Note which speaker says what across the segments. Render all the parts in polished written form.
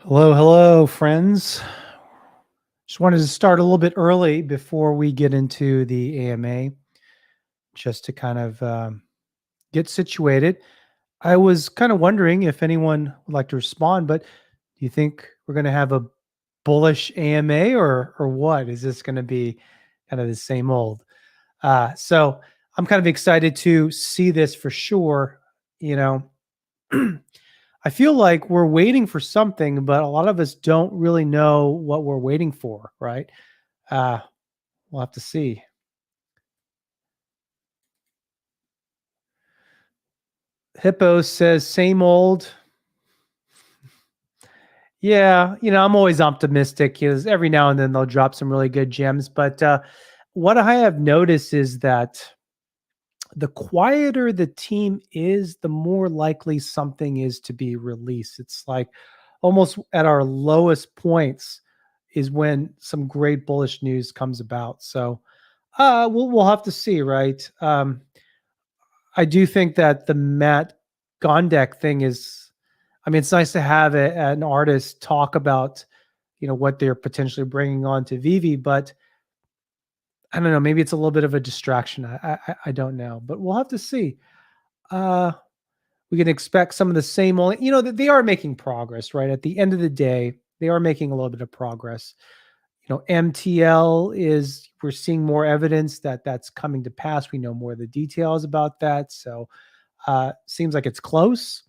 Speaker 1: Hello, hello, friends. Just wanted to start a little bit early before we get into the AMA, just to kind of get situated. I was kind of wondering if anyone would like to respond, but do you think we're going to have a bullish AMA or what? Is this going to be kind of the same old? So I'm kind of excited to see this for sure. You know, I feel like we're waiting for something, but a lot of us don't really know what we're waiting for, right? Uh, we'll have to see. Hippo says, same old. Yeah, I'm always optimistic because every now and then they'll drop some really good gems. But what I have noticed is that the quieter the team is, the more likely something is to be released. It's like almost at our lowest points is when some great bullish news comes about. So we'll have to see, right? I do think that the Matt Gondek thing is, I mean, it's nice to have an artist talk about, what they're potentially bringing on to Veve, but I don't know, maybe it's a little bit of a distraction. I don't know, but we'll have to see. Uh, we can expect some of the same old, that they are making progress, right? At the end of the day, they are making a little bit of progress. MTL is, we're seeing more evidence that that's coming to pass. We know more of the details about that. So seems like it's close.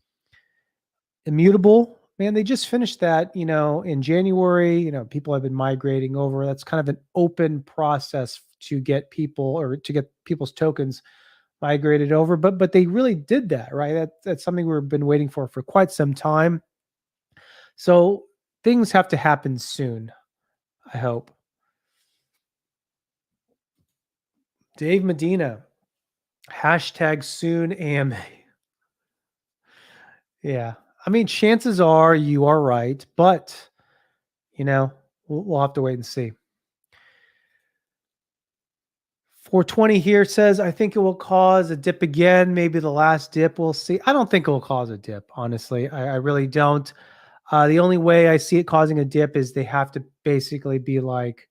Speaker 1: Immutable, man, they just finished that, in January. People have been migrating over. That's kind of an open process to get people or to get people's tokens migrated over. But they really did that, right? That's something we've been waiting for quite some time. So things have to happen soon, I hope. Dave Medina, hashtag soon AMA. Yeah. I mean, chances are you are right, but, we'll have to wait and see. 420 here says, I think it will cause a dip again. Maybe the last dip. We'll see. I don't think it will cause a dip, honestly. I really don't. The only way I see it causing a dip is they have to basically be like,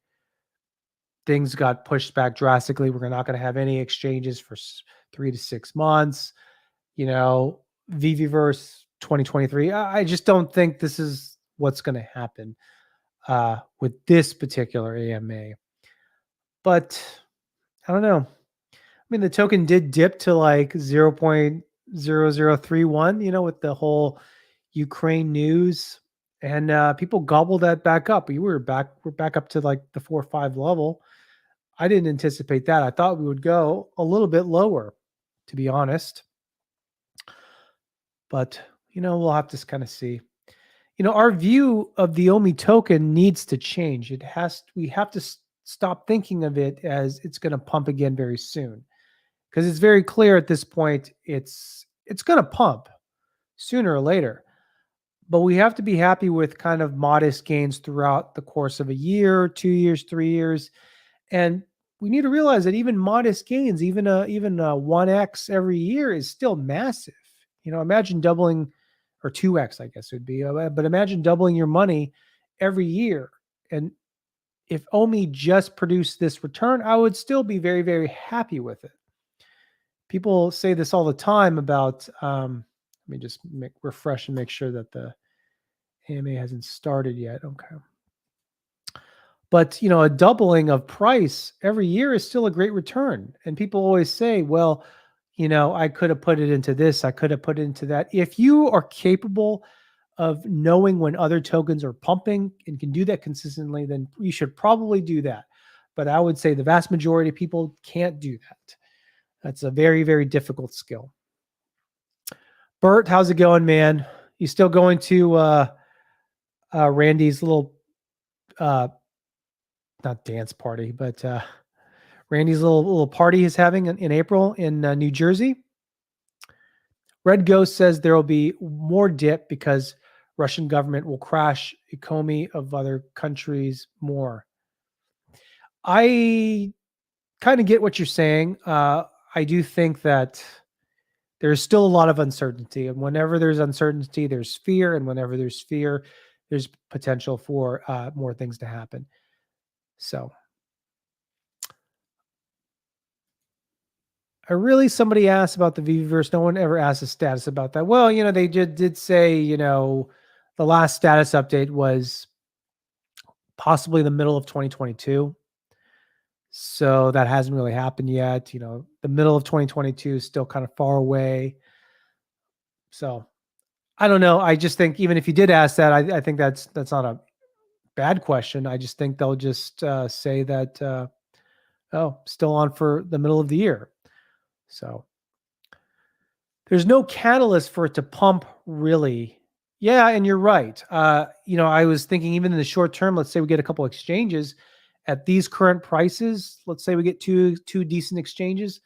Speaker 1: things got pushed back drastically. We're not going to have any exchanges for 3 to 6 months. Viviverse 2023. I just don't think this is what's going to happen with this particular AMA. But I don't know. I mean, the token did dip to like 0.0031, with the whole Ukraine news, and people gobbled that back up. We're back up to like the 4 or 5 level. I didn't anticipate that. I thought we would go a little bit lower, to be honest. But, we'll have to kind of see. Our view of the Omi token needs to change. We have to stop thinking of it as it's going to pump again very soon. Because it's very clear at this point, it's going to pump sooner or later. But we have to be happy with kind of modest gains throughout the course of a year, 2 years, 3 years. And we need to realize that even modest gains, even a 1x every year is still massive. Imagine doubling, or 2x, I guess it would be. But imagine doubling your money every year. And if Omi just produced this return, I would still be very, very happy with it. People say this all the time about, let me just refresh and make sure that the AMA hasn't started yet. Okay. But, a doubling of price every year is still a great return. And people always say, well, I could have put it into this, I could have put it into that. If you are capable of knowing when other tokens are pumping and can do that consistently, then you should probably do that. But I would say the vast majority of people can't do that. That's a very, very difficult skill. Bert, how's it going, man? You still going to Randy's little not dance party, but Randy's little party he's having in April in New Jersey? Red Ghost says there will be more dip because Russian government will crash ecomi of other countries more. I kind of get what you're saying. I do think that there's still a lot of uncertainty. And whenever there's uncertainty, there's fear. And whenever there's fear, there's potential for more things to happen. So somebody asked about the Veveverse. No one ever asked a status about that. Well, they did say, the last status update was possibly the middle of 2022. So that hasn't really happened yet. The middle of 2022 is still kind of far away. So I don't know. I just think even if you did ask that, I think that's not a bad question. I just think they'll just say that, still on for the middle of the year. So there's no catalyst for it to pump really. Yeah, and you're right. I was thinking even in the short term, let's say we get a couple exchanges at these current prices. Let's say we get two decent exchanges.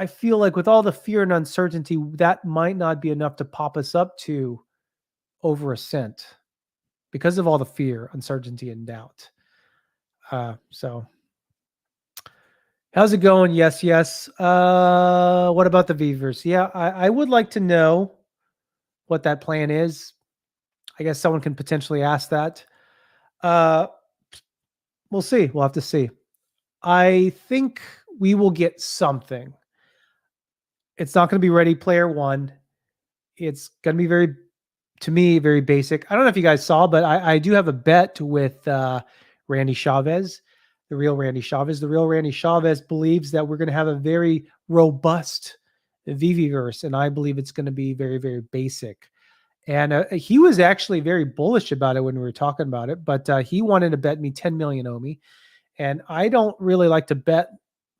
Speaker 1: I feel like with all the fear and uncertainty, that might not be enough to pop us up to over $0.01 because of all the fear, uncertainty, and doubt. So how's it going? Yes. What about the Veveverse? Yeah, I would like to know what that plan is. I guess someone can potentially ask that. We'll see. We'll have to see. I think we will get something. It's not going to be Ready Player One. It's going to be to me, very basic. I don't know if you guys saw, but I do have a bet with Randy Chavez, the real Randy Chavez. The real Randy Chavez believes that we're going to have a very robust Veveverse, and I believe it's going to be very, very basic. And he was actually very bullish about it when we were talking about it, but he wanted to bet me 10 million Omi. And I don't really like to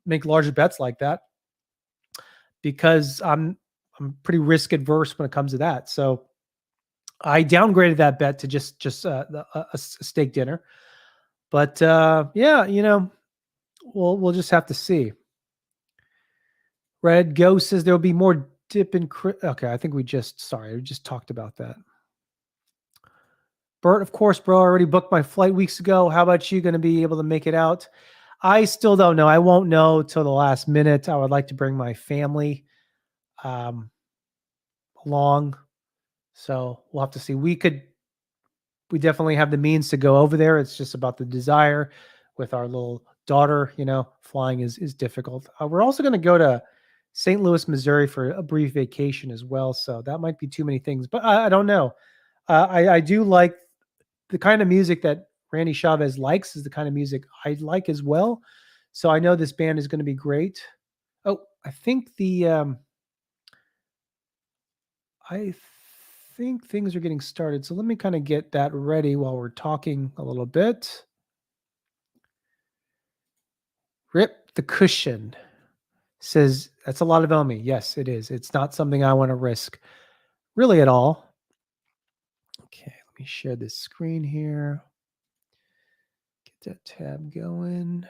Speaker 1: make large bets like that because I'm pretty risk adverse when it comes to that. So I downgraded that bet to just a steak dinner. But yeah, we'll just have to see. Red Ghost says there'll be more dip in. Okay, I think we just talked about that. Bert, of course, bro. I already booked my flight weeks ago. How about you? Going to be able to make it out? I still don't know. I won't know till the last minute. I would like to bring my family along. So we'll have to see. We definitely have the means to go over there. It's just about the desire. With our little daughter, flying is difficult. We're also going to go to St. Louis, Missouri for a brief vacation as well. So that might be too many things, but I don't know. I do like the kind of music that Randy Chavez likes is the kind of music I like as well. So I know this band is going to be great. Oh, I think I think things are getting started. So let me kind of get that ready while we're talking a little bit. Rip the Cushion says that's a lot of Omi. Yes, it is. It's not something I want to risk really at all. Okay, let me share this screen here. Get that tab going.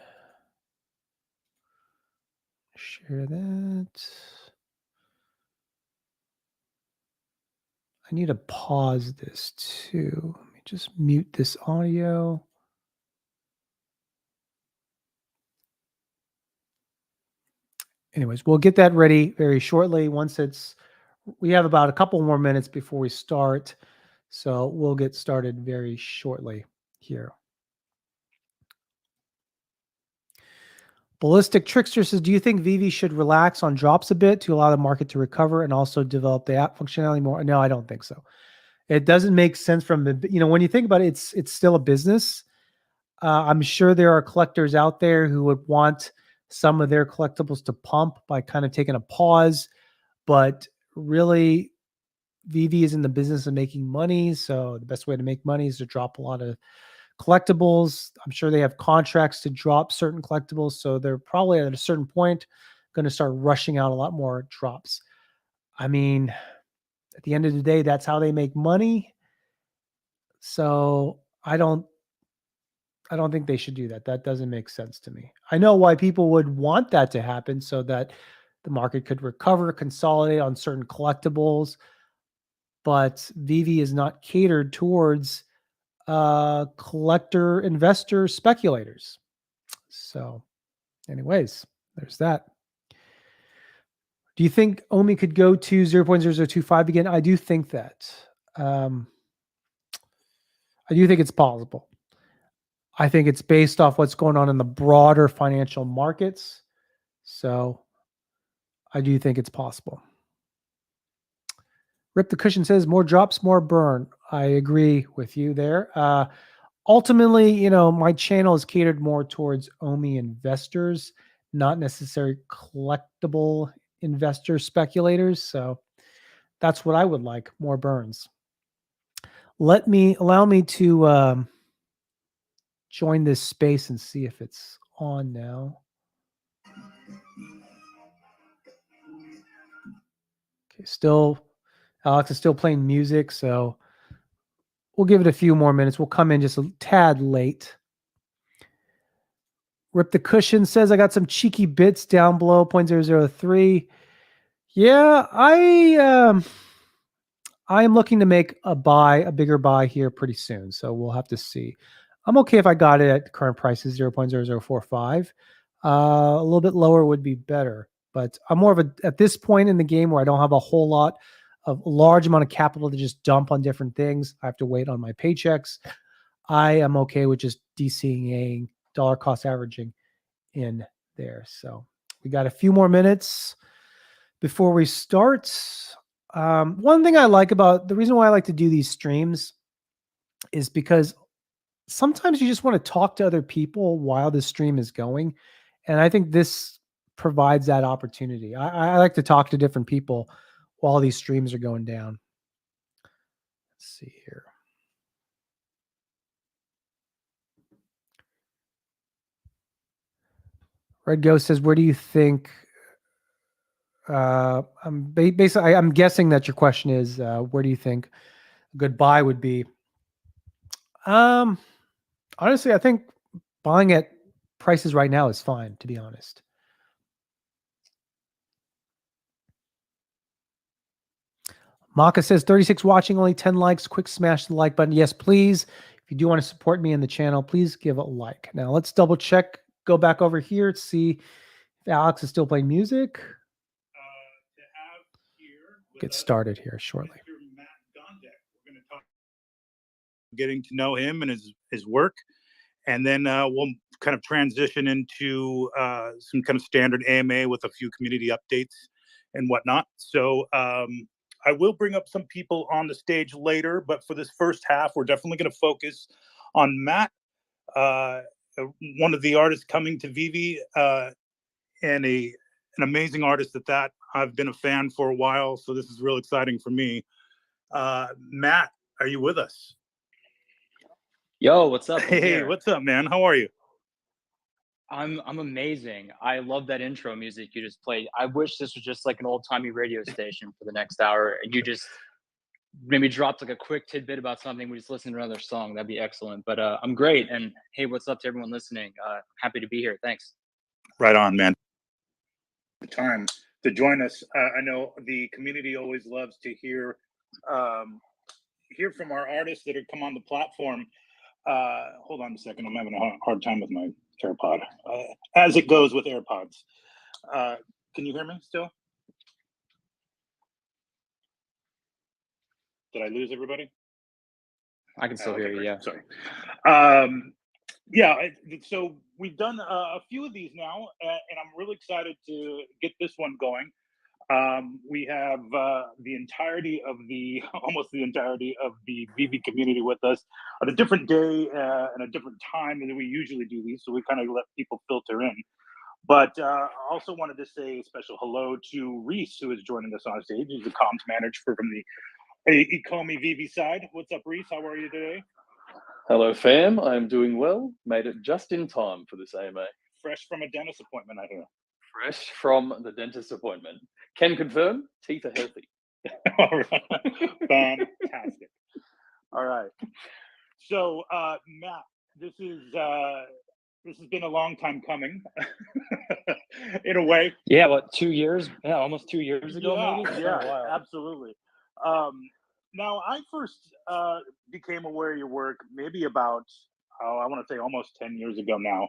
Speaker 1: Share that. I need to pause this too. Let me just mute this audio. Anyways, we'll get that ready very shortly. We have about a couple more minutes before we start. So we'll get started very shortly here. Ballistic Trickster says, do you think Veve should relax on drops a bit to allow the market to recover and also develop the app functionality more? No, I don't think so. It doesn't make sense from when you think about it, it's still a business. I'm sure there are collectors out there who would want some of their collectibles to pump by kind of taking a pause, but really Veve is in the business of making money. So the best way to make money is to drop a lot of collectibles. I'm sure they have contracts to drop certain collectibles. So they're probably at a certain point going to start rushing out a lot more drops. I mean, at the end of the day, that's how they make money. So I don't think they should do that. That doesn't make sense to me. I know why people would want that to happen so that the market could recover, consolidate on certain collectibles, but Veve is not catered towards collector, investor, speculators. So anyways, there's that. Do you think Omi could go to 0.0025 again? I do think that. I do think it's possible. I think it's based off what's going on in the broader financial markets. So I do think it's possible. Rip the Cushion says more drops, more burn. I agree with you there. Ultimately, my channel is catered more towards Omi investors, not necessarily collectible investor speculators. So that's what I would like, more burns. Allow me to join this space and see if it's on now. Okay, Alex is still playing music, so we'll give it a few more minutes. We'll come in just a tad late. Rip the Cushion says, I got some cheeky bits down below, 0.003. Yeah, I am looking to make a bigger buy here pretty soon. So we'll have to see. I'm okay if I got it at current prices, 0.0045. A little bit lower would be better. But I'm more of at this point in the game where I don't have a whole lot of a large amount of capital to just dump on different things. I have to wait on my paychecks. I am okay with just DCing dollar cost averaging in there. So we got a few more minutes before we start. One thing I like about the reason why I like to do these streams is because sometimes you just want to talk to other people while the stream is going. And I think this provides that opportunity. I like to talk to different people while these streams are going down. Let's see here. Red Ghost says, where do you think I'm guessing that your question is where do you think a good buy would be? Honestly, I think buying at prices right now is fine, to be honest. Maka says 36 watching, only 10 likes. Quick smash the like button. Yes, please. If you do want to support me in the channel, please give a like. Now let's double check. Go back over here to see if Alex is still playing music. Get started here shortly.
Speaker 2: Matt Gondek. We're going to talk getting to know him and his work, and then we'll kind of transition into some kind of standard AMA with a few community updates and whatnot. So I will bring up some people on the stage later, but for this first half, we're definitely going to focus on Matt, one of the artists coming to Veve, and an amazing artist at that. I've been a fan for a while, so this is real exciting for me. Matt, are you with us?
Speaker 3: Yo, what's up?
Speaker 2: Hey, what's up, man? How are you?
Speaker 3: I'm amazing. I love that intro music you just played. I wish this was just like an old-timey radio station for the next hour, and you just maybe dropped like a quick tidbit about something. We just listen to another song. That'd be excellent. But I'm great. And hey, what's up to everyone listening? Happy to be here. Thanks.
Speaker 2: Right on, man. Time to join us. I know the community always loves to hear from our artists that have come on the platform. Hold on a second. I'm having a hard time with my AirPod, as it goes with AirPods. Can you hear me still? Did I lose everybody?
Speaker 3: I can still hear you, yeah.
Speaker 2: Sorry. Yeah, so we've done a few of these now, and I'm really excited to get this one going. We have almost the entirety of the Veve community with us on a different day and a different time than we usually do these, so we kind of let people filter in. But I also wanted to say a special hello to Reese, who is joining us on stage. He's the comms manager from the ecomi Veve side. What's up, Reese? How are you today?
Speaker 4: Hello, fam. I'm doing well. Made it just in time for this AMA.
Speaker 2: Fresh from a dentist appointment, I hear.
Speaker 4: Fresh from the dentist appointment. Can confirm, teeth are healthy.
Speaker 2: All right. Fantastic. All right. So, Matt, this has been a long time coming, in a way.
Speaker 3: Yeah, what, 2 years? Yeah, almost 2 years ago, maybe?
Speaker 2: Yeah, absolutely. Now, I first became aware of your work maybe about, I want to say almost 10 years ago now.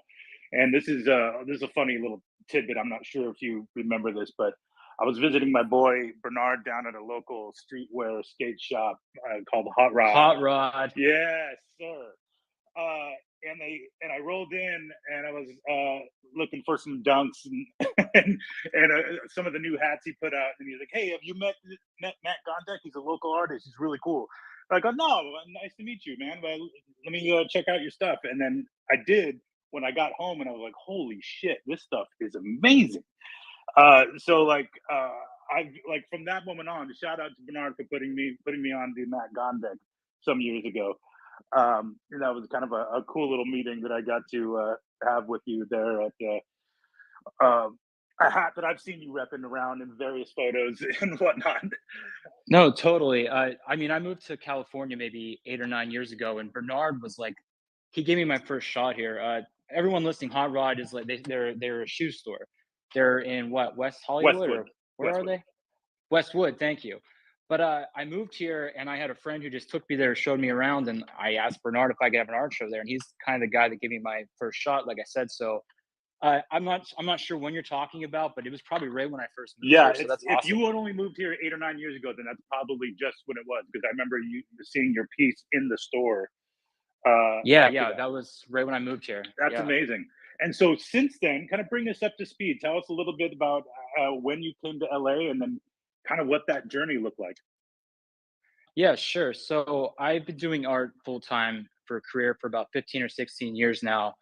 Speaker 2: And this is a funny little tidbit. I'm not sure if you remember this, but I was visiting my boy Bernard down at a local streetwear skate shop called Hot Rod.
Speaker 3: Hot Rod.
Speaker 2: Yes, sir. And I rolled in and I was looking for some dunks and some of the new hats he put out. And he's like, "Hey, have you met Matt Gondek? He's a local artist. He's really cool." I go, "No, nice to meet you, man. But let me check out your stuff." And then I did when I got home, and I was like, "Holy shit, this stuff is amazing." So I like from that moment on, shout out to Bernard for putting me on the Matt Gondek some years ago. And that was kind of a cool little meeting that I got to have with you there at a hat that I've seen you repping around in various photos and whatnot.
Speaker 3: No, totally. I mean, I moved to California maybe 8 or 9 years ago, and Bernard was like, he gave me my first shot here. Everyone listening, Hot Rod is like they're a shoe store. They're in what, West Hollywood
Speaker 2: Westwood.
Speaker 3: or where
Speaker 2: Westwood.
Speaker 3: are they? Westwood. Thank you. But I moved here, and I had a friend who just took me there, showed me around, and I asked Bernard if I could have an art show there, and he's kind of the guy that gave me my first shot, like I said. So I'm not sure when you're talking about, but it was probably right when I first moved
Speaker 2: Yeah,
Speaker 3: here. So that's
Speaker 2: if
Speaker 3: awesome.
Speaker 2: you had only moved here 8 or 9 years ago, then that's probably just when it was, because I remember you seeing your piece in the store.
Speaker 3: Yeah, that was right when I moved here.
Speaker 2: That's
Speaker 3: Yeah.
Speaker 2: amazing. And so since then, kind of bring us up to speed. Tell us a little bit about when you came to LA and then kind of what that journey looked like.
Speaker 3: Yeah, sure. So I've been doing art full time for a career for about 15 or 16 years now.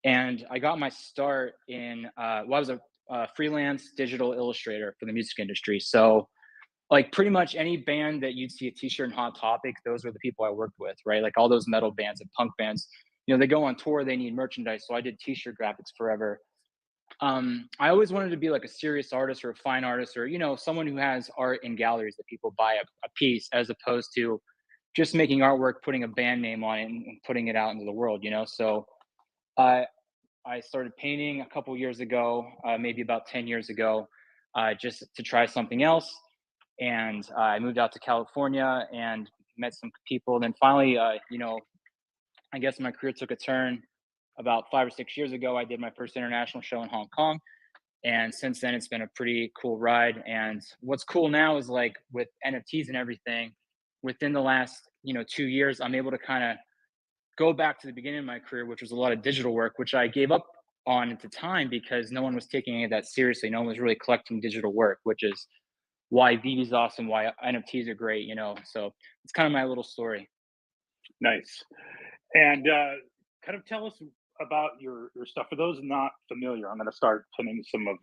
Speaker 3: And I got my start in, I was a freelance digital illustrator for the music industry. So, like, pretty much any band that you'd see a t shirt in Hot Topic, those were the people I worked with, right? Like, all those metal bands and punk bands, they go on tour, they need merchandise. So I did t shirt graphics forever. I always wanted to be like a serious artist or a fine artist or, someone who has art in galleries that people buy a piece, as opposed to just making artwork, putting a band name on it and putting it out into the world. So I started painting a couple years ago, maybe about 10 years ago, just to try something else. And I moved out to California and met some people. And then finally, I guess my career took a turn about 5 or 6 years ago. I did my first international show in Hong Kong. And since then, it's been a pretty cool ride. And what's cool now is, like, with NFTs and everything, within the last, 2 years, I'm able to kind of go back to the beginning of my career, which was a lot of digital work, which I gave up on at the time because no one was taking any of that seriously. No one was really collecting digital work, which is why Veve is awesome, why NFTs are great, So it's kind of my little story.
Speaker 2: Nice. And kind of tell us about your stuff. For those not familiar, I'm going to start pinning some of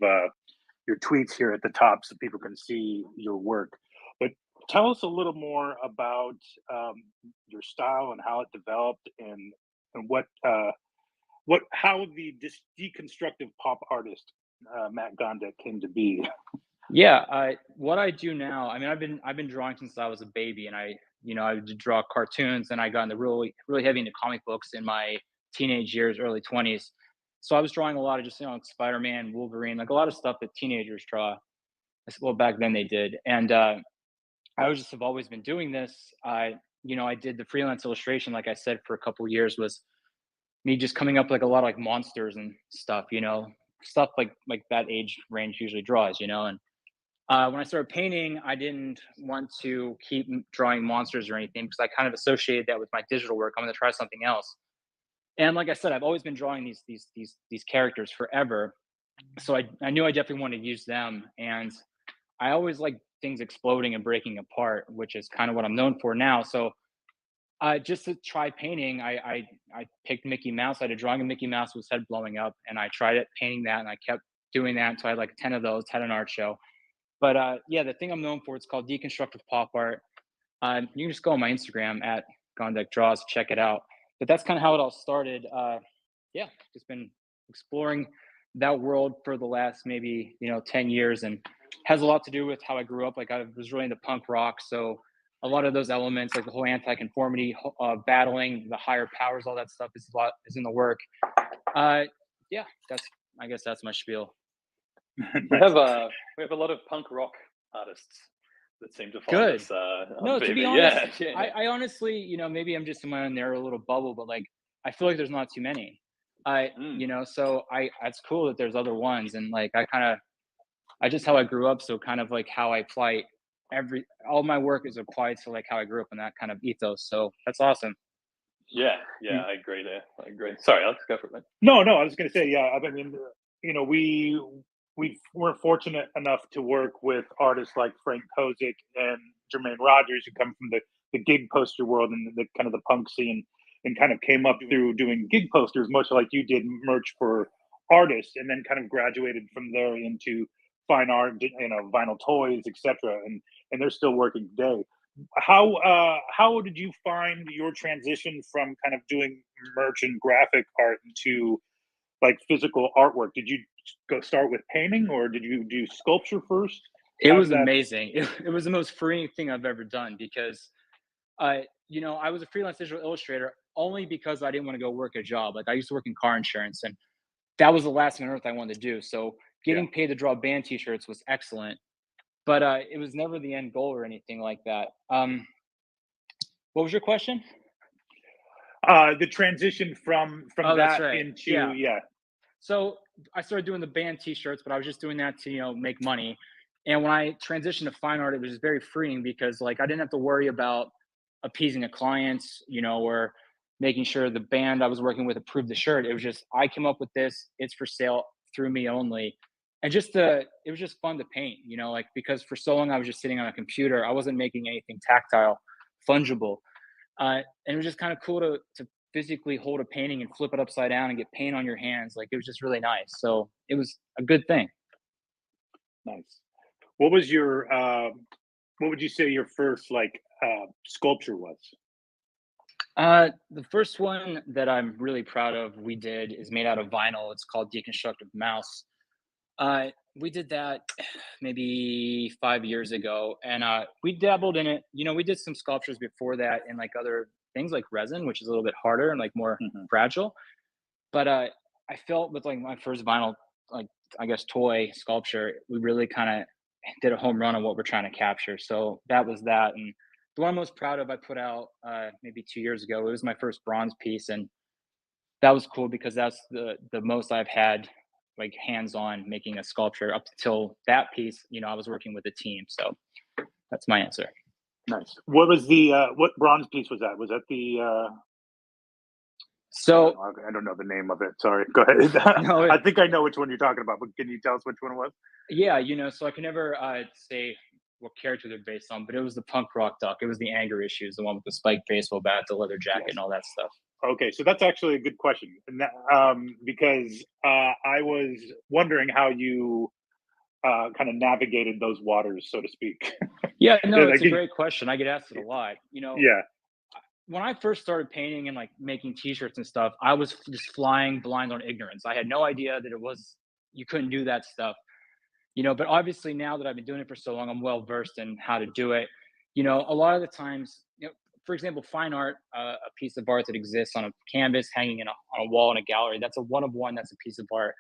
Speaker 2: your tweets here at the top so people can see your work. But tell us a little more about your style and how it developed and how the deconstructive pop artist Matt Gondek came to be.
Speaker 3: Yeah, what I do now, I mean, I've been drawing since I was a baby, and I would draw cartoons, and I got into really heavy into comic books in my teenage years, early 20s. So I was drawing a lot of just Spider-Man, Wolverine, like a lot of stuff that teenagers draw. Well, back then they did, and I was just have always been doing this. I did the freelance illustration, like I said, for a couple years. Was me just coming up like a lot of like monsters and stuff, stuff like that age range usually draws, and when I started painting, I didn't want to keep drawing monsters or anything because I kind of associated that with my digital work. I'm going to try something else. And like I said, I've always been drawing these characters forever, so I knew I definitely wanted to use them. And I always like things exploding and breaking apart, which is kind of what I'm known for now. So just to try painting, I picked Mickey Mouse. I had a drawing of Mickey Mouse with his head blowing up, and I tried it painting that, and I kept doing that until I had like 10 of those. Had an art show. But yeah, the thing I'm known for, it's called Deconstructed Pop Art. You can just go on my Instagram at Gondek Draws, check it out. But that's kind of how it all started. Yeah, just been exploring that world for the last maybe 10 years, and has a lot to do with how I grew up. Like, I was really into punk rock, so a lot of those elements, like the whole anti-conformity, battling the higher powers, all that stuff is in the work. Yeah, I guess that's my spiel.
Speaker 4: We have a lot of punk rock artists that seem to find
Speaker 3: Good.
Speaker 4: us. On
Speaker 3: No, to
Speaker 4: Veve.
Speaker 3: be honest,
Speaker 4: yeah.
Speaker 3: I honestly, maybe I'm just in my own narrow little bubble, but like, I feel like there's not too many. So that's cool that there's other ones, and like, I kind of just how I grew up. So kind of like how I apply all my work is applied to like how I grew up in that kind of ethos. So that's awesome.
Speaker 4: Yeah, I agree there. I agree. Sorry, Alex, go for it, man.
Speaker 2: No, I was going to say, yeah. I mean, we're fortunate enough to work with artists like Frank Kozik and Jermaine Rogers, who come from the gig poster world and the kind of the punk scene, and kind of came up through doing gig posters, much like you did merch for artists, and then kind of graduated from there into fine art, vinyl toys, etc. And they're still working today. How did you find your transition from kind of doing merch and graphic art into like physical artwork? Did you go start with painting, or did you do sculpture first?
Speaker 3: It was amazing. It was the most freeing thing I've ever done, because I was a freelance digital illustrator only because I didn't want to go work a job. Like I used to work in car insurance, and that was the last thing on earth I wanted to do. So getting paid to draw band t-shirts was excellent, but it was never the end goal or anything like that. What was your question?
Speaker 2: The transition from that into
Speaker 3: So I started doing the band t-shirts, but I was just doing that to make money. And when I transitioned to fine art, it was just very freeing, because like I didn't have to worry about appeasing a client, or making sure the band I was working with approved the shirt. It was just, I came up with this, it's for sale through me only. And it was just fun to paint, like, because for so long I was just sitting on a computer. I wasn't making anything tactile, fungible. And it was just kind of cool to physically hold a painting and flip it upside down and get paint on your hands. Like, it was just really nice. So it was a good thing.
Speaker 2: Nice. What was your what would you say your first sculpture was?
Speaker 3: The first one that I'm really proud of we did is made out of vinyl. It's called Deconstructed Mouse. We did that maybe 5 years ago, and we dabbled in it. We did some sculptures before that in like other things like resin, which is a little bit harder and like more fragile. But I felt with like my first vinyl, like I guess toy sculpture, we really kind of did a home run on what we're trying to capture. So that was that. And the one I'm most proud of, I put out maybe 2 years ago. It was my first bronze piece, and that was cool because that's the most I've had like hands-on making a sculpture. Up until that piece, I was working with a team. So that's my answer.
Speaker 2: Nice. What was the what bronze piece was that? Was that the
Speaker 3: So
Speaker 2: I don't know the name of it. Sorry. Go ahead.
Speaker 3: No,
Speaker 2: I think I know which one you're talking about, but can you tell us which one it was?
Speaker 3: yeah, so I can never say what character they're based on, but it was the punk rock duck. It was the Anger Issues, the one with the spiked baseball bat, the leather jacket, and all that stuff.
Speaker 2: Okay, so that's actually a good question, and that, because I was wondering how you kind of navigated those waters, so to speak.
Speaker 3: Yeah, no, it's a great question. I get asked it a lot.
Speaker 2: Yeah.
Speaker 3: When I first started painting and like making t-shirts and stuff, I was just flying blind on ignorance. I had no idea that you couldn't do that stuff. But obviously now that I've been doing it for so long, I'm well versed in how to do it. A lot of the times, for example, fine art, a piece of art that exists on a canvas hanging on a wall in a gallery, that's a one of one, that's a piece of art.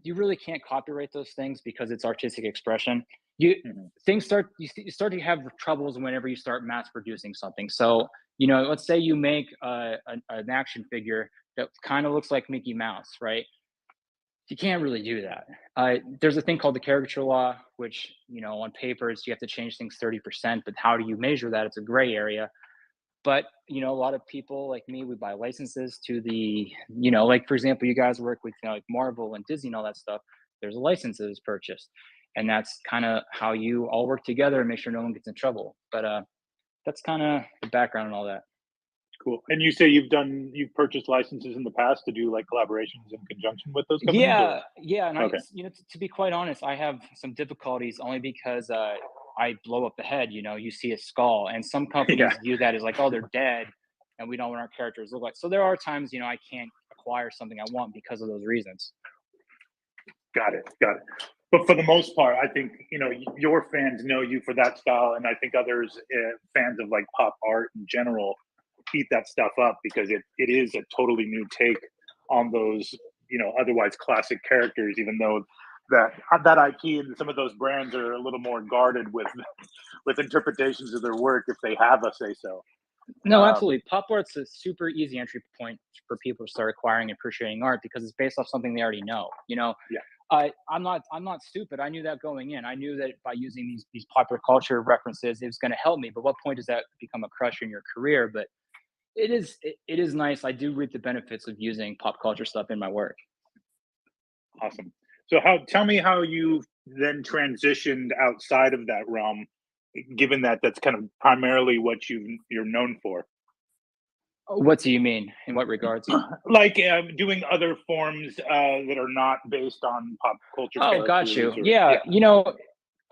Speaker 3: You really can't copyright those things because it's artistic expression. You start to have troubles whenever you start mass producing something. So, let's say you make an action figure that kind of looks like Mickey Mouse, right? You can't really do that. There's a thing called the Caricature Law, which, on papers, you have to change things 30%, but how do you measure that? It's a gray area. But, a lot of people like me, we buy licenses to the, like, for example, you guys work with, like Marvel and Disney and all that stuff. There's a license that is purchased. And that's kind of how you all work together and make sure no one gets in trouble. But that's kind of the background and all that.
Speaker 2: Cool. And you say you've purchased licenses in the past to do like collaborations in conjunction with those companies?
Speaker 3: Yeah. And
Speaker 2: okay.
Speaker 3: To be quite honest, I have some difficulties only because I blow up the head. You see a skull, and some companies view that as like, oh, they're dead, and we don't want our characters to look like. So there are times, I can't acquire something I want because of those reasons.
Speaker 2: Got it. But for the most part, I think, your fans know you for that style, and I think others, fans of like pop art in general, eat that stuff up because it is a totally new take on those, otherwise classic characters, even though that IP and some of those brands are a little more guarded with interpretations of their work if they have a say so.
Speaker 3: No, absolutely. Pop art's a super easy entry point for people to start acquiring and appreciating art because it's based off something they already know. I'm not stupid. I knew that going in. I knew that by using these popular culture references, it was going to help me. But what point does that become a crush in your career? But it is nice. I do reap the benefits of using pop culture stuff in my work.
Speaker 2: Awesome. So tell me how you then transitioned outside of that realm, given that that's kind of primarily what you're known for.
Speaker 3: What do you mean? In what regards?
Speaker 2: Like doing other forms that are not based on pop culture.
Speaker 3: Oh, got you.
Speaker 2: characters or-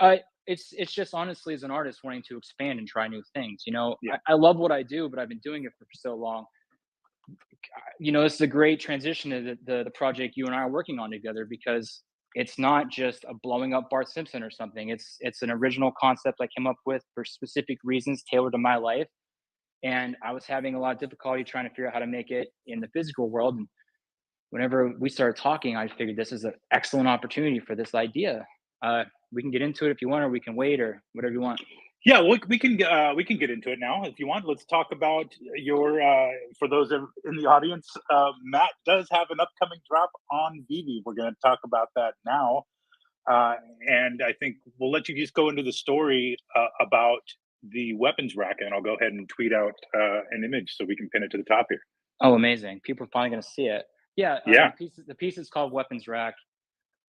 Speaker 3: Yeah, it's just honestly as an artist wanting to expand and try new things.
Speaker 2: Yeah.
Speaker 3: I love what I do, but I've been doing it for so long. This is a great transition to the project you and I are working on together, because it's not just a blowing up Bart Simpson or something. It's an original concept I came up with for specific reasons tailored to my life. And I was having a lot of difficulty trying to figure out how to make it in the physical world. And whenever we started talking, I figured this is an excellent opportunity for this idea. We can get into it if you want, or we can wait, or whatever you want.
Speaker 2: Yeah, we can get into it now if you want. Let's talk about your for those in the audience. Matt does have an upcoming drop on Veve. We're going to talk about that now, and I think we'll let you just go into the story about the weapons rack, and I'll go ahead and tweet out an image so we can pin it to the top here.
Speaker 3: Oh, amazing! People are finally going to see it. Yeah,
Speaker 2: yeah.
Speaker 3: The piece is called Weapons Rack.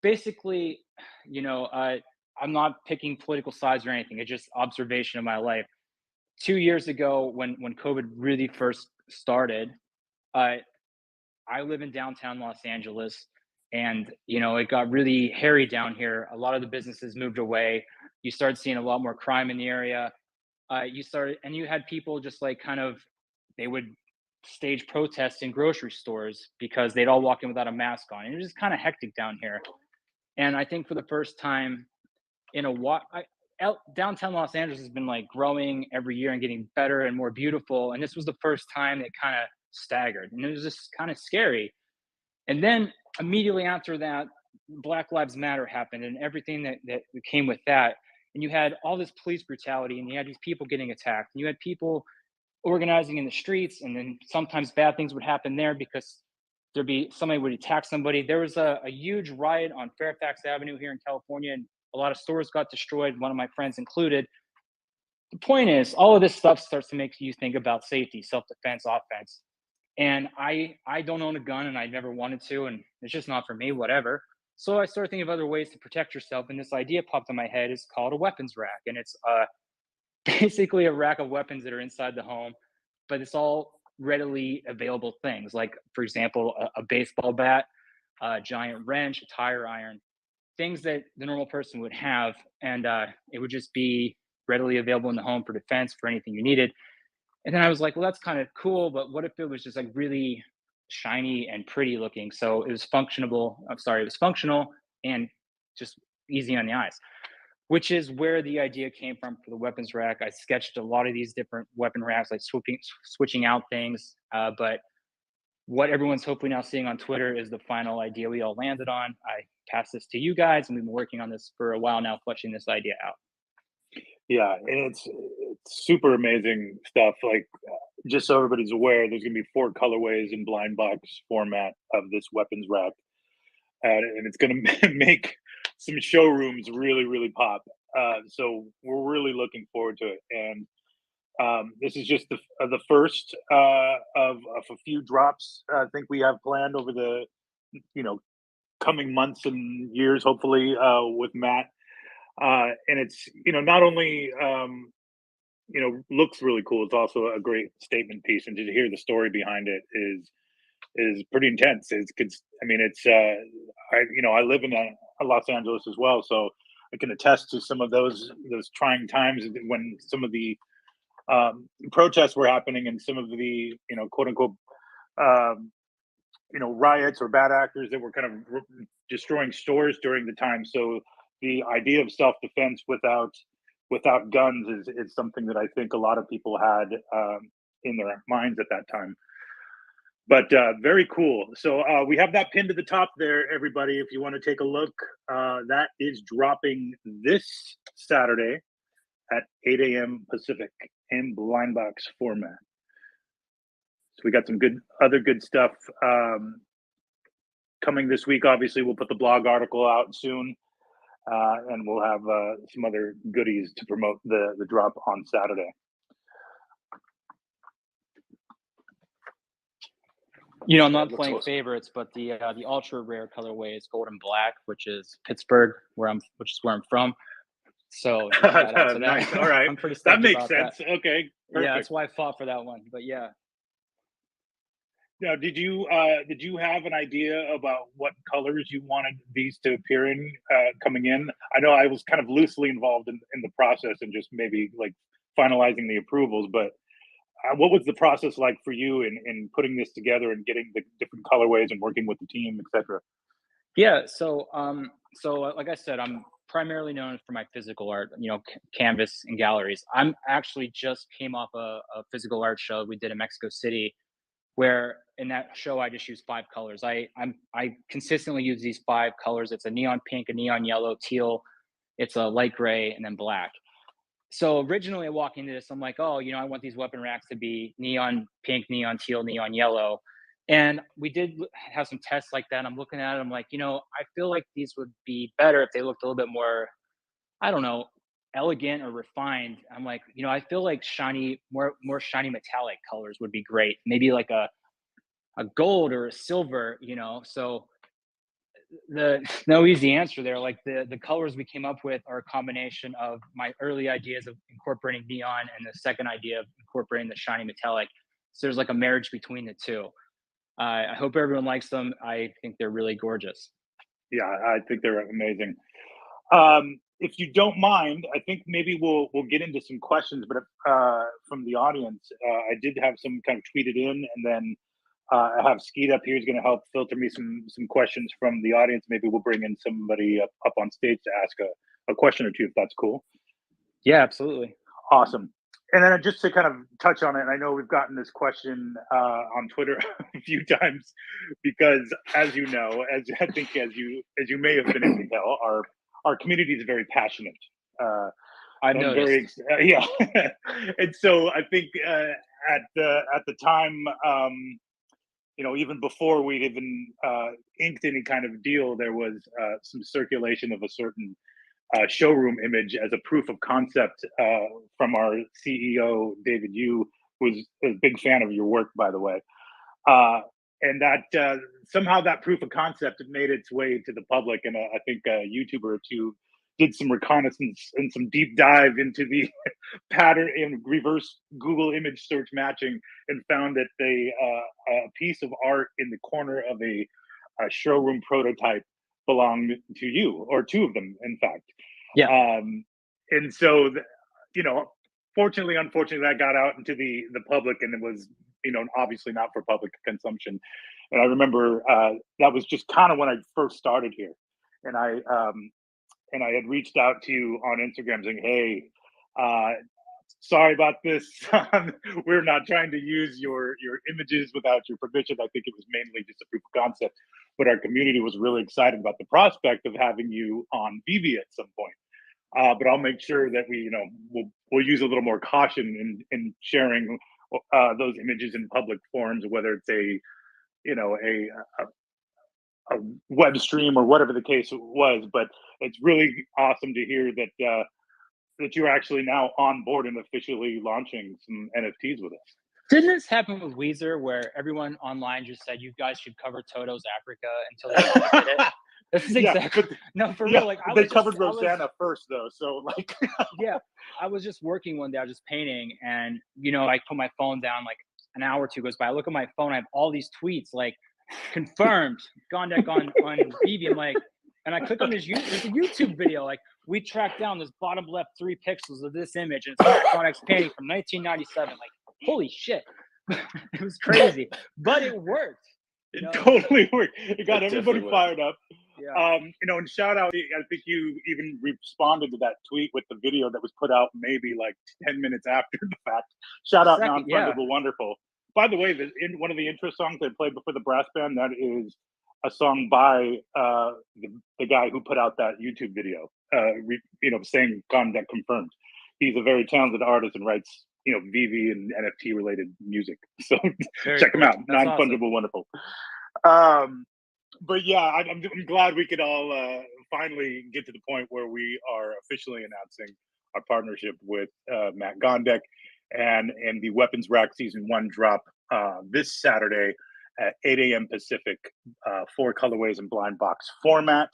Speaker 3: Basically, I'm not picking political sides or anything. It's just observation of my life. 2 years ago, when COVID really first started, I live in downtown Los Angeles, and it got really hairy down here. A lot of the businesses moved away. You started seeing a lot more crime in the area. You had people just like they would stage protests in grocery stores because they'd all walk in without a mask on. And it was just kind of hectic down here. And I think for the first time in a while, downtown Los Angeles has been like growing every year and getting better and more beautiful. And this was the first time it kind of staggered, and it was just kind of scary. And then immediately after that, Black Lives Matter happened and everything that came with that. And you had all this police brutality, and you had these people getting attacked, and you had people organizing in the streets, and then sometimes bad things would happen there because somebody would attack somebody. There was a huge riot on Fairfax Avenue here in California, and a lot of stores got destroyed, one of my friends included. The point is, all of this stuff starts to make you think about safety, self-defense, offense. And I don't own a gun, and I never wanted to, and it's just not for me, whatever. So I started thinking of other ways to protect yourself, and this idea popped in my head. It's called a weapons rack, and it's basically a rack of weapons that are inside the home, but it's all readily available things, like, for example, a baseball bat, a giant wrench, a tire iron, things that the normal person would have, and it would just be readily available in the home for defense, for anything you needed. And then I was like, well, that's kind of cool, but what if it was just like really shiny and pretty looking? So it was functional. It was functional and just easy on the eyes, which is where the idea came from for the weapons rack. I sketched a lot of these different weapon racks, like switching out things. But what everyone's hopefully now seeing on Twitter is the final idea we all landed on. I passed this to you guys, and we've been working on this for a while now, fleshing this idea out.
Speaker 2: Yeah, and it's super amazing stuff. Like, just so everybody's aware, there's going to be 4 colorways in blind box format of this weapons rack, and it's going to make some showrooms really, really pop. So we're really looking forward to it. And this is just the first of a few drops I think we have planned over the coming months and years, hopefully, with Matt. And it's not only looks really cool, it's also a great statement piece, and to hear the story behind it is pretty intense. I live in Los Angeles as well, so I can attest to some of those trying times when some of the protests were happening, and some of the quote unquote riots or bad actors that were kind of destroying stores during the time. So the idea of self-defense without guns is something that I think a lot of people had in their minds at that time. But very cool. So we have that pinned to the top there, everybody. If you want to take a look, that is dropping this Saturday at 8 a.m. Pacific in blind box format. So we got some other good stuff coming this week. Obviously, we'll put the blog article out soon, and we'll have some other goodies to promote the drop on Saturday.
Speaker 3: You know, I'm not
Speaker 4: Looks
Speaker 3: playing
Speaker 4: awesome.
Speaker 3: favorites, but the ultra rare colorway is gold and black, which is Pittsburgh, which is where I'm from. So shout out to that.
Speaker 2: Nice. All right.
Speaker 3: I'm pretty
Speaker 2: That
Speaker 3: stoked
Speaker 2: makes
Speaker 3: about
Speaker 2: sense.
Speaker 3: that.
Speaker 2: Okay. Perfect.
Speaker 3: Yeah, that's why I fought for that one. But yeah.
Speaker 2: Now, did you have an idea about what colors you wanted these to appear in coming in? I know I was kind of loosely involved in the process and just maybe like finalizing the approvals, but what was the process like for you in putting this together and getting the different colorways and working with the team, etc.?
Speaker 3: Yeah, so like I said, I'm primarily known for my physical art, you know, canvas and galleries. I'm actually just came off a physical art show we did in Mexico City, where in that show I just used 5 colors. I consistently use these 5 colors. It's a neon pink, a neon yellow, teal, it's a light gray, and then black. So originally I walk into this, I'm like, oh, you know, I want these weapon racks to be neon pink, neon teal, neon yellow. And we did have some tests like that. And I'm looking at it, I'm like, you know, I feel like these would be better if they looked a little bit more, I don't know, elegant or refined. I'm like, you know, I feel like shiny, more shiny metallic colors would be great. Maybe like a gold or a silver, you know. So no easy answer there. Like the colors we came up with are a combination of my early ideas of incorporating neon and the second idea of incorporating the shiny metallic. So there's like a marriage between the two. I hope everyone likes them. I think they're really gorgeous.
Speaker 2: Yeah, I think they're amazing. If you don't mind, I think maybe we'll get into some questions, but from the audience, I did have some kind of tweeted in, and then I have Skeet up here is going to help filter me some questions from the audience. Maybe we'll bring in somebody up on stage to ask a question or two, if that's cool.
Speaker 3: Yeah, absolutely.
Speaker 2: Awesome. And then just to kind of touch on it, I know we've gotten this question on Twitter a few times because, as you know, as you may have been able to tell, our community is very passionate.
Speaker 3: I've noticed.
Speaker 2: Yeah, and so I think at the time, you know, even before we'd even inked any kind of deal, there was some circulation of a certain showroom image as a proof of concept from our CEO, David Yu, who's a big fan of your work, by the way. And that somehow that proof of concept made its way to the public. And I think a YouTuber or two did some reconnaissance and some deep dive into the pattern in reverse Google image search matching and found that a piece of art in the corner of a showroom prototype belonged to you, or 2 of them, in fact.
Speaker 3: Yeah.
Speaker 2: And so, you know, fortunately, unfortunately, that got out into the public, and it was, you know, obviously not for public consumption. And I remember that was just kind of when I first started here, and I had reached out to you on Instagram saying, hey, sorry about this. We're not trying to use your images without your permission. I think it was mainly just a proof of concept, but our community was really excited about the prospect of having you on Veve at some point. But I'll make sure that we, you know, we'll use a little more caution in sharing those images in public forums, whether it's a web stream or whatever the case was. But it's really awesome to hear that that you're actually now on board and officially launching some NFTs with us.
Speaker 3: Didn't this happen with Weezer, where everyone online just said you guys should cover Toto's Africa until they did it? This is exactly no, for real. Like
Speaker 2: they covered Rosanna first, though. So like,
Speaker 3: yeah, I was just working one day. I was just painting, and you know, I put my phone down. Like an hour or two goes by. I look at my phone. I have all these tweets like confirmed Gondek on Veve. I'm like, and I click on this YouTube video. Like we tracked down this bottom left 3 pixels of this image, and it's Gondek's painting from 1997. Like holy shit, it was crazy, but it worked.
Speaker 2: You know? It totally worked. It got everybody fired up.
Speaker 3: Yeah.
Speaker 2: You know, and shout out, I think you even responded to that tweet with the video that was put out maybe like 10 minutes after the fact. Shout out Non-Fungible Wonderful. By the way, in one of the intro songs they played before the brass band, that is a song by the guy who put out that YouTube video, you know, saying Gondek confirmed. He's a very talented artist and writes, you know, Veve and NFT related music. So check him out. Non-Fungible Wonderful. But yeah, I'm glad we could all finally get to the point where we are officially announcing our partnership with Matt Gondek, and the Weapons Rack Season 1 drop this Saturday at 8 a.m. Pacific, 4 colorways in blind box format.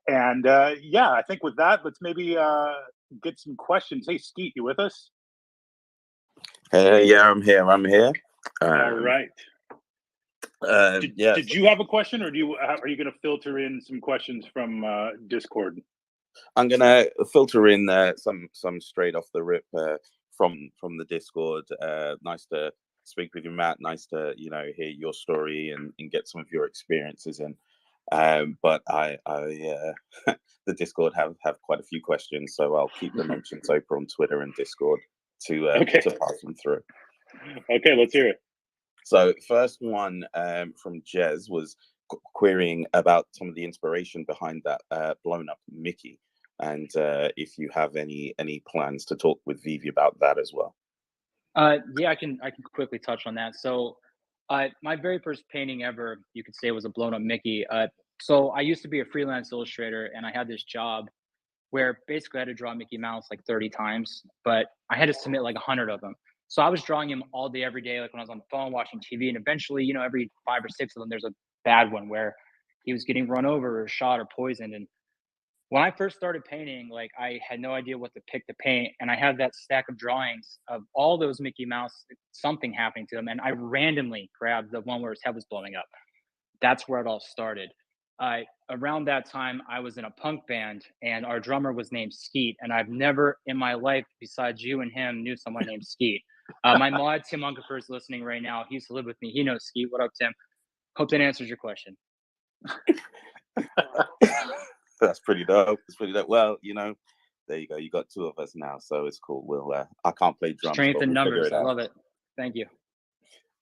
Speaker 2: And yeah, I think with that, let's maybe get some questions. Hey, Skeet, you with us?
Speaker 5: Hey, yeah, I'm here.
Speaker 2: All right.
Speaker 5: Yeah.
Speaker 2: Did you have a question, or are you going to filter in some questions from Discord?
Speaker 5: I'm gonna filter in some straight off the rip from the Discord. Nice to speak with you, Matt. Nice to hear your story and get some of your experiences in. But I the Discord have quite a few questions, so I'll keep the mentions open on Twitter and Discord to pass them through.
Speaker 2: Okay, let's hear it.
Speaker 5: So first one from Jez was querying about some of the inspiration behind that blown up Mickey, and if you have any plans to talk with Veve about that as well.
Speaker 3: Yeah, I can quickly touch on that. So my very first painting ever, you could say, was a blown up Mickey. So I used to be a freelance illustrator, and I had this job where basically I had to draw Mickey Mouse like 30 times, but I had to submit like 100 of them. So I was drawing him all day, every day, like when I was on the phone watching TV, and eventually, every 5 or 6 of them, there's a bad one where he was getting run over or shot or poisoned. And when I first started painting, like I had no idea what to pick to paint, and I had that stack of drawings of all those Mickey Mouse, something happening to them, and I randomly grabbed the one where his head was blowing up. That's where it all started. Around that time, I was in a punk band, and our drummer was named Skeet, and I've never in my life, besides you and him, knew someone named Skeet. My mod, Tim Unkefer, is listening right now. He used to live with me. He knows Skeet. What up, Tim? Hope that answers your question.
Speaker 5: That's pretty dope. Well, there you go. You got 2 of us now, so it's cool. We'll I can't play drums.
Speaker 3: Strength in
Speaker 5: we'll
Speaker 3: numbers. I love it. Thank you.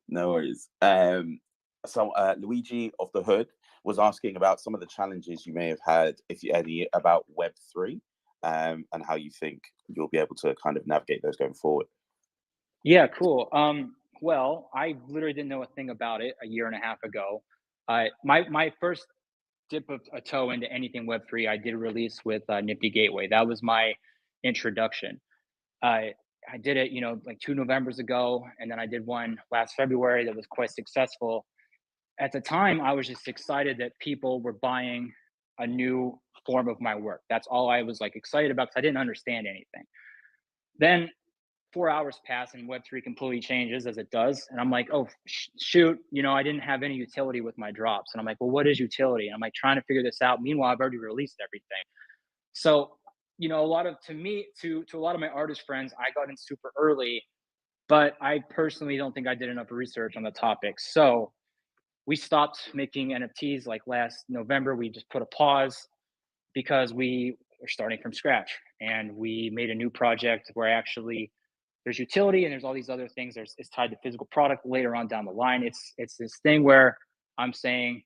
Speaker 5: No worries. So Luigi of the Hood was asking about some of the challenges you may have had, if you any, about Web3, and how you think you'll be able to kind of navigate those going forward.
Speaker 3: Yeah, cool. Well, I literally didn't know a thing about it a year and a half ago. My first dip of a toe into anything Web3, I did release with Nifty Gateway. That was my introduction. I did it, like 2 Novembers ago, and then I did one last February that was quite successful. At the time, I was just excited that people were buying a new form of my work. That's all I was like excited about, because I didn't understand anything. Then 4 hours pass and Web3 completely changes, as it does. And I'm like, oh, shoot, I didn't have any utility with my drops. And I'm like, well, what is utility? And I'm like trying to figure this out. Meanwhile, I've already released everything. So, a lot of, to a lot of my artist friends, I got in super early, but I personally don't think I did enough research on the topic. So we stopped making NFTs like last November. We just put a pause because we were starting from scratch, and we made a new project where actually there's utility and there's all these other things. It's tied to physical product later on down the line. It's this thing where I'm saying,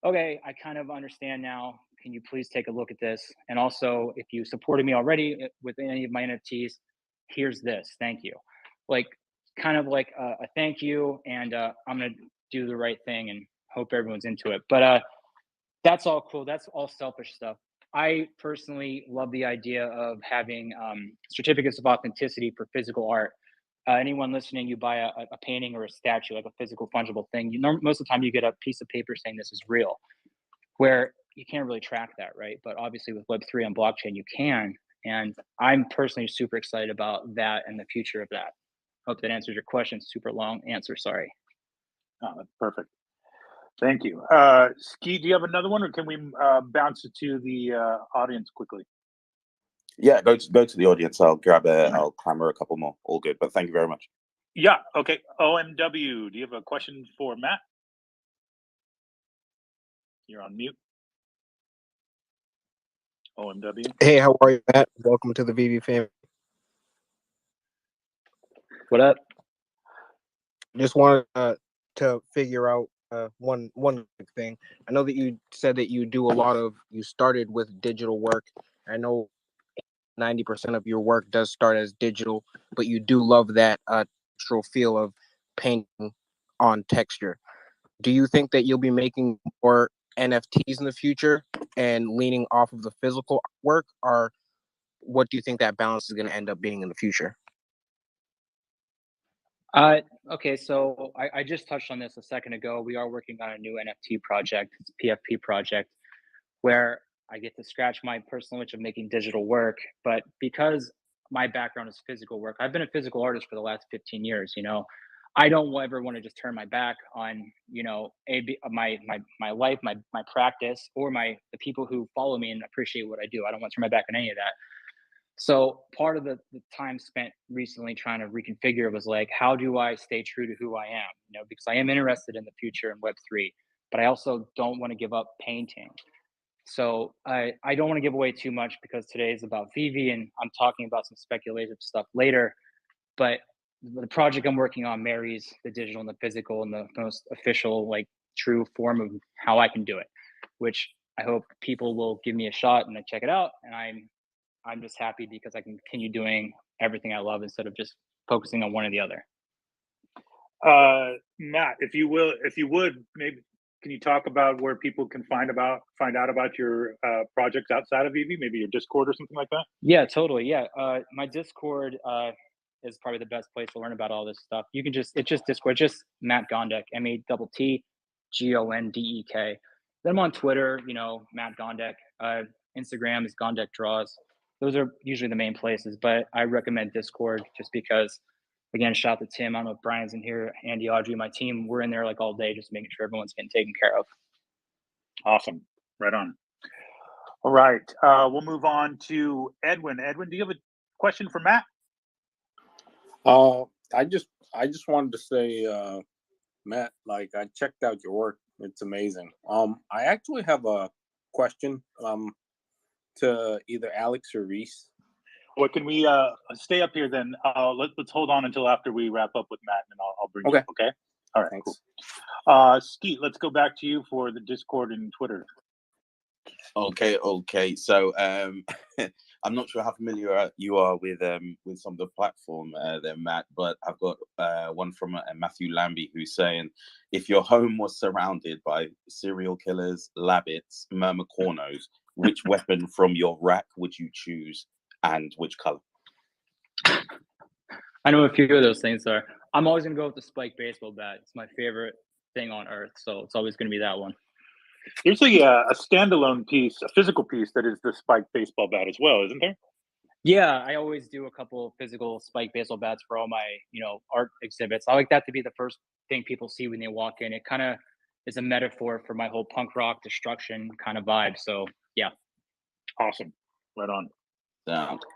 Speaker 3: okay, I kind of understand now. Can you please take a look at this? And also, if you supported me already with any of my NFTs, here's this. Thank you. Like, kind of like a thank you, and I'm gonna do the right thing and hope everyone's into it. But that's all cool. That's all selfish stuff. I personally love the idea of having certificates of authenticity for physical art. Anyone listening, you buy a painting or a statue, like a physical fungible thing, most of the time you get a piece of paper saying this is real, where you can't really track that, right? But obviously with Web3 and blockchain, you can. And I'm personally super excited about that and the future of that. Hope that answers your question. Super long answer, sorry.
Speaker 2: Oh, that's perfect. Thank you. Ski, do you have another one, or can we bounce it to the audience quickly?
Speaker 5: Yeah, go to the audience. I'll clamor a couple more. All good, but thank you very much.
Speaker 2: Yeah, okay. OMW, do you have a question for Matt? You're on mute. OMW.
Speaker 6: Hey, how are you, Matt? Welcome to the Veve family.
Speaker 3: What up?
Speaker 6: Just wanted to figure out one thing. I know that you said that you started with digital work. I know 90% of your work does start as digital, but you do love that textural feel of painting on texture. Do you think that you'll be making more NFTs in the future and leaning off of the physical work, or what do you think that balance is going to end up being in the future?
Speaker 3: Okay, so I just touched on this a second ago. We are working on a new NFT project. It's a PFP project where I get to scratch my personal itch of making digital work. But because my background is physical work, I've been a physical artist for the last 15 years. I don't ever want to just turn my back on my life, my practice, or the people who follow me and appreciate what I do. I don't want to turn my back on any of that. So part of the time spent recently trying to reconfigure was like, how do I stay true to who I am? Because I am interested in the future in Web3, but I also don't want to give up painting. So I don't want to give away too much because today is about Veve, and I'm talking about some speculative stuff later. But the project I'm working on marries the digital and the physical in the most official, like true form of how I can do it, which I hope people will give me a shot and check it out. And I'm just happy because I can continue doing everything I love instead of just focusing on one or the other.
Speaker 2: Matt, if you would, maybe can you talk about where people can find out about your projects outside of Veve, maybe your Discord or something like that?
Speaker 3: Yeah, totally. Yeah, my Discord is probably the best place to learn about all this stuff. It's just Discord, just Matt Gondek, MATT GONDEK. Then I'm on Twitter, Matt Gondek. Instagram is Gondek Draws. Those are usually the main places, but I recommend Discord just because, again, shout out to Tim. I don't know if Brian's in here, Andy, Audrey, my team. We're in there like all day, just making sure everyone's getting taken care of.
Speaker 2: Awesome. Right on. All right. We'll move on to Edwin. Edwin, do you have a question for Matt?
Speaker 7: I just wanted to say, Matt, like I checked out your work. It's amazing. I actually have a question to either Alex or Reese.
Speaker 2: Well, can we stay up here then? Let's hold on until after we wrap up with Matt, and I'll bring you up, okay? All right,
Speaker 7: Thanks.
Speaker 2: Cool. Skeet, let's go back to you for the Discord and Twitter.
Speaker 5: Okay. So I'm not sure how familiar you are with some of the platform there, Matt, but I've got one from Matthew Lambie who's saying, if your home was surrounded by serial killers, labbits, myrmecornos, which weapon from your rack would you choose and which color?
Speaker 3: I know a few of those things are. I'm always going to go with the spiked baseball bat. It's my favorite thing on earth, so it's always going to be that one.
Speaker 2: There's a standalone piece, a physical piece that is the spiked baseball bat as well, isn't there?
Speaker 3: Yeah, I always do a couple of physical spiked baseball bats for all my, art exhibits. I like that to be the first thing people see when they walk in. It kind of is a metaphor for my whole punk rock destruction kind of vibe. So yeah.
Speaker 2: Awesome. Right on.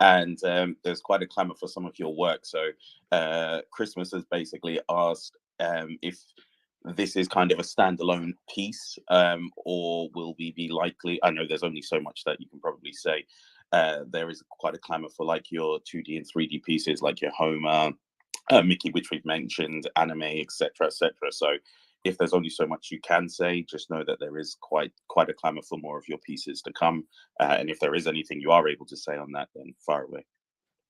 Speaker 5: And there's quite a clamor for some of your work. So Christmas has basically asked if this is kind of a standalone piece, or will we be likely? I know there's only so much that you can probably say. There is quite a clamor for like your 2D and 3D pieces, like your Homer, Mickey, which we've mentioned, anime, etc., etc. So if there's only so much you can say, just know that there is quite a clamor for more of your pieces to come. And if there is anything you are able to say on that, then fire away.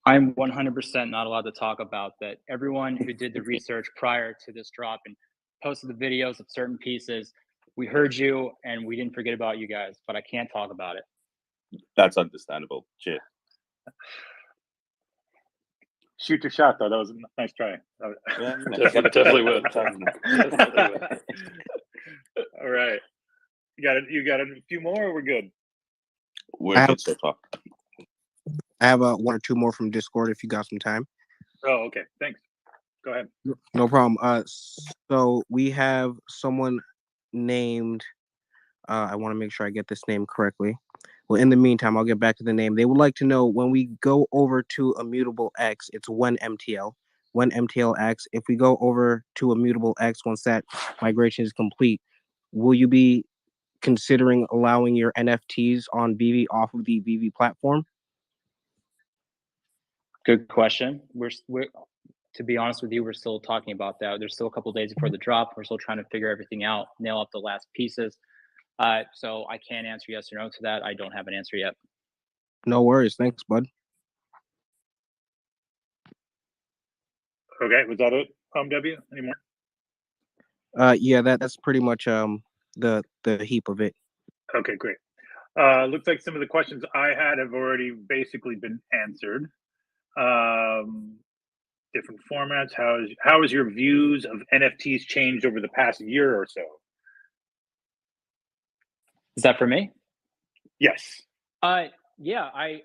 Speaker 3: I'm 100% not allowed to talk about that. Everyone who did the research prior to this drop and posted the videos of certain pieces, we heard you and we didn't forget about you guys, but I can't talk about it.
Speaker 5: That's understandable. Cheers.
Speaker 2: Shoot your shot, though. That was a nice try.
Speaker 5: Yeah,
Speaker 4: Definitely would.
Speaker 2: All right. You got a few more, or we're good?
Speaker 5: We're good so far.
Speaker 6: I have one or two more from Discord if you got some time.
Speaker 2: Oh, okay. Thanks. Go ahead.
Speaker 6: No problem. So we have someone named, I want to make sure I get this name correctly. Well, in the meantime, I'll get back to the name. They would like to know, when we go over to Immutable X, it's one MTL X. If we go over to Immutable X, once that migration is complete, will you be considering allowing your NFTs on Veve off of the Veve platform?
Speaker 3: Good question. We're to be honest with you, we're still talking about that. There's still a couple of days before the drop. We're still trying to figure everything out, nail up the last pieces. So I can't answer yes or no to that. I don't have an answer yet.
Speaker 6: No worries. Thanks, bud.
Speaker 2: Okay, was that it? W? Any more?
Speaker 6: Yeah, that's pretty much the heap of it.
Speaker 2: Okay, great. Looks like some of the questions I had have already basically been answered. Different formats. How has your views of NFTs changed over the past year or so?
Speaker 3: Is that for me?
Speaker 2: Yes.
Speaker 3: Yeah, I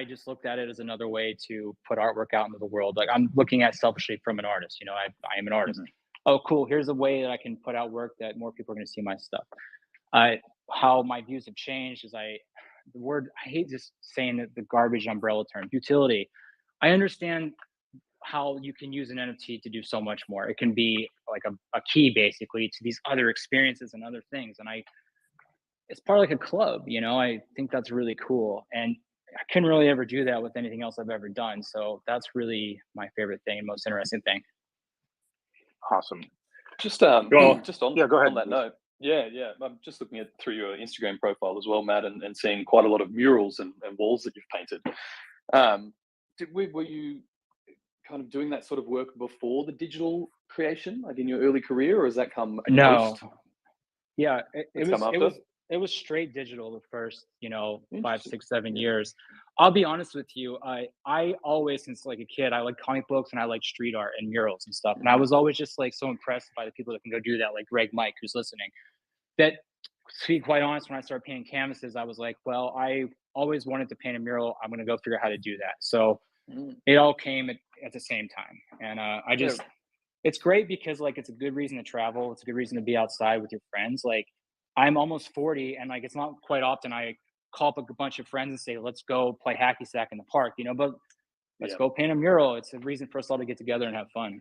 Speaker 3: just looked at it as another way to put artwork out into the world. Like I'm looking at selfishly from an artist, you know, I am an artist. Oh, cool. Here's a way that I can put out work that more people are going to see my stuff. How my views have changed is I hate just saying that the garbage umbrella term, utility. I understand how you can use an NFT to do so much more. It can be like a key basically to these other experiences and other things. And it's part of like a club, you know, I think that's really cool. And I couldn't really ever do that with anything else I've ever done. So that's really my favorite thing and most interesting thing.
Speaker 2: Awesome.
Speaker 4: Just
Speaker 2: Well,
Speaker 4: just on,
Speaker 2: yeah, go ahead,
Speaker 4: on that
Speaker 2: please.
Speaker 4: note, yeah, I'm just looking at through your Instagram profile as well, Matt, and seeing quite a lot of murals and walls that you've painted. Were you kind of doing that sort of work before the digital creation, like in your early career, or has that come
Speaker 3: No.
Speaker 4: post?
Speaker 3: Yeah, it was straight digital the first, 5, 6, 7 years. I'll be honest with you. I always, since like a kid, I like comic books and I like street art and murals and stuff. And I was always just like so impressed by the people that can go do that, like Greg Mike, who's listening. That, to be quite honest, when I started painting canvases, I was like, well, I always wanted to paint a mural. I'm going to go figure out how to do that. So it all came at the same time. And it's great because like it's a good reason to travel. It's a good reason to be outside with your friends. Like I'm almost 40 and like it's not quite often I call up a bunch of friends and say, let's go play hacky sack in the park, but let's go paint a mural. It's a reason for us all to get together and have fun.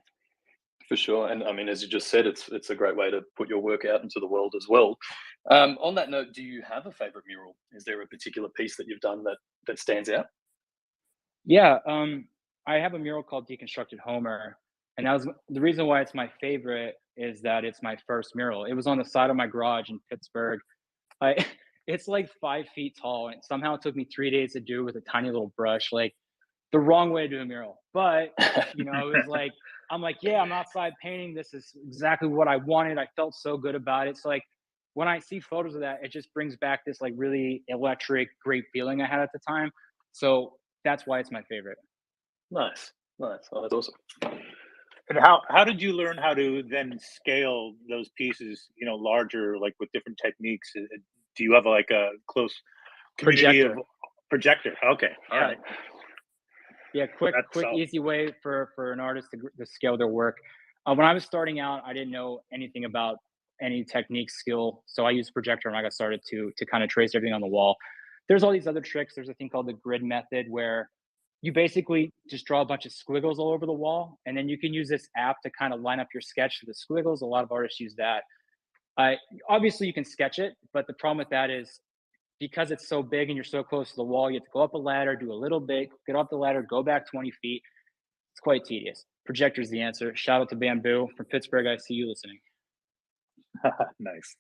Speaker 4: For sure. And I mean, as you just said, it's a great way to put your work out into the world as well. On that note, do you have a favorite mural? Is there a particular piece that you've done that stands out?
Speaker 3: Yeah. I have a mural called Deconstructed Homer. And that was the reason why it's my favorite is that it's my first mural. It was on the side of my garage in Pittsburgh. It's like 5 feet tall, and somehow it took me 3 days to do with a tiny little brush, like the wrong way to do a mural. But it was like I'm like, yeah, I'm outside painting. This is exactly what I wanted. I felt so good about it. So like when I see photos of that, it just brings back this like really electric, great feeling I had at the time. So that's why it's my favorite.
Speaker 4: Nice. Oh, that's awesome.
Speaker 2: And how did you learn how to then scale those pieces, larger, like with different techniques? Do you have like a close community of projector? Okay, all right.
Speaker 3: Yeah, quick, easy way for an artist to scale their work. When I was starting out, I didn't know anything about any technique skill, so I used projector and I got started to kind of trace everything on the wall. There's all these other tricks. There's a thing called the grid method where you basically just draw a bunch of squiggles all over the wall, and then you can use this app to kind of line up your sketch to the squiggles. A lot of artists use that. Obviously, you can sketch it, but the problem with that is because it's so big and you're so close to the wall, you have to go up a ladder, do a little bit, get off the ladder, go back 20 feet. It's quite tedious. Projector's the answer. Shout out to Bamboo from Pittsburgh. I see you listening.
Speaker 2: Nice.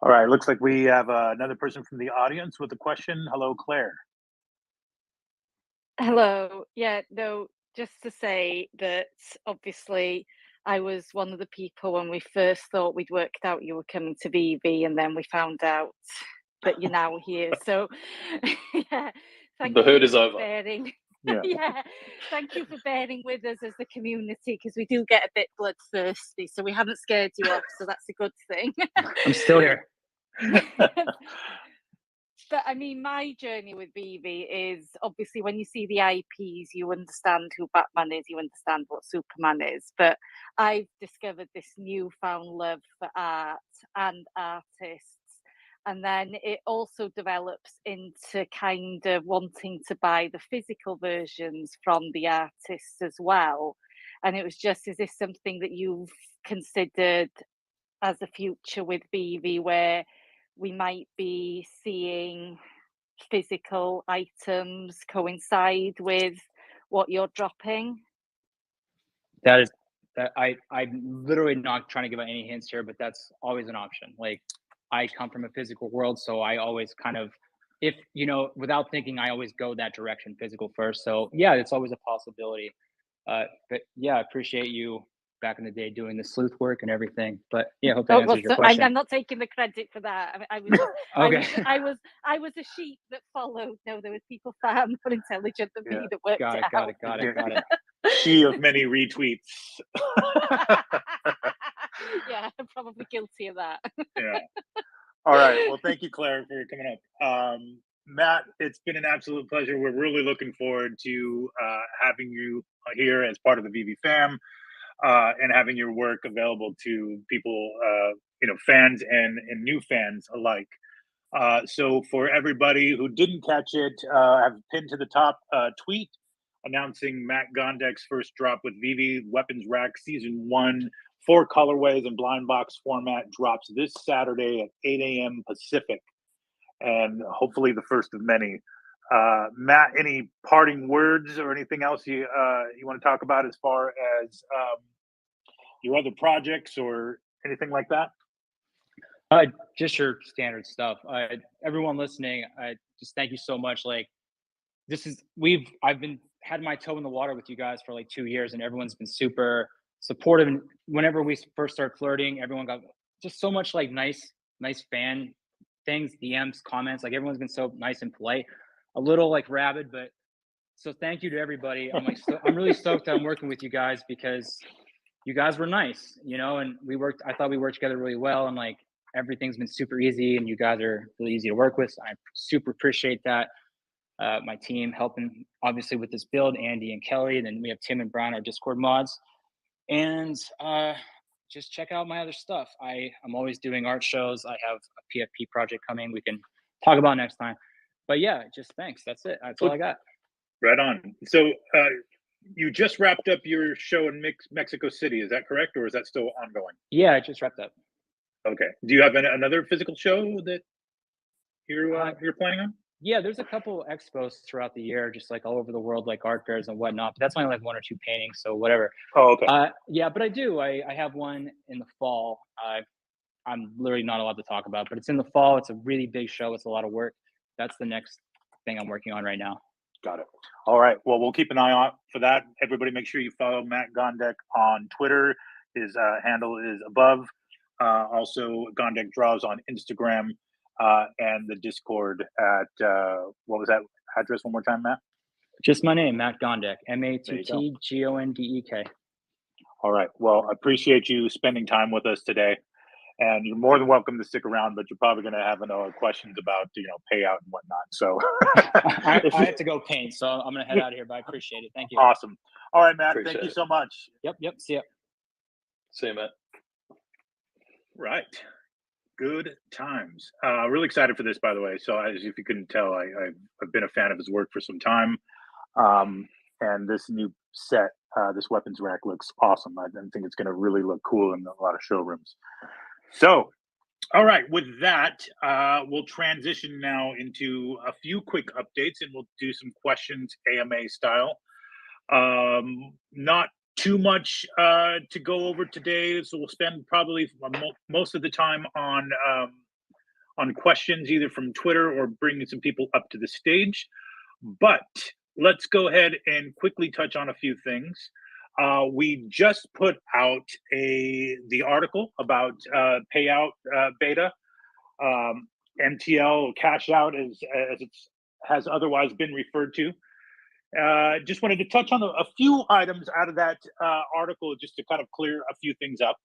Speaker 2: All right. Looks like we have another person from the audience with a question. Hello, Claire.
Speaker 8: Hello. Yeah, no, just to say that obviously I was one of the people when we first thought we'd worked out you were coming to Veve, and then we found out that you're now here. So yeah,
Speaker 4: the herd is over.
Speaker 8: Yeah, thank you for bearing with us as the community, because we do get a bit bloodthirsty, so we haven't scared you off, so that's a good thing.
Speaker 3: I'm still here.
Speaker 8: But I mean, my journey with Veve is obviously when you see the IPs, you understand who Batman is, you understand what Superman is. But I've discovered this newfound love for art and artists. And then it also develops into kind of wanting to buy the physical versions from the artists as well. And it was just, is this something that you've considered as a future with Veve, where we might be seeing physical items coincide with what you're dropping?
Speaker 3: I'm literally not trying to give out any hints here, but that's always an option. Like I come from a physical world, so I always kind of, if without thinking, I always go that direction, physical first. So yeah, it's always a possibility. But yeah, I appreciate you back in the day doing the sleuth work and everything. But yeah, hope that
Speaker 8: Oh, well,
Speaker 3: answers your
Speaker 8: so
Speaker 3: question.
Speaker 8: I'm not taking the credit for that. I was just,
Speaker 3: Okay.
Speaker 8: I was a sheep that followed. No, there was people far more intelligent than me that worked
Speaker 3: Got
Speaker 8: it
Speaker 3: it, got
Speaker 8: out.
Speaker 3: it, got it, got it.
Speaker 2: She of many retweets.
Speaker 8: Yeah, I'm probably guilty of that.
Speaker 2: Yeah. All right. Well, thank you, Claire, for coming up. Matt, it's been an absolute pleasure. We're really looking forward to having you here as part of the Veve fam and having your work available to people, fans and new fans alike. So for everybody who didn't catch it, I've pinned to the top tweet announcing Matt Gondek's first drop with Veve Weapons Rack Season 1, 4 colorways and blind box format, drops this Saturday at 8 a.m. Pacific, and hopefully the first of many. Matt, any parting words or anything else you want to talk about as far as your other projects or anything like that?
Speaker 3: Just your standard stuff. Everyone listening, just thank you so much. Like, I've had my toe in the water with you guys for like 2 years, and everyone's been super supportive. And whenever we first started flirting, everyone got just so much like nice fan things, DMs, comments. Like, everyone's been so nice and polite. A little like rabid, but so thank you to everybody. I'm really stoked that I'm working with you guys, because you guys were nice, and I thought we worked together really well, and like everything's been super easy, and you guys are really easy to work with. So I super appreciate that. My team helping obviously with this build, Andy and Kelly, and then we have Tim and Brian, our Discord mods. And just check out my other stuff. I'm always doing art shows. I have a PFP project coming we can talk about next time. But yeah, just thanks. That's it. That's all I got.
Speaker 2: Right on. So you just wrapped up your show in Mexico City. Is that correct, or is that still ongoing?
Speaker 3: Yeah, I just wrapped up.
Speaker 2: Okay. Do you have another physical show that you're planning on?
Speaker 3: Yeah, there's a couple expos throughout the year, just like all over the world, like art fairs and whatnot. But that's only like 1 or 2 paintings, so whatever.
Speaker 2: Oh, okay.
Speaker 3: Yeah, but I do. I have one in the fall. I'm literally not allowed to talk about, but it's in the fall. It's a really big show. It's a lot of work. That's the next thing I'm working on right now.
Speaker 2: Got it. All right. Well, we'll keep an eye out for that. Everybody, make sure you follow Matt Gondek on Twitter. His handle is above. Also, Gondek Draws on Instagram. And the Discord at what was that address one more time, Matt?
Speaker 3: Just my name, Matt Gondek, MATTGONDEK.
Speaker 2: All right. Well, I appreciate you spending time with us today, and you're more than welcome to stick around. But you're probably going to have questions about payout and whatnot. So
Speaker 3: I have to go paint, so I'm going to head out of here. But I appreciate it. Thank you.
Speaker 2: Awesome. All right, Matt.
Speaker 4: Appreciate
Speaker 2: thank you
Speaker 4: it.
Speaker 2: so much.
Speaker 3: Yep. See ya.
Speaker 4: See you, Matt.
Speaker 2: Right. Good times. Really excited for this, by the way. So as if you couldn't tell, I've been a fan of his work for some time. And this new set, this weapons rack looks awesome. I think it's going to really look cool in a lot of showrooms. So, all right, with that, we'll transition now into a few quick updates, and we'll do some questions AMA style. Not too much to go over today, so we'll spend probably most of the time on questions either from Twitter or bringing some people up to the stage. But let's go ahead and quickly touch on a few things. We just put out the article about payout beta, MTL cash out as it has otherwise been referred to. Just wanted to touch on a few items out of that article just to kind of clear a few things up.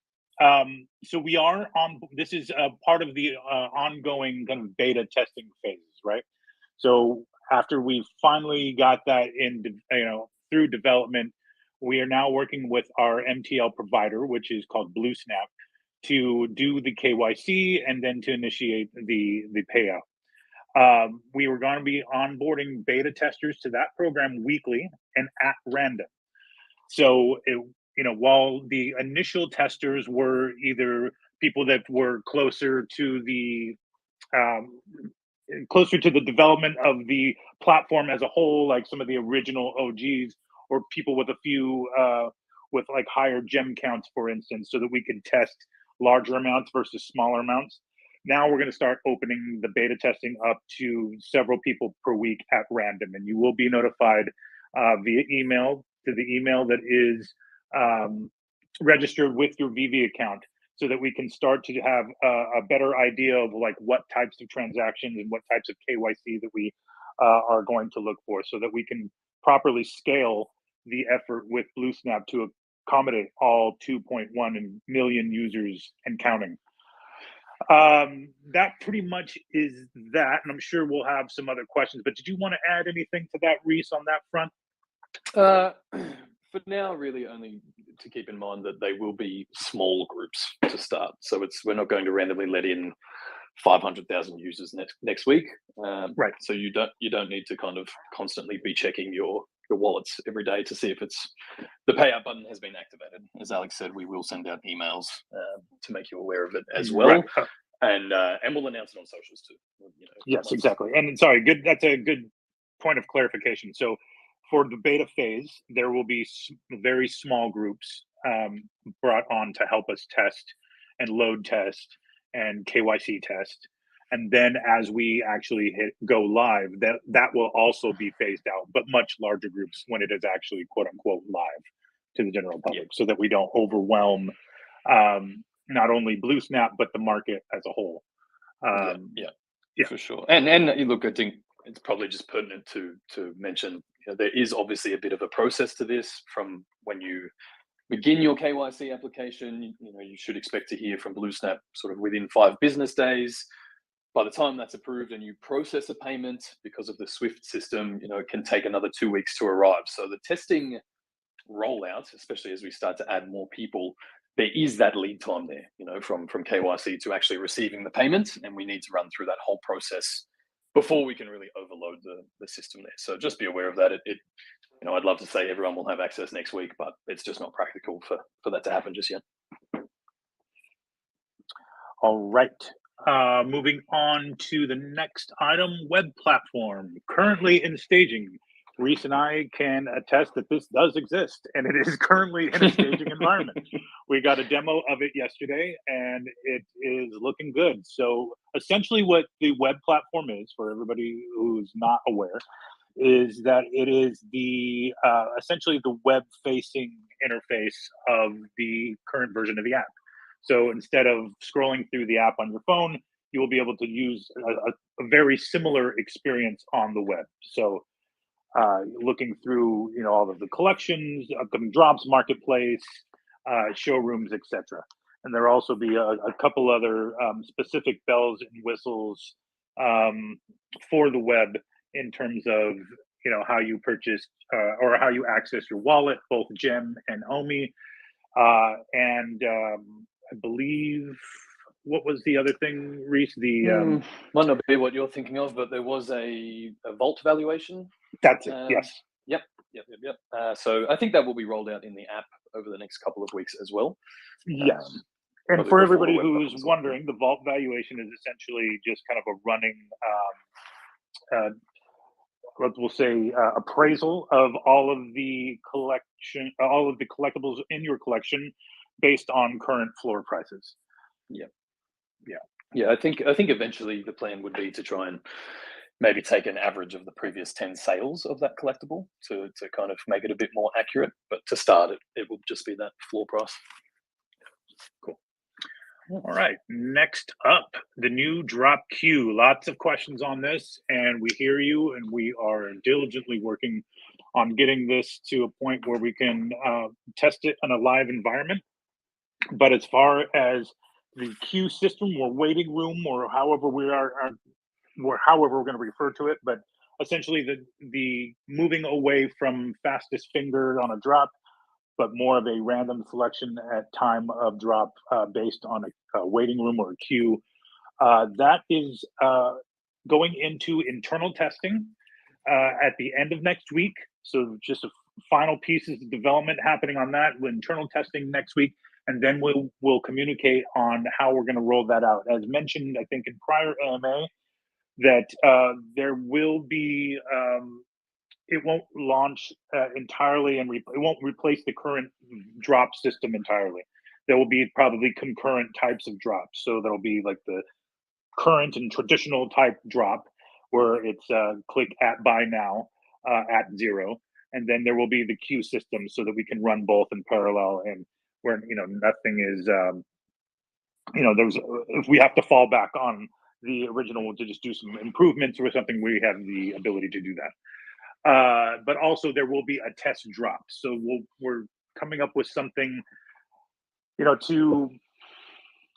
Speaker 2: So we are on, this is part of the ongoing kind of beta testing phases, right? So after we finally got that in, through development, we are now working with our MTL provider, which is called BlueSnap, to do the KYC and then to initiate the payout. We were going to be onboarding beta testers to that program weekly and at random. So, while the initial testers were either people that were closer to the development of the platform as a whole, like some of the original OGs, or people with a few with like higher gem counts, for instance, so that we could test larger amounts versus smaller amounts. Now we're going to start opening the beta testing up to several people per week at random, and you will be notified via email to the email that is registered with your Veve account, so that we can start to have a better idea of like what types of transactions and what types of KYC that we are going to look for, so that we can properly scale the effort with BlueSnap to accommodate all 2.1 million users and counting. That pretty much is that, and I'm sure we'll have some other questions, but did you want to add anything to that, Reese, on that front?
Speaker 4: For now, really only to keep in mind that they will be small groups to start. So we're not going to randomly let in 500,000 users next week.
Speaker 2: Right.
Speaker 4: So you don't need to kind of constantly be checking your wallets every day to see if the payout button has been activated. As Alex said, we will send out emails to make you aware of it as well.
Speaker 2: Right.
Speaker 4: And we'll announce it on socials too.
Speaker 2: Yes, exactly. And sorry, good. That's a good point of clarification. So for the beta phase, there will be very small groups brought on to help us test and load test and KYC test. And then as we actually go live, that will also be phased out, but much larger groups when it is actually quote unquote live to the general public, so that we don't overwhelm not only BlueSnap, but the market as a whole.
Speaker 4: Yeah, for sure. And look, I think it's probably just pertinent to mention, there is obviously a bit of a process to this. From when you begin your KYC application, you should expect to hear from BlueSnap sort of within 5 business days. By the time that's approved and you process a payment, because of the SWIFT system, it can take another 2 weeks to arrive. So the testing rollout, especially as we start to add more people, there is that lead time there, from KYC to actually receiving the payment, and we need to run through that whole process before we can really overload the system there. So just be aware of that. I'd love to say everyone will have access next week, but it's just not practical for that to happen just yet.
Speaker 2: All right. Moving on to the next item, web platform. Currently in staging. Reese and I can attest that this does exist, and it is currently in a staging environment. We got a demo of it yesterday, and it is looking good. So essentially what the web platform is, for everybody who's not aware, is that it is the essentially the web-facing interface of the current version of the app. So instead of scrolling through the app on your phone, you will be able to use a very similar experience on the web. So looking through, all of the collections, upcoming drops, marketplace, showrooms, etc. And there'll also be a couple other specific bells and whistles for the web in terms of how you purchase or how you access your wallet, both Gem and Omi, and I believe, what was the other thing, Reese? The
Speaker 4: might not be what you're thinking of, but there was a Vault Valuation.
Speaker 2: That's it. Yes.
Speaker 4: Yep. So I think that will be rolled out in the app over the next couple of weeks as well.
Speaker 2: Yes. And for everybody who's wondering, the Vault Valuation is essentially just kind of a running, we'll say, appraisal of all of the collectibles in your collection based on current floor prices.
Speaker 4: Yeah. I think eventually the plan would be to try and maybe take an average of the previous 10 sales of that collectible to kind of make it a bit more accurate. But to start, it will just be that floor price.
Speaker 2: Cool. All right. Next up, the new drop queue. Lots of questions on this, and we hear you, and we are diligently working on getting this to a point where we can test it in a live environment. But as far as the queue system or waiting room, or however however we're going to refer to it, but essentially the moving away from fastest finger on a drop, but more of a random selection at time of drop based on a waiting room or a queue. That is going into internal testing at the end of next week. So just a final pieces of development happening on that, with internal testing next week. And then we'll communicate on how we're going to roll that out. As mentioned, I think in prior AMA, that there will be, it won't launch entirely, and it won't replace the current drop system entirely. There will be probably concurrent types of drops. So there'll be like the current and traditional type drop, where it's click at buy now at 0. And then there will be the queue system, so that we can run both in parallel and where nothing is there's if we have to fall back on the original to just do some improvements or something, we have the ability to do that. But also there will be a test drop, so we're coming up with something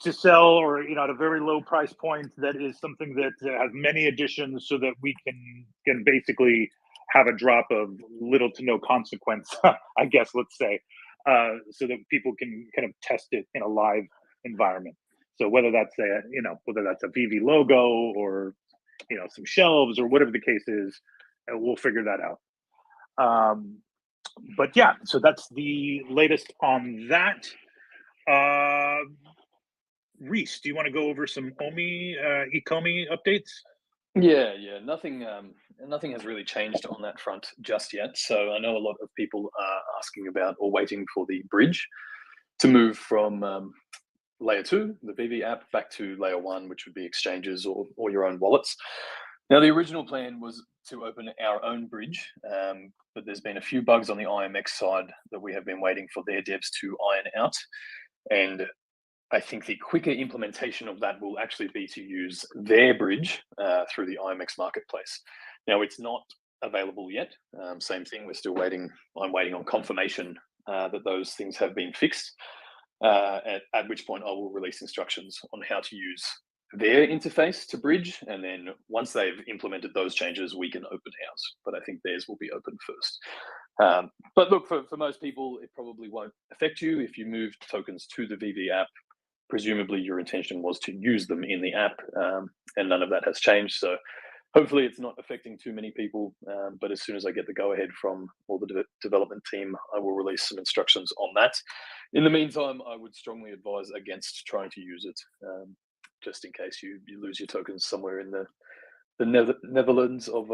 Speaker 2: to sell, or at a very low price point, that is something that has many additions, so that we can basically have a drop of little to no consequence, I guess, let's say, so that people can kind of test it in a live environment. So whether that's a Veve logo, or some shelves, or whatever the case is, we'll figure that out. But yeah, so that's the latest on that. Reese, do you want to go over some ecomi updates?
Speaker 4: Yeah, nothing has really changed on that front just yet. So I know a lot of people are asking about or waiting for the bridge to move from layer 2, the Veve app, back to layer 1, which would be exchanges or your own wallets. Now, the original plan was to open our own bridge, but there's been a few bugs on the IMX side that we have been waiting for their devs to iron out. And I think the quicker implementation of that will actually be to use their bridge through the IMX marketplace. Now, it's not available yet. Same thing, we're still waiting. I'm waiting on confirmation that those things have been fixed, at which point I will release instructions on how to use their interface to bridge. And then once they've implemented those changes, we can open ours. But I think theirs will be open first. But look, for most people, it probably won't affect you. If you moved tokens to the Veve app, presumably your intention was to use them in the app, and none of that has changed. So hopefully it's not affecting too many people. But as soon as I get the go-ahead from all the development team, I will release some instructions on that. In the meantime, I would strongly advise against trying to use it, just in case you lose your tokens somewhere in the Netherlands of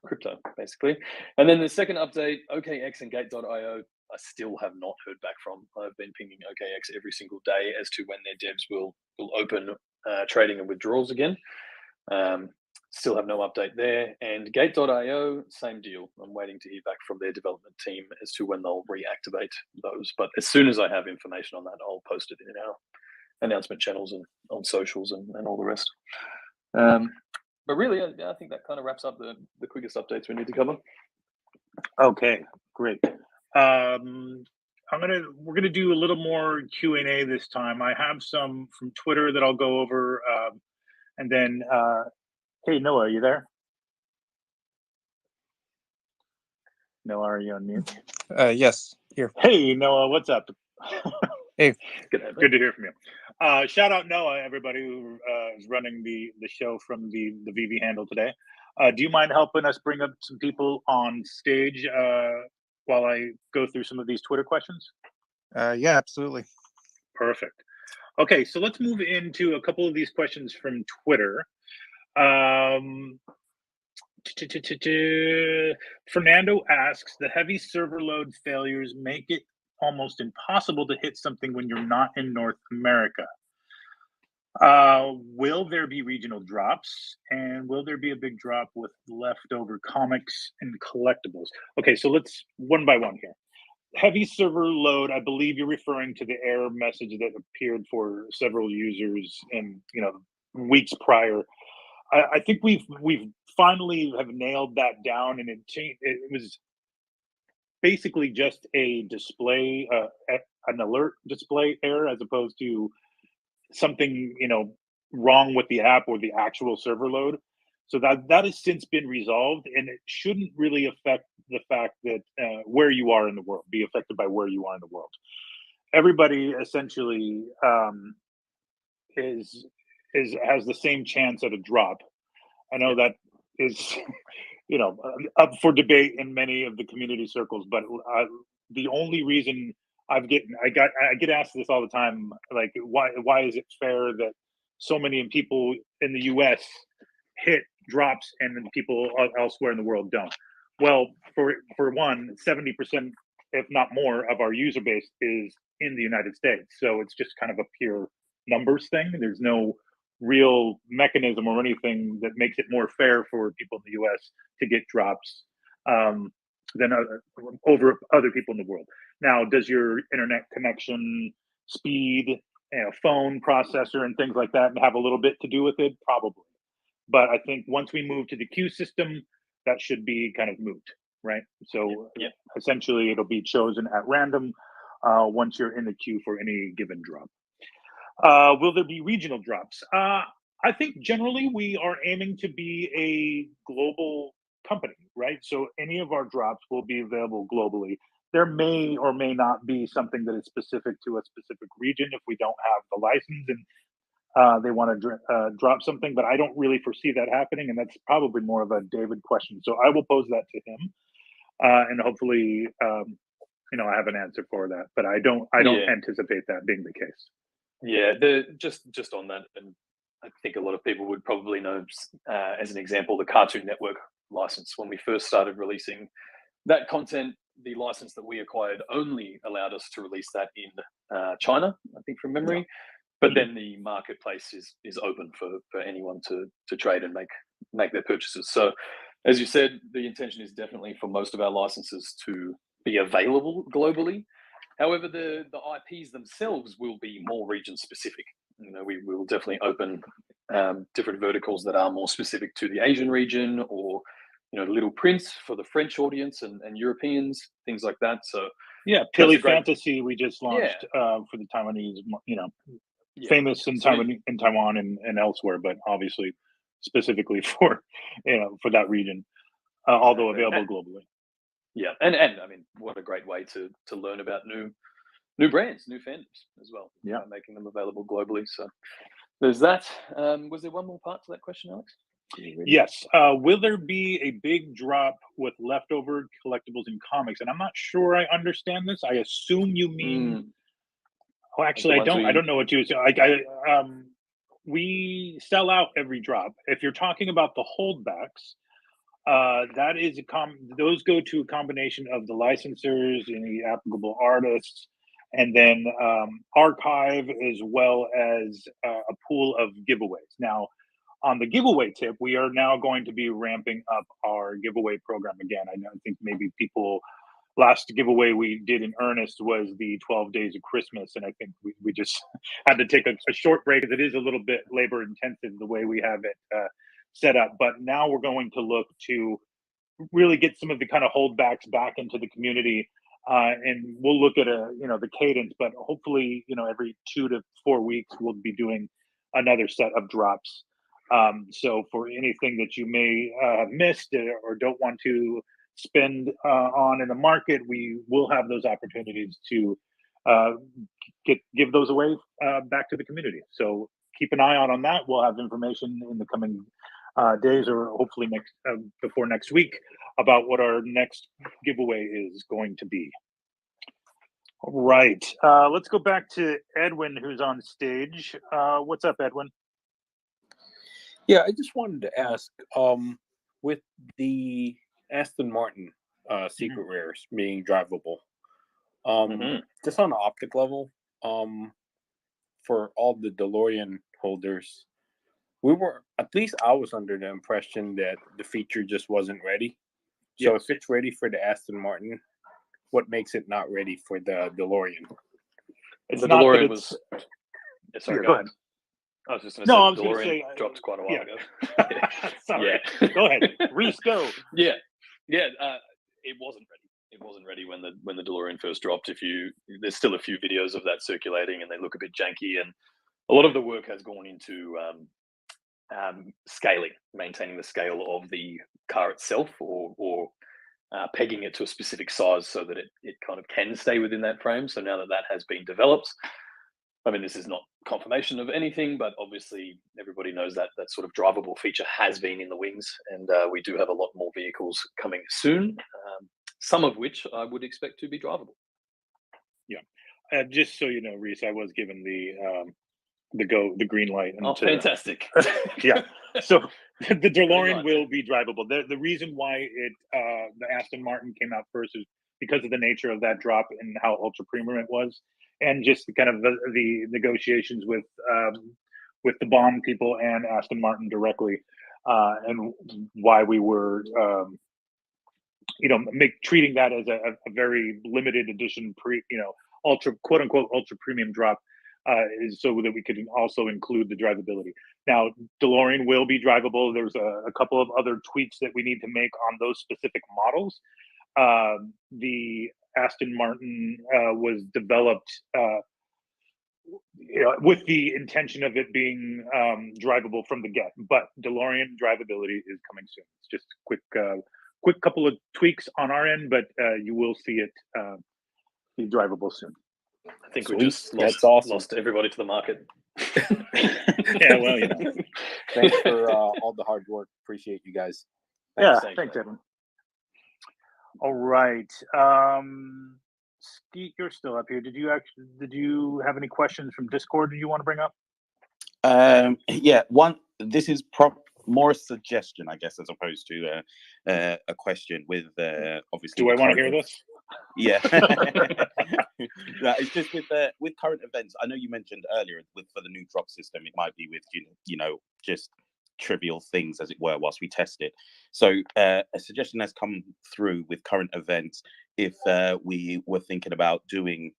Speaker 4: crypto, basically. And then the second update, OKX and Gate.io, I still have not heard back from. I've been pinging OKX every single day as to when their devs will open trading and withdrawals again. Still have no update there. And Gate.io, same deal. I'm waiting to hear back from their development team as to when they'll reactivate those. But as soon as I have information on that, I'll post it in our announcement channels and on socials and all the rest. But really, I think that kind of wraps up the quickest updates we need to cover.
Speaker 2: Okay, great. We're gonna do a little more Q&A this time. I have some from Twitter that I'll go over, and then hey, Noah, are you there? Noah, are you on mute?
Speaker 6: Yes, here.
Speaker 2: Hey, Noah, what's up?
Speaker 6: Hey,
Speaker 2: good to hear from you. Shout out Noah, everybody who is running the show from the Veve handle today. Do you mind helping us bring up some people on stage while I go through some of these Twitter questions?
Speaker 6: Yeah, absolutely.
Speaker 2: Perfect. Okay, so let's move into a couple of these questions from Twitter. Fernando asks, the heavy server load failures make it almost impossible to hit something when you're not in North America. Will there be regional drops, and will there be a big drop with leftover comics and collectibles? Okay, so let's one by one here. Heavy server load, I believe you're referring to the error message that appeared for several users in weeks prior. I think we've finally have nailed that down, and it was basically just a display, an alert display error, as opposed to something wrong with the app or the actual server load. So that has since been resolved, and it shouldn't really affect the fact that where you are in the world, be affected by where you are in the world. Everybody essentially has the same chance at a drop. I know that is up for debate in many of the community circles, but the only reason I get asked this all the time, like why is it fair that so many people in the US hit drops and then people elsewhere in the world don't? Well, for one, 70%, if not more, of our user base is in the United States, so it's just kind of a pure numbers thing. There's no real mechanism or anything that makes it more fair for people in the US to get drops. than over other people in the world. Now, does your internet connection speed, phone processor, and things like that have a little bit to do with it? Probably. But I think once we move to the queue system, that should be kind of moot, right? So essentially, it'll be chosen at random once you're in the queue for any given drop. Will there be regional drops? I think generally we are aiming to be a global company, right? So any of our drops will be available globally. There may or may not be something that is specific to a specific region if we don't have the license and they want to drop something, but I don't really foresee that happening, and that's probably more of a David question. So I will pose that to him, and hopefully, I have an answer for that. But I don't anticipate that being the case.
Speaker 4: Yeah, just on that, and I think a lot of people would probably know, as an example, the Cartoon Network license. When we first started releasing that content, the license that we acquired only allowed us to release that in China, I think from memory. But then the marketplace is open for anyone to trade and make their purchases. So, as you said, the intention is definitely for most of our licenses to be available globally. However, the IPs themselves will be more region specific. We will definitely open different verticals that are more specific to the Asian region, or Little Prince for the French audience and Europeans, things like that. So
Speaker 2: Pilly Fantasy we just launched for the Taiwanese, famous in Taiwan and elsewhere, but obviously specifically for for that region, although available globally.
Speaker 4: Yeah, and I mean, what a great way to learn about new brands, new fandoms as well.
Speaker 2: Yeah,
Speaker 4: making them available globally. So there's that. Was there one more part to that question, Alex?
Speaker 2: Yes. Will there be a big drop with leftover collectibles and comics? And I'm not sure I understand this. I assume you mean. Oh, actually, I don't. I don't know what you say. We sell out every drop. If you're talking about the holdbacks, that is those go to a combination of the licensors and the applicable artists, and then archive, as well as a pool of giveaways. Now, on the giveaway tip, we are now going to be ramping up our giveaway program again. I think maybe last giveaway we did in earnest was the 12 days of Christmas, and I think we just had to take a short break because it is a little bit labor intensive the way we have it set up. But now we're going to look to really get some of the kind of holdbacks back into the community, and we'll look at the cadence. But hopefully, every 2 to 4 weeks we'll be doing another set of drops. So for anything that you may have missed or don't want to spend on in the market, we will have those opportunities to give those away back to the community. So keep an eye out on that. We'll have information in the coming days, or hopefully before next week, about what our next giveaway is going to be. All right, let's go back to Edwin, who's on stage. What's up, Edwin?
Speaker 7: Yeah, I just wanted to ask, with the Aston Martin secret rares being drivable, just on the optic level, for all the DeLorean holders, at least I was under the impression that the feature just wasn't ready. So if it's ready for the Aston Martin, what makes it not ready for the DeLorean?
Speaker 2: It's
Speaker 4: the
Speaker 2: not
Speaker 4: DeLorean
Speaker 2: that
Speaker 4: was.
Speaker 2: Sorry, go ahead.
Speaker 4: I was just going to say,
Speaker 2: I was
Speaker 4: DeLorean
Speaker 2: going to say
Speaker 4: dropped quite a while ago.
Speaker 2: Sorry, go ahead, Reese, go.
Speaker 4: It wasn't ready. It wasn't ready when the DeLorean first dropped. There's still a few videos of that circulating, and they look a bit janky. And a lot of the work has gone into scaling, maintaining the scale of the car itself, or pegging it to a specific size so that it kind of can stay within that frame. So now that has been developed, I mean, this is not confirmation of anything, but obviously everybody knows that sort of drivable feature has been in the wings, and we do have a lot more vehicles coming soon, some of which I would expect to be drivable.
Speaker 2: Yeah, just so you know, Reese, I was given the green light.
Speaker 4: Fantastic.
Speaker 2: Yeah, so the DeLorean will be drivable. The reason why the Aston Martin came out first is because of the nature of that drop and how ultra premium it was, and just the kind of the negotiations with the Bond people and Aston Martin directly, and why we were treating that as a very limited edition ultra quote unquote ultra premium drop, is so that we could also include the drivability. Now, DeLorean will be drivable. There's a couple of other tweaks that we need to make on those specific models. The Aston Martin was developed with the intention of it being drivable from the get, but DeLorean drivability is coming soon. It's just a quick couple of tweaks on our end, but you will see it be drivable soon.
Speaker 4: I think
Speaker 7: Sweet.
Speaker 4: we just
Speaker 7: That's awesome.
Speaker 4: lost everybody to the market.
Speaker 2: Yeah, well,
Speaker 7: Thanks for all the hard work. Appreciate you guys.
Speaker 2: Thanks, Evan. All right. Skeet, you're still up here. Did you have any questions from Discord that you want to bring up?
Speaker 5: Yeah, this is more a suggestion, I guess, as opposed to a question. With obviously,
Speaker 2: do I want to hear this?
Speaker 5: Yeah. No, it's just with current events. I know you mentioned earlier for the new drop system, it might be with just trivial things, as it were, whilst we test it. So a suggestion has come through with current events. If we were thinking about doing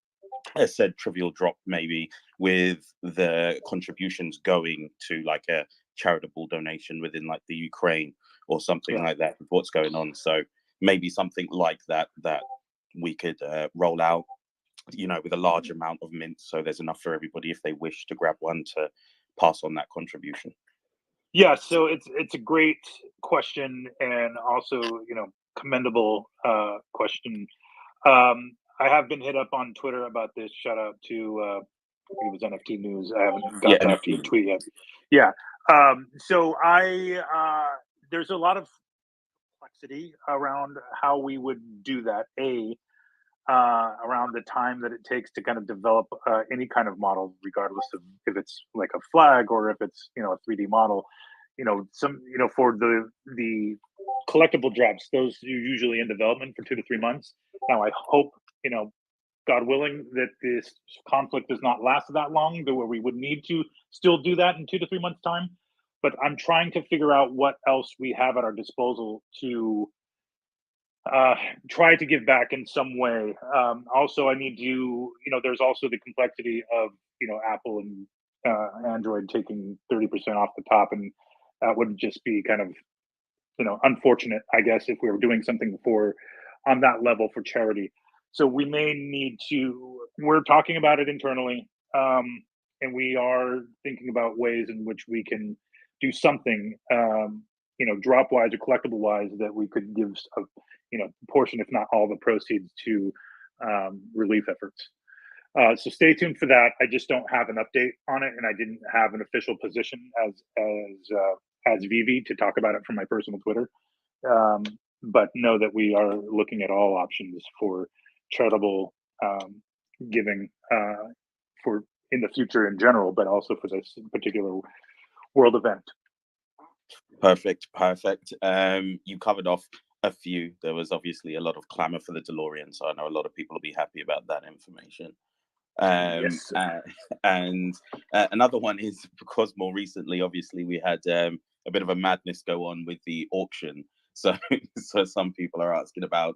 Speaker 5: a said trivial drop, maybe with the contributions going to like a charitable donation within like the Ukraine or something like that, with what's going on. So maybe something like that we could roll out, with a large amount of mints, so there's enough for everybody if they wish to grab one to pass on that contribution.
Speaker 2: Yeah, so it's a great question, and also commendable question. I have been hit up on Twitter about this. Shout out to I think it was NFT News. I haven't got back to the tweet yet. Yeah. So there's a lot of complexity around how we would do that. Around the time that it takes to kind of develop any kind of model, regardless of if it's like a flag or if it's a 3D model. For the collectible drops, those are usually in development for 2 to 3 months. Now, I hope, God willing, that this conflict does not last that long, to where we would need to still do that in 2 to 3 months' time. But I'm trying to figure out what else we have at our disposal to try to give back in some way. Also, I need to, there's also the complexity of, Apple and Android taking 30% off the top, and that would just be kind of, unfortunate, I guess, if we were doing something on that level for charity. So we may need to, we're talking about it internally, and we are thinking about ways in which we can do something, drop wise or collectible wise, that we could give a portion, if not all, the proceeds to relief efforts. So stay tuned for that. I just don't have an update on it, and I didn't have an official position as Veve to talk about it from my personal Twitter. But know that we are looking at all options for charitable giving for in the future in general, but also for this particular world event.
Speaker 5: Perfect. You covered off a few. There was obviously a lot of clamor for the DeLorean, so I know a lot of people will be happy about that information.
Speaker 2: Yes.
Speaker 5: And another one is because more recently, obviously, we had a bit of a madness go on with the auction. So some people are asking about,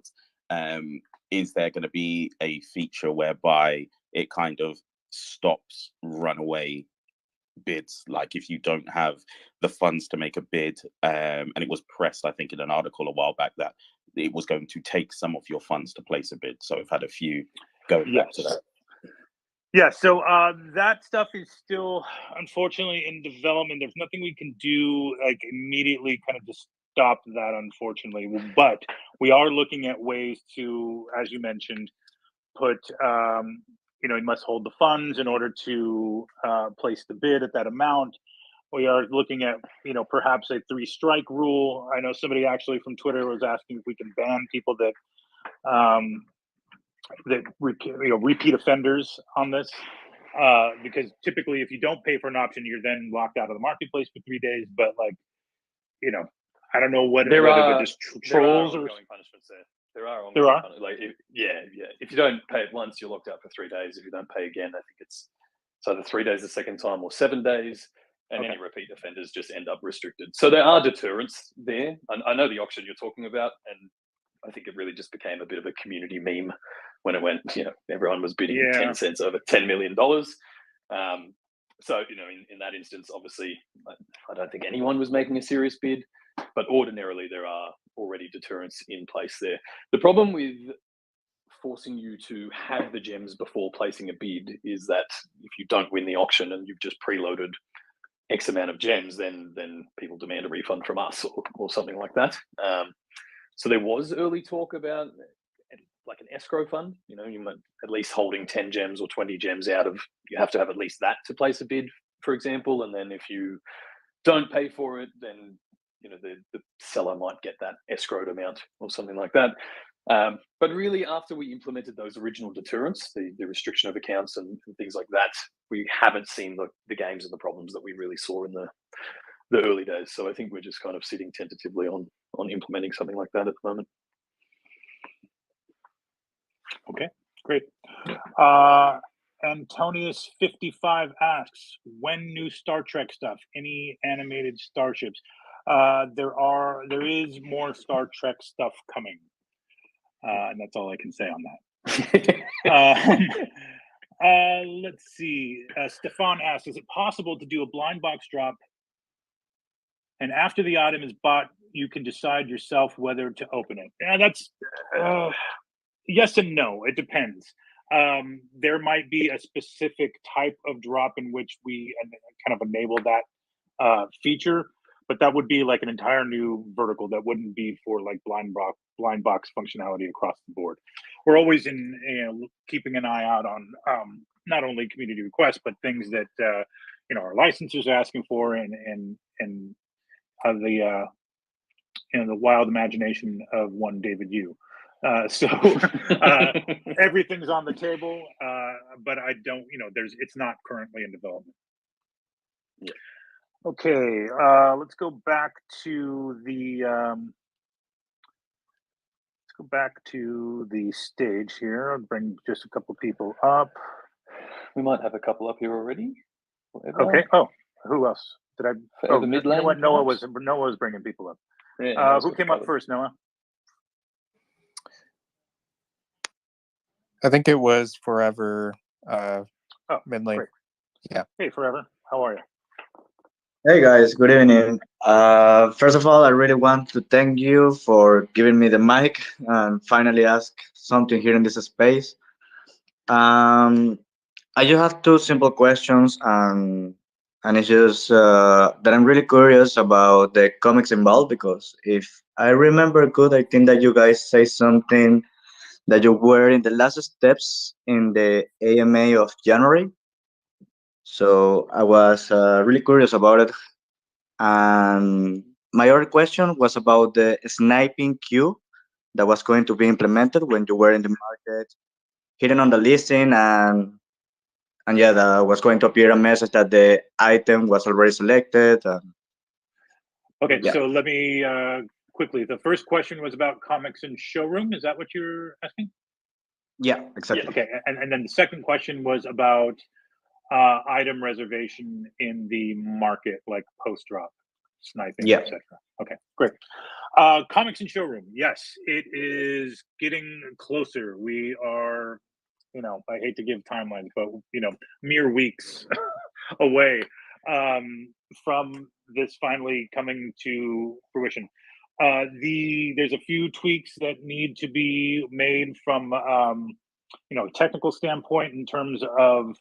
Speaker 5: is there going to be a feature whereby it kind of stops runaway bids, like if you don't have the funds to make a bid, and it was pressed, I think, in an article a while back, that it was going to take some of your funds to place a bid. So we've had a few going back to that.
Speaker 2: Yeah, so that stuff is still, unfortunately, in development. There's nothing we can do like immediately kind of to stop that, unfortunately. But we are looking at ways to, as you mentioned, put, you must hold the funds in order to place the bid at that amount. We are looking at, perhaps a 3-strike rule. I know somebody actually from Twitter was asking if we can ban people that repeat offenders on this, because typically if you don't pay for an option, you're then locked out of the marketplace for 3 days. But I don't know whether just trolls or
Speaker 4: punishments there. There are. If you don't pay it once, you're locked out for 3 days. If you don't pay again, I think it's either 3 days the second time or 7 days. And any repeat offenders just end up restricted. So there are deterrents there. I know the auction you're talking about, and I think it really just became a bit of a community meme when it went, everyone was bidding
Speaker 2: Yeah.
Speaker 4: 10 cents over $10 million. So, in that instance, obviously, I don't think anyone was making a serious bid, but ordinarily there are already deterrents in place there. The problem with forcing you to have the gems before placing a bid is that if you don't win the auction and you've just preloaded X amount of gems, then people demand a refund from us or something like that. So there was early talk about like an escrow fund. You might at least holding 10 gems or 20 gems out of, you have to have at least that to place a bid, for example. And then if you don't pay for it, then the seller might get that escrowed amount or something like that. But really, after we implemented those original deterrents, the restriction of accounts and things like that, we haven't seen the games and the problems that we really saw in the early days. So I think we're just kind of sitting tentatively on implementing something like that at the moment.
Speaker 2: Okay, great. Antonius55 asks, when new Star Trek stuff? Any animated starships? There is more Star Trek stuff coming. And that's all I can say on that. Let's see. Stefan asks, is it possible to do a blind box drop and after the item is bought, you can decide yourself whether to open it? Yeah, that's yes and no. It depends. There might be a specific type of drop in which we kind of enable that feature, but that would be like an entire new vertical that wouldn't be for like blind box functionality across the board. We're always keeping an eye out on not only community requests, but things that our licensors are asking for and the wild imagination of one David Yu. So everything's on the table, but I don't, it's not currently in development.
Speaker 4: Yeah.
Speaker 2: Okay, let's go back to the stage here. I'll bring just a couple people up.
Speaker 4: We might have a couple up here already.
Speaker 2: Okay. Oh, who else did I?
Speaker 4: Oh, the mid lane.
Speaker 2: You know what? Noah was bringing people up.
Speaker 4: Yeah,
Speaker 2: who came up first, Noah?
Speaker 9: I think it was Forever mid lane.
Speaker 2: Great.
Speaker 9: Yeah.
Speaker 2: Hey, Forever. How are you?
Speaker 10: Hey guys, good evening. First of all, I really want to thank you for giving me the mic and finally ask something here in this space. I just have two simple questions, and it's just that I'm really curious about the comics involved, because if I remember good, I think that you guys say something that you were in the last steps in the AMA of January. So I was really curious about it. And my other question was about the sniping queue that was going to be implemented when you were in the market, hitting on the listing, and yeah, there was going to appear a message that the item was already selected.
Speaker 2: Okay,
Speaker 10: Yeah.
Speaker 2: so let me quickly. The first question was about comics and showroom. Is that what you're asking?
Speaker 10: Yeah, exactly.
Speaker 2: Okay, and then the second question was about item reservation in the market, like post drop, sniping,
Speaker 10: Yeah.
Speaker 2: etc. Okay, great. Comics and showroom. Yes, it is getting closer. We are, I hate to give timelines, but mere weeks away from this finally coming to fruition. There's a few tweaks that need to be made from technical standpoint in terms of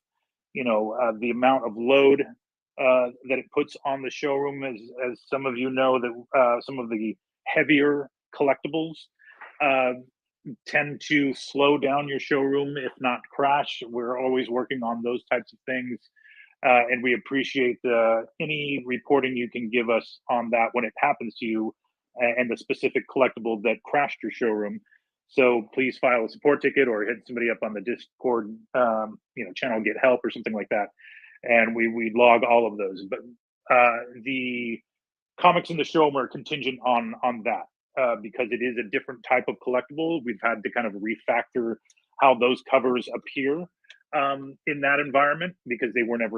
Speaker 2: the amount of load that it puts on the showroom. As some of you know, that some of the heavier collectibles tend to slow down your showroom, if not crash. We're always working on those types of things. And we appreciate any reporting you can give us on that when it happens to you and the specific collectible that crashed your showroom. So please file a support ticket or hit somebody up on the Discord, channel, get help or something like that. And we log all of those. But the comics in the showroom are contingent on that because it is a different type of collectible. We've had to kind of refactor how those covers appear in that environment because they weren't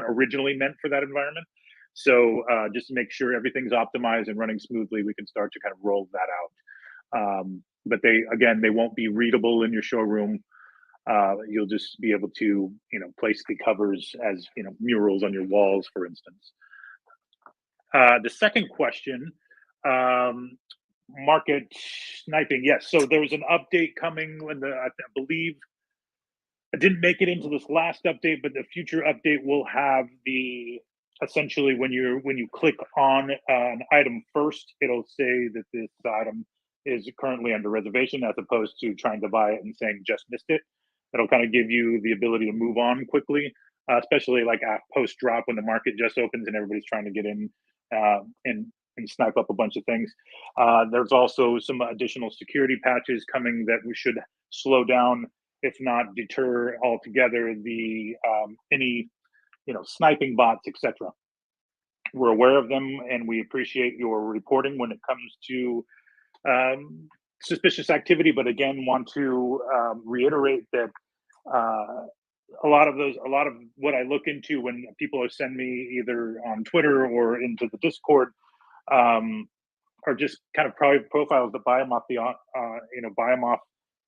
Speaker 2: originally meant for that environment. So just to make sure everything's optimized and running smoothly, we can start to kind of roll that out. But they won't be readable in your showroom. You'll just be able to, place the covers as, murals on your walls, for instance. The second question, market sniping. Yes, so there's an update coming when I believe I didn't make it into this last update, but the future update will have essentially when you click on an item first, it'll say that this item is currently under reservation, as opposed to trying to buy it and saying just missed it. That'll kind of give you the ability to move on quickly, especially like at post drop when the market just opens and everybody's trying to get in and snipe up a bunch of things. There's also some additional security patches coming that we should slow down, if not deter altogether, the any sniping bots, etc. We're aware of them, and we appreciate your reporting when it comes to suspicious activity. But again, want to reiterate that a lot of what I look into when people send me either on Twitter or into the Discord are just kind of private profiles that buy them off buy them off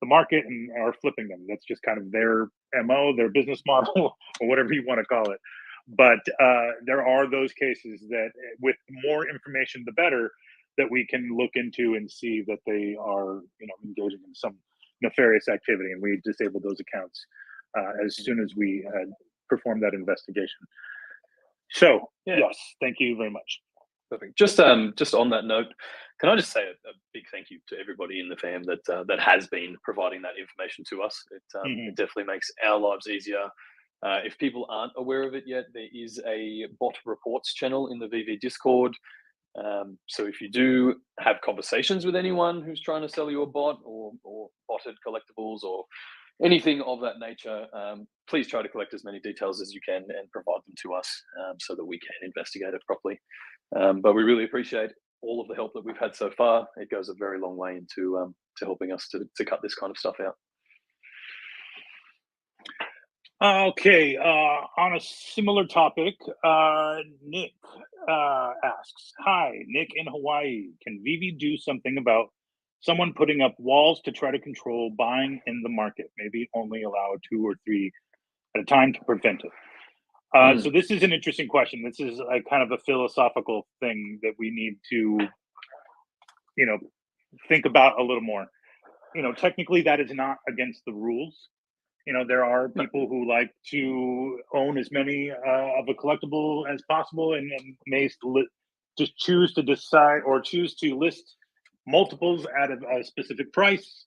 Speaker 2: the market and are flipping them. That's just kind of their MO, their business model, or whatever you want to call it. But there are those cases that, with more information, the better, that we can look into and see that they are, engaging in some nefarious activity, and we disable those accounts as soon as we perform that investigation. So, yes, thank you very much.
Speaker 4: Perfect. Just on that note, can I just say a big thank you to everybody in the fam that has been providing that information to us. It definitely makes our lives easier. If people aren't aware of it yet, there is a bot reports channel in the Veve Discord. So if you do have conversations with anyone who's trying to sell you a bot or botted collectibles or anything of that nature, please try to collect as many details as you can and provide them to us so that we can investigate it properly. But we really appreciate all of the help that we've had so far. It goes a very long way into to helping us to cut this kind of stuff out.
Speaker 2: Okay, on a similar topic, Nick asks, "Hi, Nick in Hawaii. Can Veve do something about someone putting up walls to try to control buying in the market? Maybe only allow 2 or 3 at a time to prevent it." So this is an interesting question. This is a kind of a philosophical thing that we need to, think about a little more. Technically that is not against the rules. There are people who like to own as many of a collectible as possible and may just choose to decide or choose to list multiples at a specific price.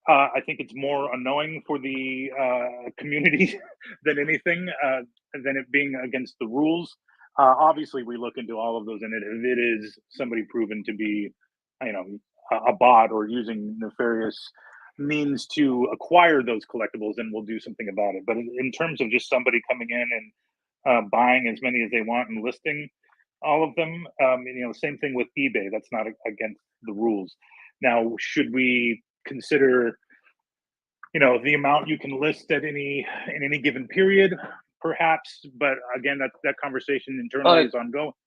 Speaker 2: I think it's more annoying for the community than anything, than it being against the rules. Obviously, we look into all of those, and if it is somebody proven to be, a bot or using nefarious means to acquire those collectibles, then we'll do something about it. But in terms of just somebody coming in and buying as many as they want and listing all of them, same thing with eBay. That's not against the rules. Now, should we consider, the amount you can list in any given period? Perhaps, but again, that conversation internally is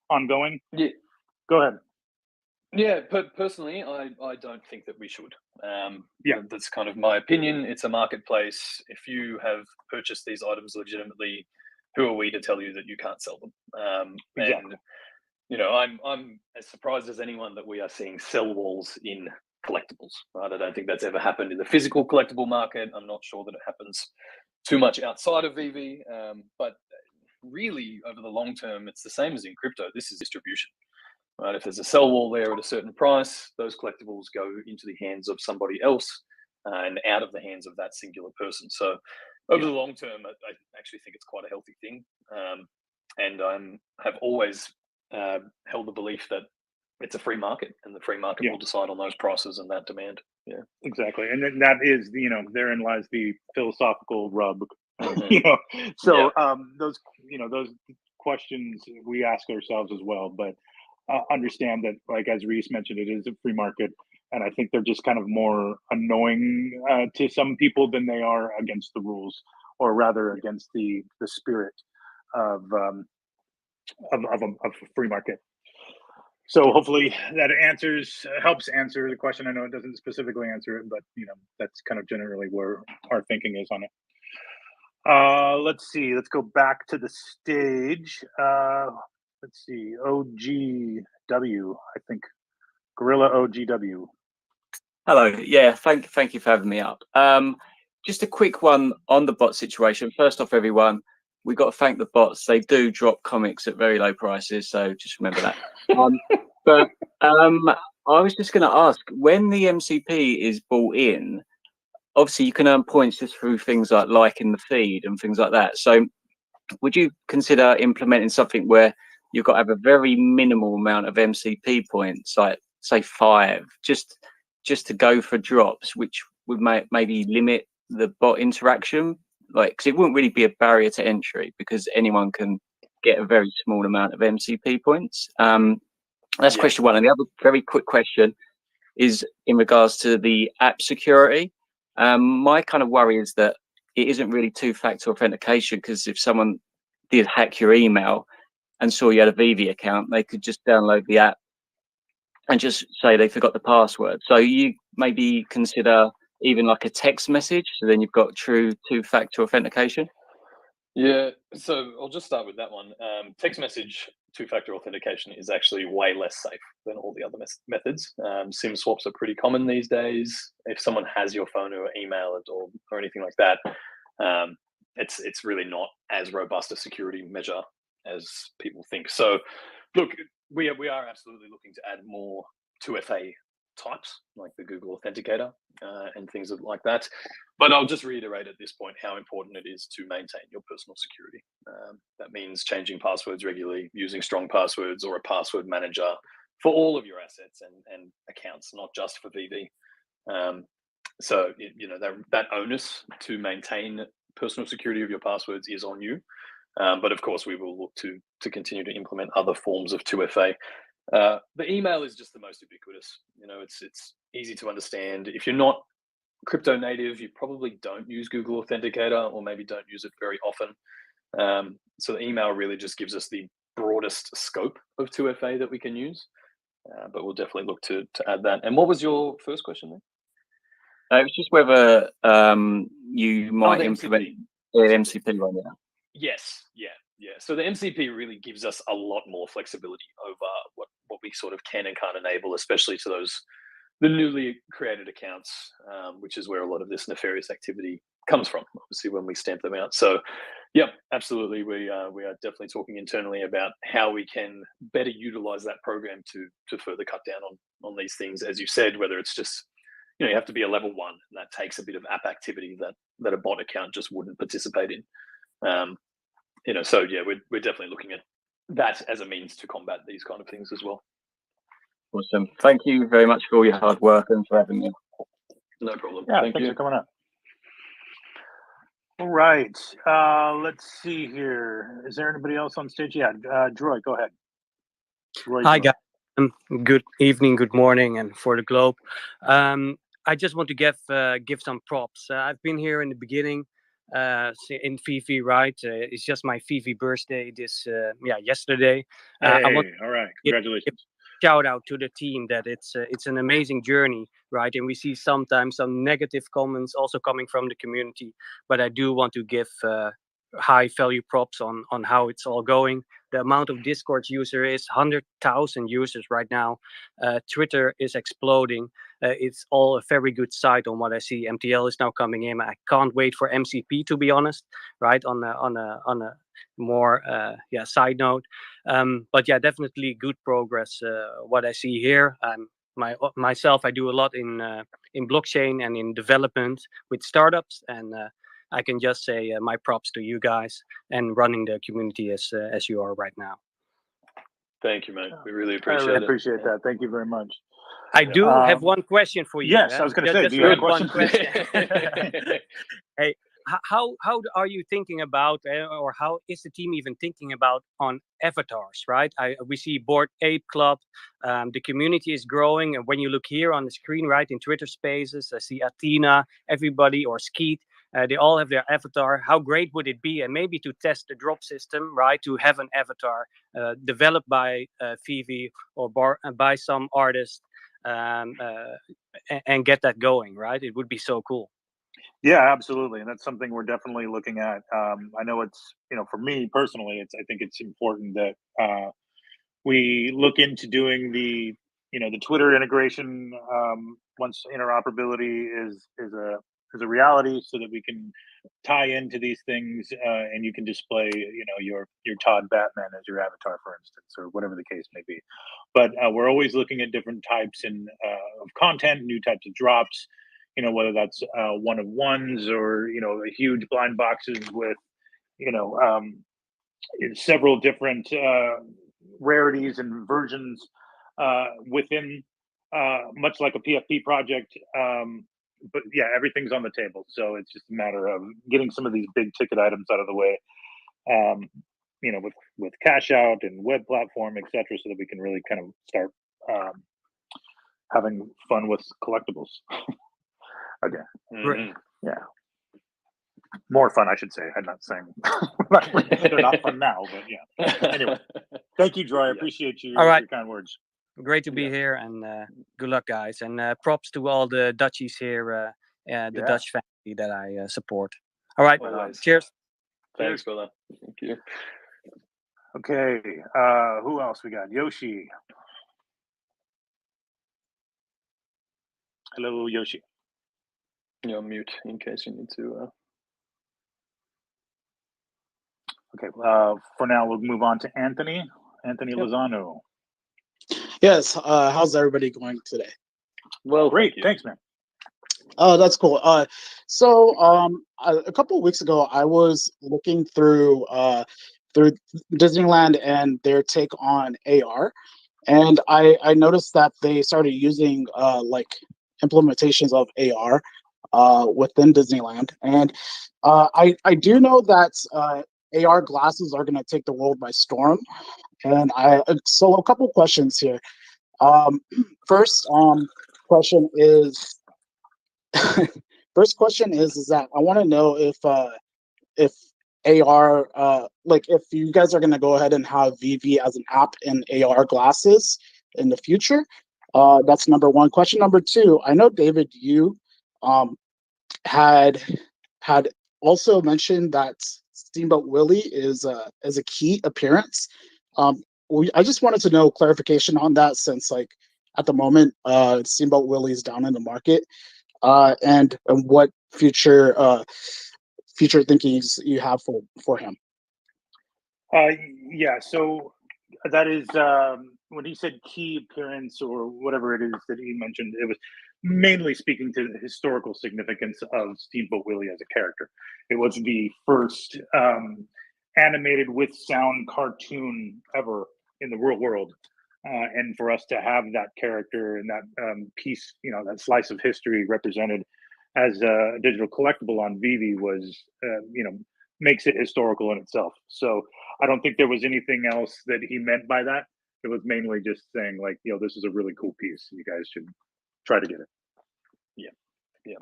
Speaker 2: ongoing.
Speaker 4: Yeah.
Speaker 2: Go ahead.
Speaker 4: Yeah, personally, I don't think that we should. That's kind of my opinion. It's a marketplace. If you have purchased these items legitimately, who are we to tell you that you can't sell them?
Speaker 2: Exactly.
Speaker 4: And I'm as surprised as anyone that we are seeing sell walls in collectibles. Right? I don't think that's ever happened in the physical collectible market. I'm not sure that it happens too much outside of Veve, but really over the long term, it's the same as in crypto. This is distribution. Right? If there's a sell wall there at a certain price, those collectibles go into the hands of somebody else and out of the hands of that singular person. So over the long term, I actually think it's quite a healthy thing. And I have always held the belief that it's a free market, and the free market will decide on those prices and that demand. Yeah,
Speaker 2: exactly. And then that is, therein lies the philosophical rub. So those questions we ask ourselves as well, but understand that, like as Reese mentioned, it is a free market, and I think they're just kind of more annoying to some people than they are against the rules, or rather against the spirit of a free market. So hopefully that helps answer the question. I know it doesn't specifically answer it, but that's kind of generally where our thinking is on it. Let's see. Let's go back to the stage. Let's see. OGW, I think. Gorilla OGW.
Speaker 11: Hello. Yeah, thank you for having me up. Just a quick one on the bot situation. First off, everyone, we got to thank the bots. They do drop comics at very low prices, so just remember that. But I was just going to ask, when the MCP is bought in, obviously you can earn points just through things like liking the feed and things like that. So would you consider implementing something where you've got to have a very minimal amount of MCP points, like say 5, just to go for drops, which would maybe limit the bot interaction? Like, because it wouldn't really be a barrier to entry because anyone can get a very small amount of MCP points. That's question one. And the other very quick question is in regards to the app security. My kind of worry is that it isn't really two-factor authentication, because if someone did hack your email and saw you had a Veve account, they could just download the app and just say they forgot the password. So you maybe consider even like a text message, so then you've got true two-factor authentication.
Speaker 4: Yeah, so I'll just start with that one. Text message two-factor authentication is actually way less safe than all the other methods. SIM swaps are pretty common these days. If someone has your phone or email it or anything like that, it's really not as robust a security measure as people think. So, look, we are absolutely looking to add more 2FA types like the Google Authenticator and things like that. But I'll just reiterate at this point how important it is to maintain your personal security. That means changing passwords regularly, using strong passwords or a password manager for all of your assets and accounts, not just for Veve. So that onus to maintain personal security of your passwords is on you. But of course, we will look to continue to implement other forms of 2FA. The email is just the most ubiquitous. It's easy to understand. If you're not crypto native, you probably don't use Google Authenticator, or maybe don't use it very often. So the email really just gives us the broadest scope of 2FA that we can use. But we'll definitely look to add that. And what was your first question there?
Speaker 11: It was just whether you might implement the MCP one.
Speaker 4: Yes, yeah. So the MCP really gives us a lot more flexibility over what we sort of can and can't enable, especially to the newly created accounts, which is where a lot of this nefarious activity comes from, obviously, when we stamp them out. So, yep, absolutely. We are definitely talking internally about how we can better utilize that program to further cut down on these things. As you said, whether it's just, you have to be a level 1, and that takes a bit of app activity that a bot account just wouldn't participate in. So yeah, we're definitely looking at that as a means to combat these kind of things as well.
Speaker 11: Awesome. Thank you very much for all your hard work and for having me.
Speaker 4: No problem.
Speaker 2: Yeah,
Speaker 4: thanks
Speaker 2: for coming up. All right. Let's see here. Is there anybody else on stage? Yeah, Droy, go ahead.
Speaker 12: Hi, guys. Good evening, good morning, and for the globe. I just want to give some props. I've been here in the beginning. In Veve, right? It's just my Veve birthday yesterday.
Speaker 2: Hey, all right, congratulations.
Speaker 12: Shout out to the team that it's an amazing journey, right? And we see sometimes some negative comments also coming from the community, but I do want to give high value props on how it's all going. The amount of Discord user is 100,000 users right now. Twitter is exploding. It's all a very good site on what I see. MTL is now coming in. I can't wait for MCP, to be honest, right? On a more side note. But yeah, definitely good progress. What I see here. Myself, I do a lot in blockchain and in development with startups, and I can just say my props to you guys and running the community as you are right now.
Speaker 4: Thank you, mate. We really appreciate it.
Speaker 2: I really appreciate that. Thank you very much.
Speaker 12: I do have one question for you.
Speaker 2: Yes, I was going to say, do you have one question?
Speaker 12: Hey, how are you thinking about, or how is the team even thinking about on avatars, right? We see Bored Ape Club, the community is growing, and when you look here on the screen, right, in Twitter Spaces, I see Athena, everybody, or Skeet, They all have their avatar. How great would it be, and maybe to test the drop system, right? To have an avatar developed by Veve or by some artist, and get that going, right? It would be so cool.
Speaker 2: Yeah, absolutely, and that's something we're definitely looking at. I know it's, for me personally, I think it's important that we look into doing the Twitter integration once interoperability is a reality, so that we can tie into these things, and you can display your Todd Batman as your avatar, for instance, or whatever the case may be. But we're always looking at different types of content, new types of drops, whether that's one of ones or huge blind boxes with several different rarities and versions within, much like a PFP project. But yeah, everything's on the table, so it's just a matter of getting some of these big ticket items out of the way, with cash out and web platform, etc., so that we can really kind of start having fun with collectibles again.
Speaker 12: Right.
Speaker 2: Yeah, more fun, I should say. I'm not saying they're not fun now, but yeah. Anyway, thank you, Joy. I appreciate you.
Speaker 12: All right.
Speaker 2: Your kind words.
Speaker 12: Great to be here, and good luck, guys. And props to all the Dutchies here, the Dutch family that I support. All right. Cheers.
Speaker 4: Thanks, brother. Thank you.
Speaker 2: Okay. Who else we got? Yoshi. Hello, Yoshi.
Speaker 4: You're on mute in case you need to.
Speaker 2: Okay. For now, we'll move on to Anthony. Anthony Lozano.
Speaker 13: Yes. How's everybody going today?
Speaker 4: Well,
Speaker 2: great. Thanks, man.
Speaker 13: Oh, that's cool. So a couple of weeks ago, I was looking through Disneyland and their take on AR, and I noticed that they started using like implementations of AR within Disneyland, and I do know that AR glasses are going to take the world by storm, and so a couple questions here. First question is that I want to know if AR like if you guys are going to go ahead and have Veve as an app in AR glasses in the future. That's number one. Question number two, I know David, you had also mentioned that Steamboat Willie is a key appearance. I just wanted to know clarification on that, since like at the moment Steamboat Willie is down in the market, and what future thinkings you have for him.
Speaker 2: Yeah, so that is when he said key appearance or whatever it is that he mentioned, it was mainly speaking to the historical significance of Steamboat Willie as a character. It was the first animated with sound cartoon ever in the real world. And for us to have that character and that piece, that slice of history represented as a digital collectible on Veve was, makes it historical in itself. So I don't think there was anything else that he meant by that. It was mainly just saying like, this is a really cool piece. You guys should try to get it.
Speaker 4: Yeah,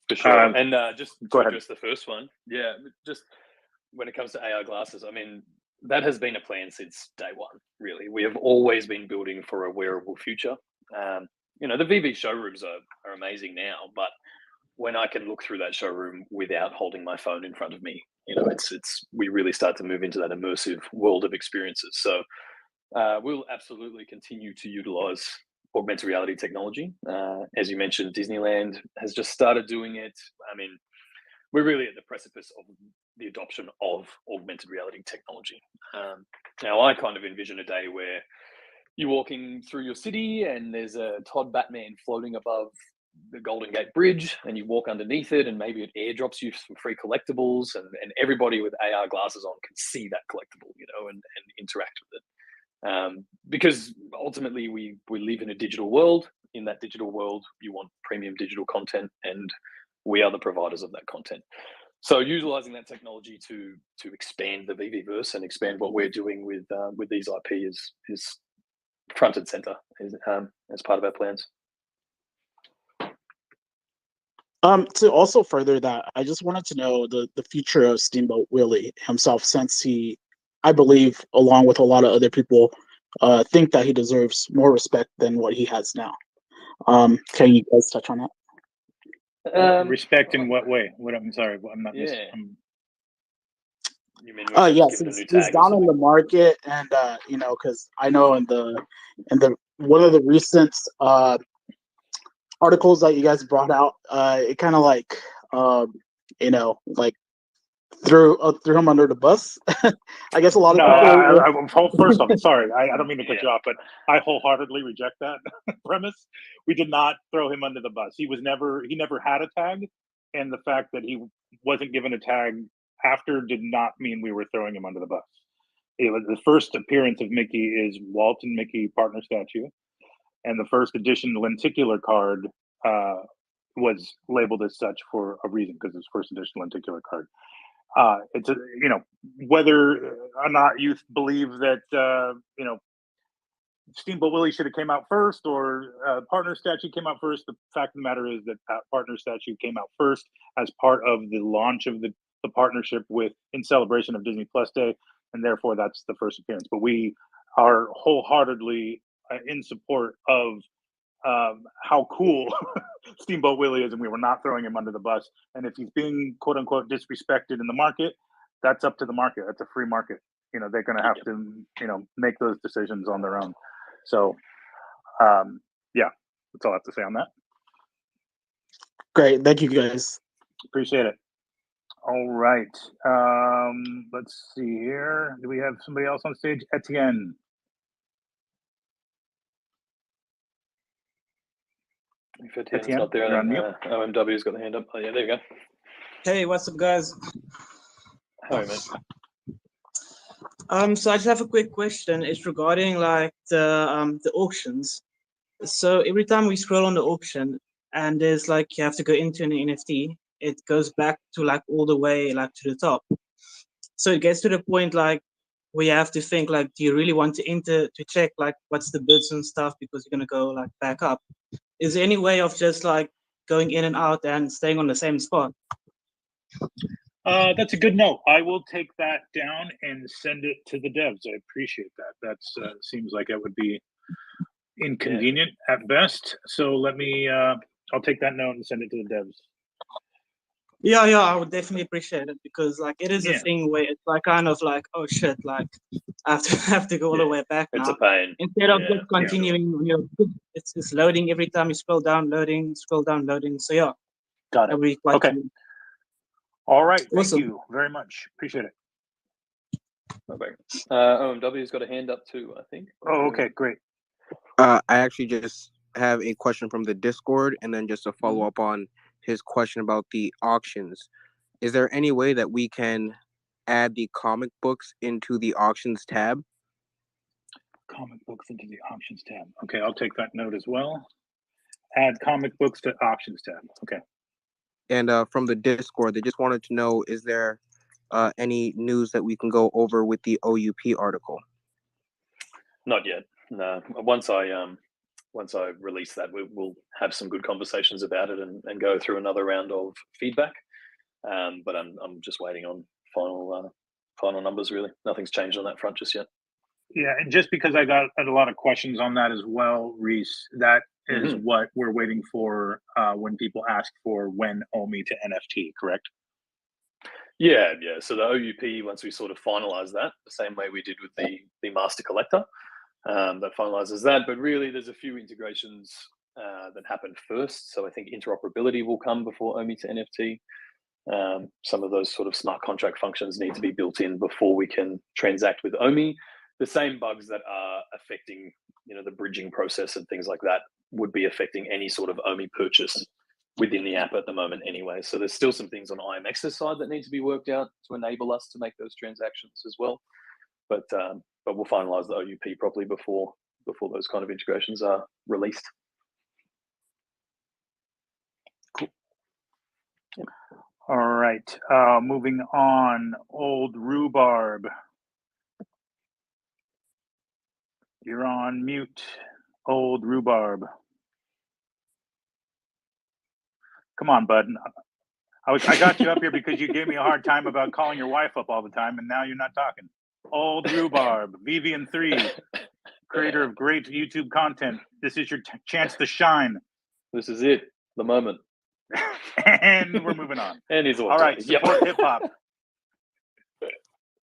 Speaker 4: for sure. And just to address the first one, just when it comes to AR glasses, I mean, that has been a plan since day one, really. We have always been building for a wearable future. The Veve showrooms are amazing now, but when I can look through that showroom without holding my phone in front of me, we really start to move into that immersive world of experiences. So we'll absolutely continue to utilize augmented reality technology. As you mentioned, Disneyland has just started doing it. I mean, we're really at the precipice of the adoption of augmented reality technology. Now, I kind of envision a day where you're walking through your city and there's a Todd Batman floating above the Golden Gate Bridge, and you walk underneath it, and maybe it airdrops you some free collectibles, and everybody with AR glasses on can see that collectible, and interact with it. Because ultimately we live in a digital world. In that digital world, you want premium digital content, and we are the providers of that content. So utilizing that technology to expand the Veveverse and expand what we're doing with these IP is front and center as part of our plans.
Speaker 13: To also further that, I just wanted to know the future of Steamboat Willie himself, since he, I believe, along with a lot of other people, think that he deserves more respect than what he has now. Can you guys touch on that?
Speaker 2: Respect in what way? What? I'm sorry. I'm not.
Speaker 4: Yeah. You mean
Speaker 13: Yes,
Speaker 4: given a new
Speaker 13: he's
Speaker 4: tag or
Speaker 13: down in
Speaker 4: something?
Speaker 13: the market, and you know, because I know in the one of the recent articles that you guys brought out, it kind of like you know, like threw him under the bus. I guess a lot of
Speaker 2: No,
Speaker 13: people.
Speaker 2: first off, sorry, I don't mean to cut you off, but I wholeheartedly reject that premise. We did not throw him under the bus. He never had a tag, and the fact that he wasn't given a tag after did not mean we were throwing him under the bus. It was the first appearance of Mickey is Walt and Mickey partner statue, and the first edition lenticular card was labeled as such for a reason, because it's first edition lenticular card. It's a, you know, whether or not you believe that you know, Steamboat Willie should have came out first, or partner statue came out first. The fact of the matter is that partner statue came out first as part of the launch of the partnership with, in celebration of Disney Plus Day, and therefore that's the first appearance. But we are wholeheartedly in support of how cool Steamboat Willie is, and we were not throwing him under the bus. And if he's being quote unquote disrespected in the market, that's up to the market. That's a free market. You know, they're going to have to, you know, make those decisions on their own. So, yeah, that's all I have to say on that.
Speaker 13: Great, thank you guys.
Speaker 2: Appreciate it. All right, let's see here. Do we have somebody else on stage? Etienne.
Speaker 4: If Etienne's not there, then OMW's got the hand up. Oh yeah, there you go.
Speaker 14: Hey, what's up, guys?
Speaker 4: Hi, mate.
Speaker 14: So I just have a quick question. It's regarding like the auctions. So every time we scroll on the auction and there's like you have to go into an NFT, it goes back to like all the way like to the top. So it gets to the point like we have to think like, do you really want to enter to check like what's the bids and stuff, because you're gonna go like back up? Is there any way of just like going in and out and staying on the same spot?
Speaker 2: That's a good note. I will take that down and send it to the devs. I appreciate that. That seems like it would be inconvenient at best. So let me, I'll take that note and send it to the devs.
Speaker 14: Yeah, I would definitely appreciate it, because like it is a thing where it's like kind of like, oh shit, like I have to go all the way back now.
Speaker 4: It's a pain.
Speaker 14: Instead of just continuing, you know, it's loading every time you scroll down, loading, scroll down, loading. So yeah,
Speaker 2: got it.
Speaker 14: Be quite
Speaker 2: okay.
Speaker 14: cool.
Speaker 2: All right. Thank
Speaker 14: Awesome.
Speaker 2: you very much. Appreciate it.
Speaker 4: Okay. OMW's got a hand up too, I think.
Speaker 2: Oh, okay, great.
Speaker 6: I actually just have a question from the Discord, and then just to follow up on his question about the auctions. Is there any way that we can add the comic books into the auctions tab?
Speaker 2: Comic books into the auctions tab. Okay, I'll take that note as well. Add comic books to auctions tab. Okay.
Speaker 6: And from the Discord, they just wanted to know, is there any news that we can go over with the OUP article?
Speaker 4: Not yet. No. Once I release that, we'll have some good conversations about it and go through another round of feedback. But I'm just waiting on final numbers. Really, nothing's changed on that front just yet.
Speaker 2: Yeah, and just because I got a lot of questions on that as well, Reese, that is what we're waiting for when people ask for when Omi to NFT, correct?
Speaker 4: Yeah. So the OUP, once we sort of finalize that, the same way we did with the Master Collector, that finalizes that. But really, there's a few integrations that happen first. So I think interoperability will come before Omi to NFT. Some of those sort of smart contract functions need to be built in before we can transact with Omi. The same bugs that are affecting, the bridging process and things like that would be affecting any sort of Omi purchase within the app at the moment anyway. So there's still some things on IMX's side that need to be worked out to enable us to make those transactions as well. But we'll finalize the OUP properly before those kind of integrations are released.
Speaker 2: Cool. All right, moving on. Old Rhubarb. You're on mute, Old Rhubarb. Come on, bud. I got you up here because you gave me a hard time about calling your wife up all the time, and now you're not talking. Old Rhubarb, Vivian3, creator of great YouTube content. This is your chance to shine.
Speaker 4: This is it, the moment.
Speaker 2: And we're moving on.
Speaker 4: And he's
Speaker 2: all right. Support hip hop.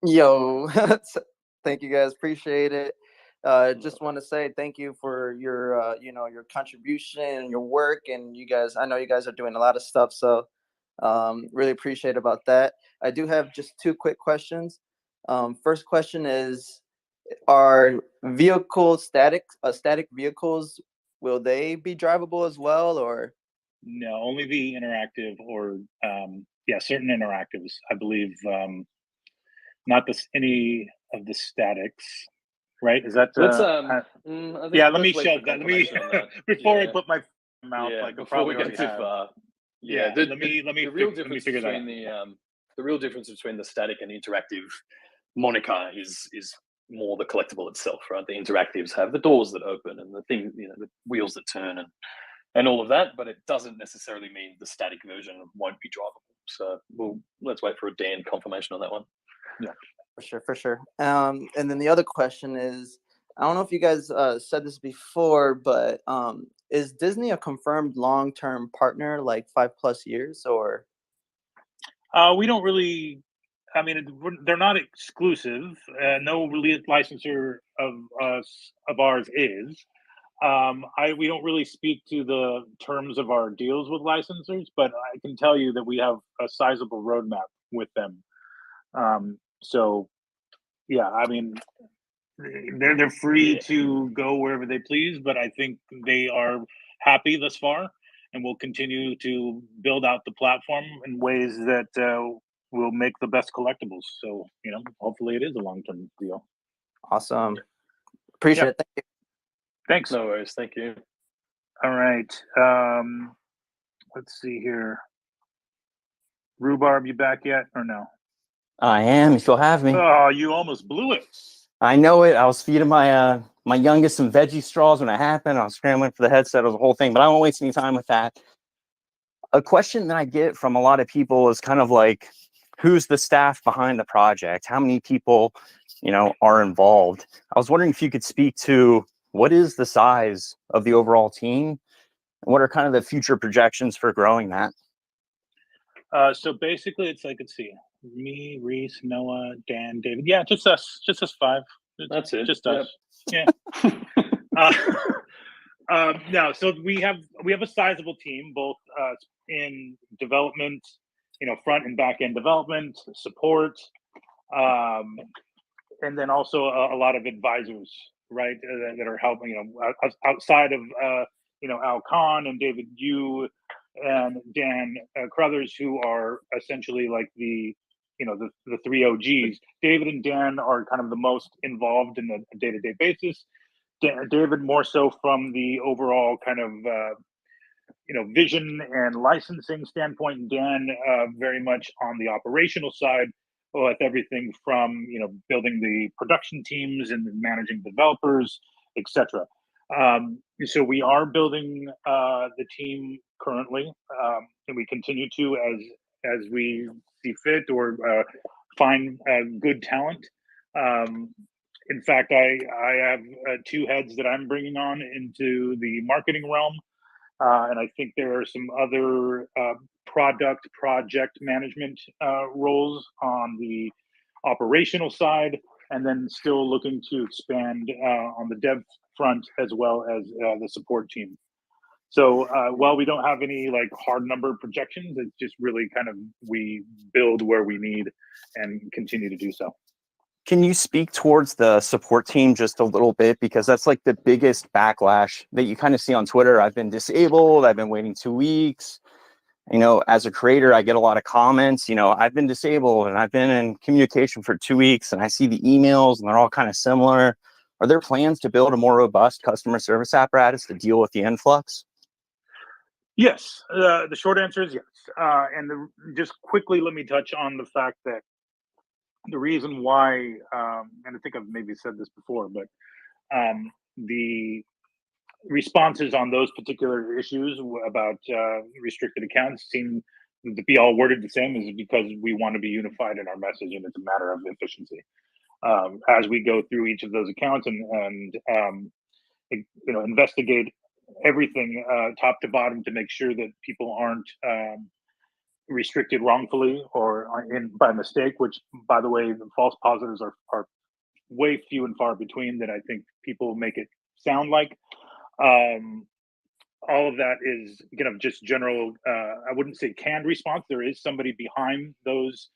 Speaker 15: Yo, thank you guys. Appreciate it. Just want to say thank you for your, your contribution and your work. And you guys, I know you guys are doing a lot of stuff. So really appreciate about that. I do have just 2 quick questions. First question is, are vehicles static vehicles, will they be drivable as well, or?
Speaker 2: No, only the interactive or certain interactives. I believe not any of the statics. Right? Is that
Speaker 4: let's
Speaker 2: let me show that. Let me before I put my mouth like
Speaker 4: before we get too far.
Speaker 2: Let me
Speaker 4: the real difference
Speaker 2: figure that
Speaker 4: between
Speaker 2: out.
Speaker 4: The real difference between the static and interactive moniker is more the collectible itself, right? The interactives have the doors that open and the thing, the wheels that turn and all of that, but it doesn't necessarily mean the static version won't be drivable. So let's wait for a Dan confirmation on that one.
Speaker 2: Yeah,
Speaker 15: for sure. And then the other question is, I don't know if you guys said this before, but is Disney a confirmed long-term partner, like 5+ years, or?
Speaker 2: We don't really. I mean, they're not exclusive. No licensor of ours is. We don't really speak to the terms of our deals with licensors, but I can tell you that we have a sizable roadmap with them. So, yeah, I mean, they're free to go wherever they please, but I think they are happy thus far, and will continue to build out the platform in ways that will make the best collectibles. So, hopefully it is a long-term deal.
Speaker 15: Awesome. Appreciate it. Thank you.
Speaker 2: Thanks.
Speaker 4: No worries. Thank you.
Speaker 2: All right. Let's see here. Rhubarb, you back yet or no?
Speaker 16: I am, if you'll have me.
Speaker 2: Oh, you almost blew it.
Speaker 16: I know it. I was feeding my my youngest some veggie straws when it happened. I was scrambling for the headset. It was a whole thing, but I won't waste any time with that. A question that I get from a lot of people is kind of like, who's the staff behind the project? How many people, are involved? I was wondering if you could speak to what is the size of the overall team, and what are kind of the future projections for growing that?
Speaker 2: So basically, it's like, let's see, me, Reese, Noah, Dan, David. Yeah, just us 5.
Speaker 4: That's it.
Speaker 2: Just us. Yeah. No, so we have a sizable team, both in development, front and back end development, support, and then also a lot of advisors, right, that are helping, outside of Al Khan and David Yu and Dan Crothers, who are essentially like the 3 OGs. David and Dan are kind of the most involved in a day-to-day basis. David more so from the overall kind of vision and licensing standpoint, and Dan very much on the operational side, with everything from building the production teams and managing developers, etc. So we are building the team currently, and we continue to as we see fit or find good talent. In fact, I have 2 heads that I'm bringing on into the marketing realm, and I think there are some other project management roles on the operational side, and then still looking to expand on the dev front as well as the support team. So while we don't have any like hard number projections, it's just really kind of we build where we need and continue to do so.
Speaker 16: Can you speak towards the support team just a little bit? Because that's like the biggest backlash that you kind of see on Twitter. I've been disabled. I've been waiting 2 weeks. As a creator, I get a lot of comments. I've been disabled and I've been in communication for 2 weeks, and I see the emails and they're all kind of similar. Are there plans to build a more robust customer service apparatus to deal with the influx?
Speaker 2: Yes. The short answer is yes. And just quickly, let me touch on the fact that the reason why, and I think I've maybe said this before, but the responses on those particular issues about restricted accounts seem to be all worded the same, is because we want to be unified in our message, and it's a matter of efficiency. As we go through each of those accounts and investigate everything top to bottom to make sure that people aren't restricted wrongfully or by mistake, which, by the way, the false positives are way few and far between that I think people make it sound like. All of that is just general, I wouldn't say canned response. There is somebody behind those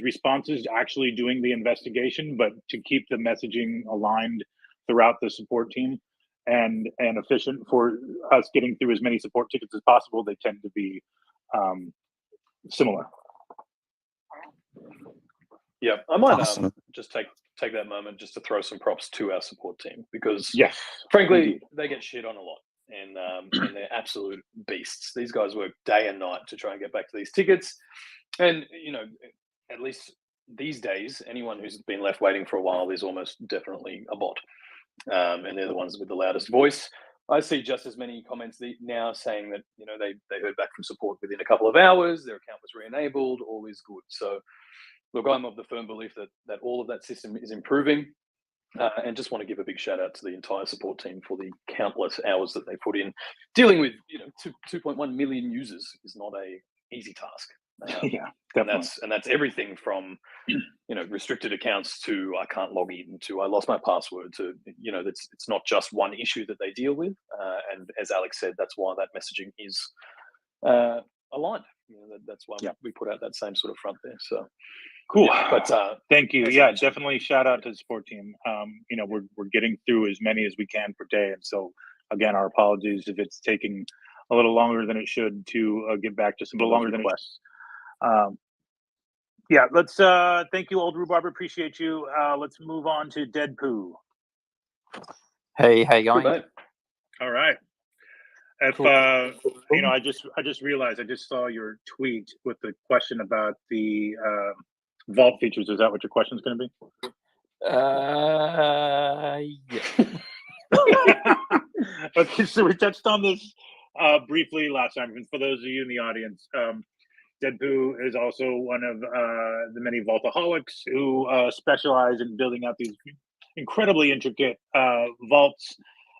Speaker 2: responses actually doing the investigation, but to keep the messaging aligned throughout the support team and efficient for us getting through as many support tickets as possible, they tend to be similar.
Speaker 4: Yeah, I might
Speaker 16: Awesome.
Speaker 4: just take that moment just to throw some props to our support team, because
Speaker 2: yes,
Speaker 4: frankly,
Speaker 2: indeed,
Speaker 4: they get shit on a lot, and they're absolute beasts. These guys work day and night to try and get back to these tickets, and at least these days, anyone who's been left waiting for a while is almost definitely a bot, and they're the ones with the loudest voice. I see just as many comments now saying that they heard back from support within a couple of hours, their account was re-enabled, all is good. So look, I'm of the firm belief that all of that system is improving, and just want to give a big shout out to the entire support team for the countless hours that they put in. Dealing with 2.1 million users is not a easy task.
Speaker 2: Yeah, definitely.
Speaker 4: And that's everything from restricted accounts to I can't log in to I lost my password to it's not just one issue that they deal with, and as Alex said, that's why that messaging is aligned. That's why we put out that same sort of front there. So
Speaker 2: cool.
Speaker 4: Yeah, but
Speaker 2: thank you. Yeah, definitely shout out to the support team. We're getting through as many as we can per day, and so again, our apologies if it's taking a little longer than it should to get back to some of those requests. Yeah, let's thank you, Old Rhubarb. Appreciate you. Let's move on to Dead Poo.
Speaker 9: Hey, how you going?
Speaker 4: Good,
Speaker 2: all right. If
Speaker 9: Cool.
Speaker 2: I just realized I just saw your tweet with the question about the vault features. Is that what your question is going to be?
Speaker 9: Yeah.
Speaker 2: Okay, so we touched on this briefly last time. And for those of you in the audience, Deadpoo is also one of the many vaultaholics who specialize in building out these incredibly intricate vaults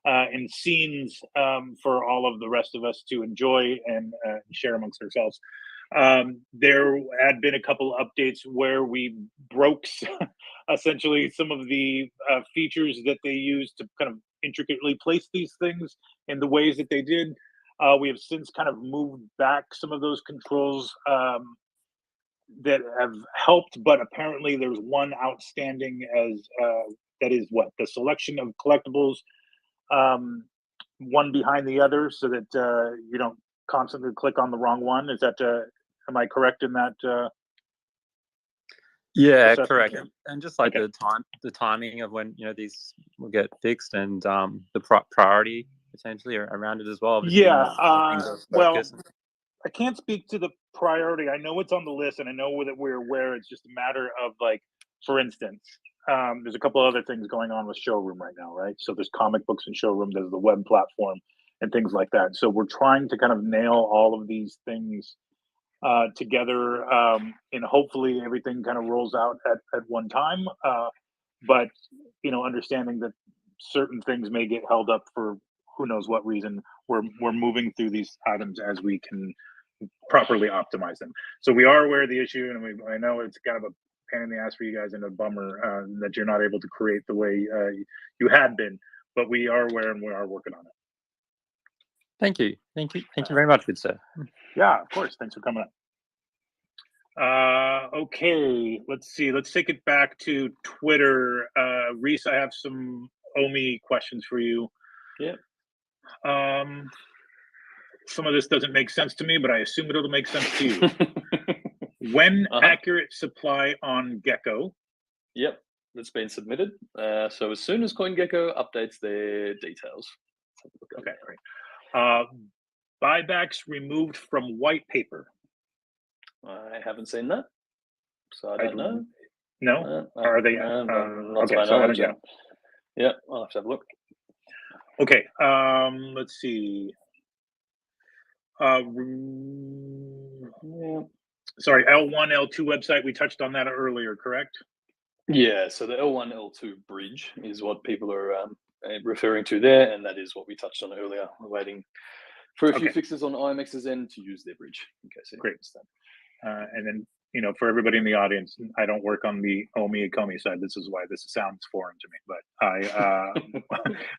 Speaker 2: and scenes for all of the rest of us to enjoy and share amongst ourselves. There had been a couple updates where we broke essentially some of the features that they use to kind of intricately place these things in the ways that they did. We have since kind of moved back some of those controls that have helped, but apparently there's one outstanding as that is what the selection of collectibles, one behind the other, so that you don't constantly click on the wrong one. Is that am I correct in that?
Speaker 9: Yeah,
Speaker 2: assessment?
Speaker 9: correct. And just like the timing of when these will get fixed, and the priority potentially around it as well. Obviously,
Speaker 2: Yeah.
Speaker 9: things of
Speaker 2: Well,
Speaker 9: focus.
Speaker 2: I can't speak to the priority. I know it's on the list, and I know that we're aware. It's just a matter of, like, for instance, there's a couple other things going on with Showroom right now, right? So there's comic books in Showroom, there's the web platform, and things like that. So we're trying to kind of nail all of these things together, and hopefully everything kind of rolls out at one time. But understanding that certain things may get held up for who knows what reason, we're moving through these items as we can properly optimize them. So we are aware of the issue, and I know it's kind of a pain in the ass for you guys and a bummer that you're not able to create the way you had been, but we are aware and we are working on it.
Speaker 9: Thank you very much, good sir.
Speaker 2: Yeah, of course. Thanks for coming up. Okay, let's see. Let's take it back to Twitter. Reese, I have some Omi questions for you.
Speaker 4: Yeah.
Speaker 2: Some of this doesn't make sense to me, but I assume it'll make sense to you. When accurate supply on Gecko?
Speaker 4: Yep, that's been submitted. So as soon as CoinGecko updates their details.
Speaker 2: Okay, all right. Buybacks removed from white paper.
Speaker 4: I haven't seen that, so I don't know.
Speaker 2: No? Are they?
Speaker 4: not
Speaker 2: okay,
Speaker 4: to my
Speaker 2: so
Speaker 4: knowledge. Yeah, I'll have to have a look.
Speaker 2: Okay, let's see. Sorry, L1, L2 website. We touched on that earlier, correct?
Speaker 4: Yeah, so the L1, L2 bridge is what people are referring to there, and that is what we touched on earlier. We're waiting for a few
Speaker 2: Okay.
Speaker 4: fixes on IMX's end to use their bridge, in case anyone
Speaker 2: Great.
Speaker 4: missed that.
Speaker 2: And then, for everybody in the audience, I don't work on the Omi ecomi side. This is why this sounds foreign to me. But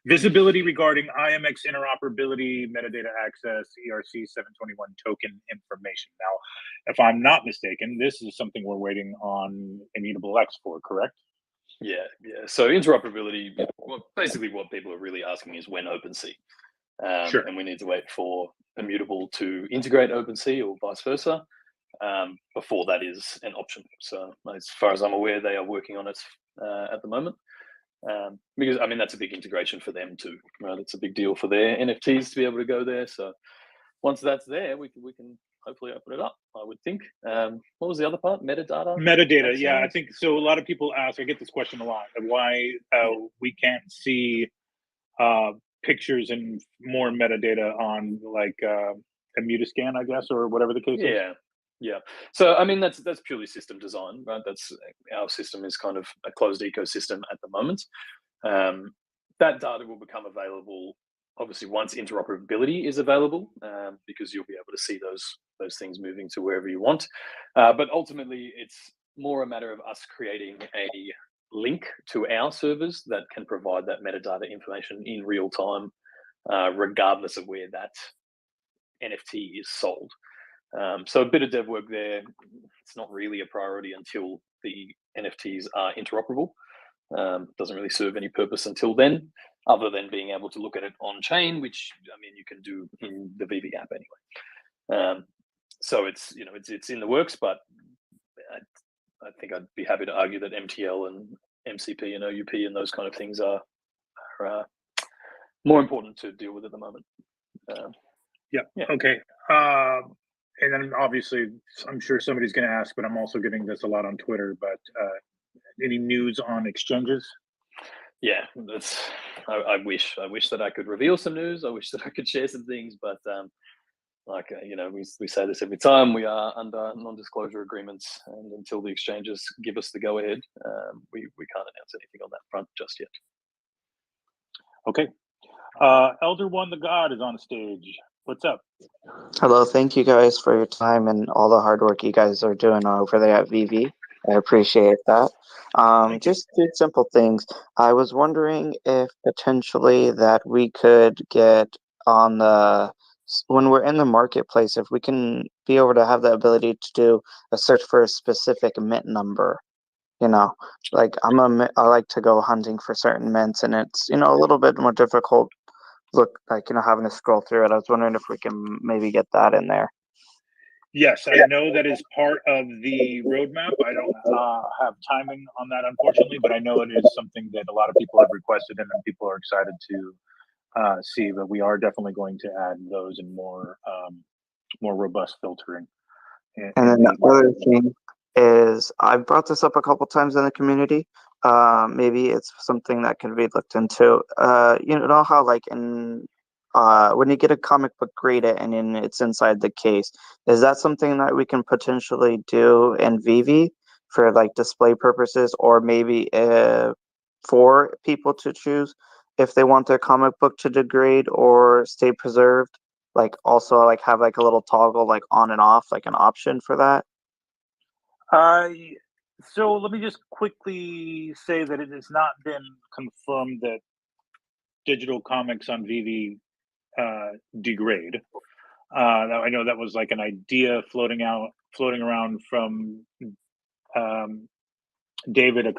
Speaker 2: visibility regarding IMX interoperability, metadata access, ERC 721 token information. Now, if I'm not mistaken, this is something we're waiting on Immutable X for, correct?
Speaker 4: Yeah. So interoperability, basically what people are really asking is when OpenSea.
Speaker 2: Sure.
Speaker 4: And we need to wait for Immutable to integrate OpenSea or vice versa before that is an option. So as far as I'm aware, they are working on it at the moment. Because I mean that's a big integration for them too, right? It's a big deal for their NFTs to be able to go there. So once that's there, we can hopefully open it up, I would think. What was the other part? Metadata?
Speaker 2: Metadata, yeah. I think so. A lot of people ask, I get this question a lot, why we can't see pictures and more metadata on like a Mutascan, I guess, or whatever the case is.
Speaker 4: Yeah. So I mean that's purely system design, right? That's our system is kind of a closed ecosystem at the moment. That data will become available obviously once interoperability is available, because you'll be able to see those things moving to wherever you want. But ultimately, it's more a matter of us creating a link to our servers that can provide that metadata information in real time, regardless of where that NFT is sold. So a bit of dev work there. It's not really a priority until the NFTs are interoperable. Doesn't really serve any purpose until then, other than being able to look at it on chain, which I mean you can do in the Veve app anyway. So it's it's in the works, but I think I'd be happy to argue that MTL and MCP and OUP and those kind of things are more important to deal with at the moment.
Speaker 2: Yeah. Okay. And then obviously, I'm sure somebody's going to ask, but I'm also getting this a lot on Twitter. But any news on exchanges?
Speaker 4: Yeah, that's. I wish that I could reveal some news. I wish that I could share some things, but we say this every time. We are under non-disclosure agreements, and until the exchanges give us the go-ahead, we can't announce anything on that front just yet.
Speaker 2: Okay. Elder One the God is on stage. What's up?
Speaker 17: Hello, thank you guys for your time and all the hard work you guys are doing over there at Veve. I appreciate that. Just two simple things. I was wondering if potentially that we could get on when we're in the marketplace, if we can be able to have the ability to do a search for a specific mint number. Like I like to go hunting for certain mints, and it's a little bit more difficult. Look, like having to scroll through it. I was wondering if we can maybe get that in there.
Speaker 2: Yes, I know that is part of the roadmap. I don't have timing on that, unfortunately, but I know it is something that a lot of people have requested and people are excited to see. But we are definitely going to add those and more robust filtering.
Speaker 17: And then the other thing is, I've brought this up a couple times in the community. Maybe it's something that can be looked into. You know how like when you get a comic book graded and it's inside the case, is that something that we can potentially do in Veve for like display purposes, or maybe for people to choose if they want their comic book to degrade or stay preserved? Like also like have like a little toggle like on and off, like an option for that?
Speaker 2: So let me just quickly say that it has not been confirmed that digital comics on Veve degrade. Now I know that was like an idea floating around from David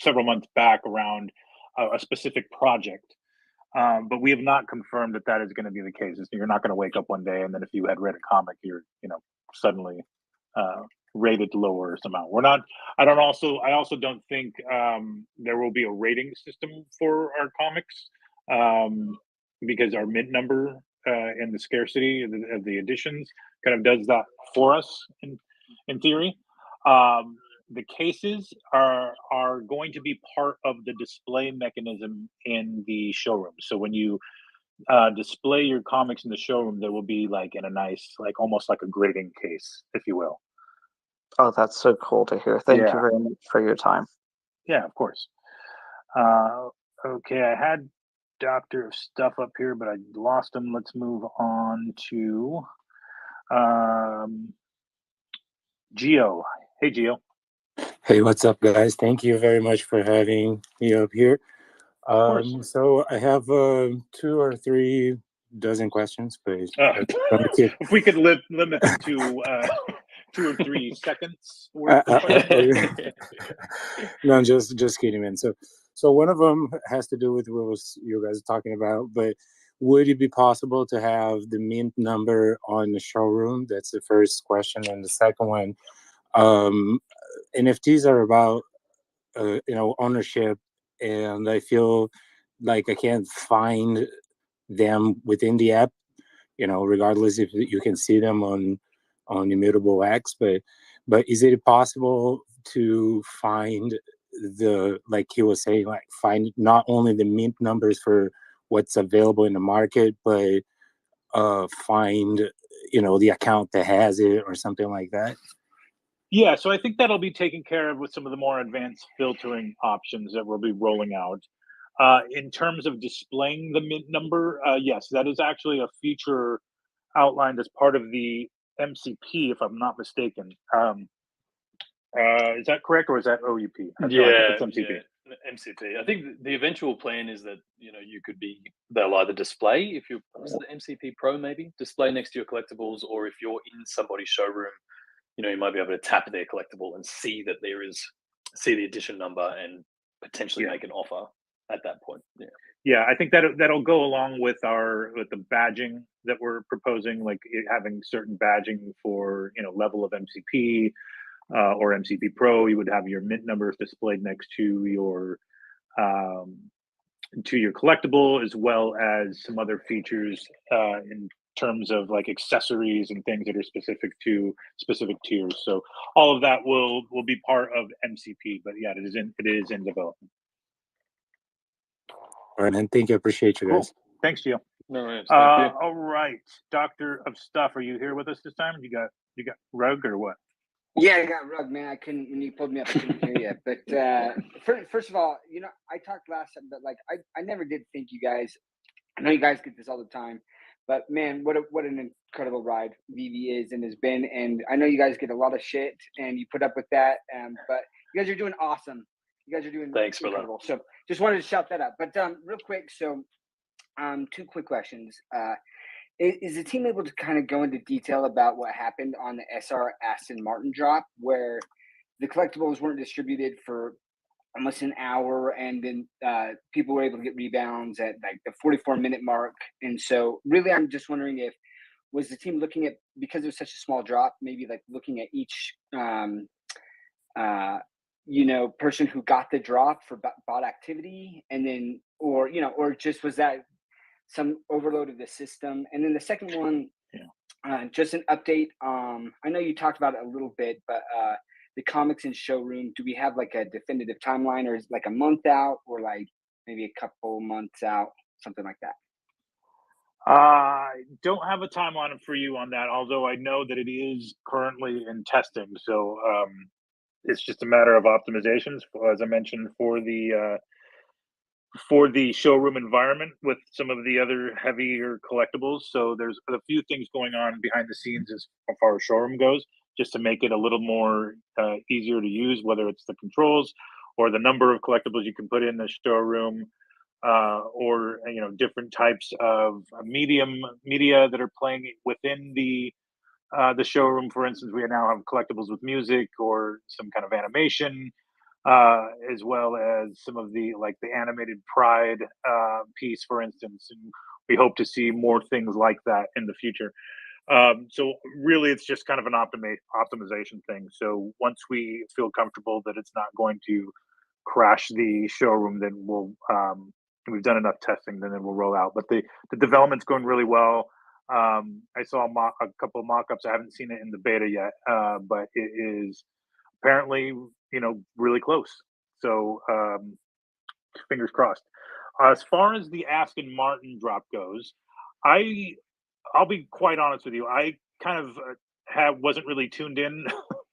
Speaker 2: several months back around a specific project. But we have not confirmed that is going to be the case. You're not going to wake up one day and then if you had read a comic, you're suddenly rated lower somehow. We're not. I also don't think there will be a rating system for our comics because our mint number and the scarcity of the editions kind of does that for us in theory. the cases are going to be part of the display mechanism in the showroom. So when you display your comics in the showroom, they will be like in a nice, like almost like a grading case, if you will.
Speaker 17: Oh, that's so cool to hear. Thank you
Speaker 2: Yeah.
Speaker 17: very much for your time.
Speaker 2: Yeah, of course. Okay, I had Doctor of Stuff up here, but I lost him. Let's move on to Geo. Hey, Geo.
Speaker 18: Hey, what's up, guys? Thank you very much for having me up here. So I have 2 or 3 dozen questions, please.
Speaker 2: If we could limit them to 2 or 3 seconds worth of questions.
Speaker 18: No, just kidding, man. So one of them has to do with what you guys are talking about, but would it be possible to have the mint number on the showroom? That's the first question. And the second one, NFTs are about ownership, and I feel like I can't find them within the app, regardless if you can see them on Immutable X. But is it possible to find like he was saying, like find not only the mint numbers for what's available in the market, but find the account that has it or something like that?
Speaker 2: Yeah, so I think that'll be taken care of with some of the more advanced filtering options that we'll be rolling out. In terms of displaying the mint number, yes, that is actually a feature outlined as part of the MCP, if I'm not mistaken. Is that correct, or is that OUP? No, I think it's MCP.
Speaker 4: Yeah, MCP. I think the eventual plan is that they'll either display if you're the MCP Pro, maybe display next to your collectibles, or if you're in somebody's showroom, you might be able to tap their collectible and see that see the edition number and potentially make an offer at that point.
Speaker 2: Yeah, I think that'll go along with the badging that we're proposing, like having certain badging for level of MCP or MCP Pro. You would have your mint numbers displayed next to your collectible, as well as some other features in terms of like accessories and things that are specific to specific tiers. So all of that will be part of MCP, but yeah, it is in development.
Speaker 18: All right, and thank you. Appreciate you guys.
Speaker 2: Cool. Thanks, Gio.
Speaker 4: No worries. Thank you.
Speaker 2: All right, Doctor of Stuff, are you here with us this time? You got Rug or what?
Speaker 19: Yeah, I got Rug, man. I couldn't, when you pulled me up, I couldn't hear you. But first of all, I talked last time, but like I never did think you guys. I know you guys get this all the time, but man, what an incredible ride Veve is and has been. And I know you guys get a lot of shit, and you put up with that. But you guys are doing awesome. You guys are doing
Speaker 4: thanks
Speaker 19: incredible.
Speaker 4: For that.
Speaker 19: So just wanted to shout that out. But real quick, so 2 quick questions. Is the team able to kind of go into detail about what happened on the SR Aston Martin drop, where the collectibles weren't distributed for almost an hour, and then people were able to get rebounds at like the 44-minute mark? And so really, I'm just wondering was the team looking at, because it was such a small drop, maybe like looking at each person who got the drop for bot activity, and then, or just was that some overload of the system? And then the second one, just an update. I know you talked about it a little bit, but the comics in showroom, do we have like a definitive timeline, or is it like a month out, or like maybe a couple months out, something like that?
Speaker 2: I don't have a timeline for you on that, although I know that it is currently in testing. So it's just a matter of optimizations, as I mentioned, for the showroom environment with some of the other heavier collectibles. So there's a few things going on behind the scenes as far as showroom goes, just to make it a little more easier to use, whether it's the controls or the number of collectibles you can put in the showroom, or different types of media that are playing within the showroom. For instance, we now have collectibles with music or some kind of animation, as well as some of the animated Pride piece, for instance. And we hope to see more things like that in the future. So really, it's just kind of an optimization thing. So once we feel comfortable that it's not going to crash the showroom, then we've done enough testing, then we'll roll out. But the development's going really well. I saw a couple of mock-ups. I haven't seen it in the beta yet, but it is apparently really close. So fingers crossed. As far as the Aston Martin drop goes, I'll be quite honest with you. I kind of wasn't really tuned in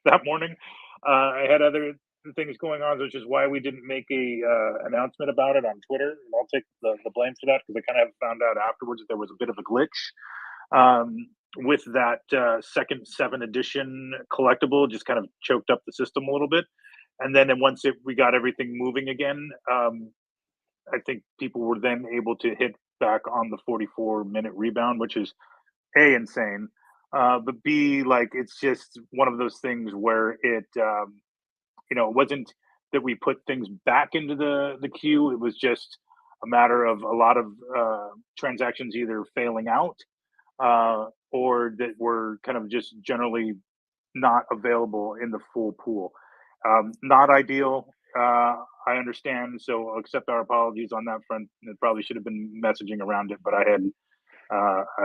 Speaker 2: that morning. I had other things going on, which is why we didn't make a announcement about it on Twitter. And I'll take the blame for that because I kind of found out afterwards that there was a bit of a glitch with that second 7 edition collectible. Just kind of choked up the system a little bit. And then once we got everything moving again, I think people were then able to hit back on the 44-minute rebound, which is A, insane, but B, like, it's just one of those things where it wasn't that we put things back into the queue. It was just a matter of a lot of transactions either failing out or that were kind of just generally not available in the full pool. Not ideal. I understand, so I'll accept our apologies on that front. It probably should have been messaging around it, but I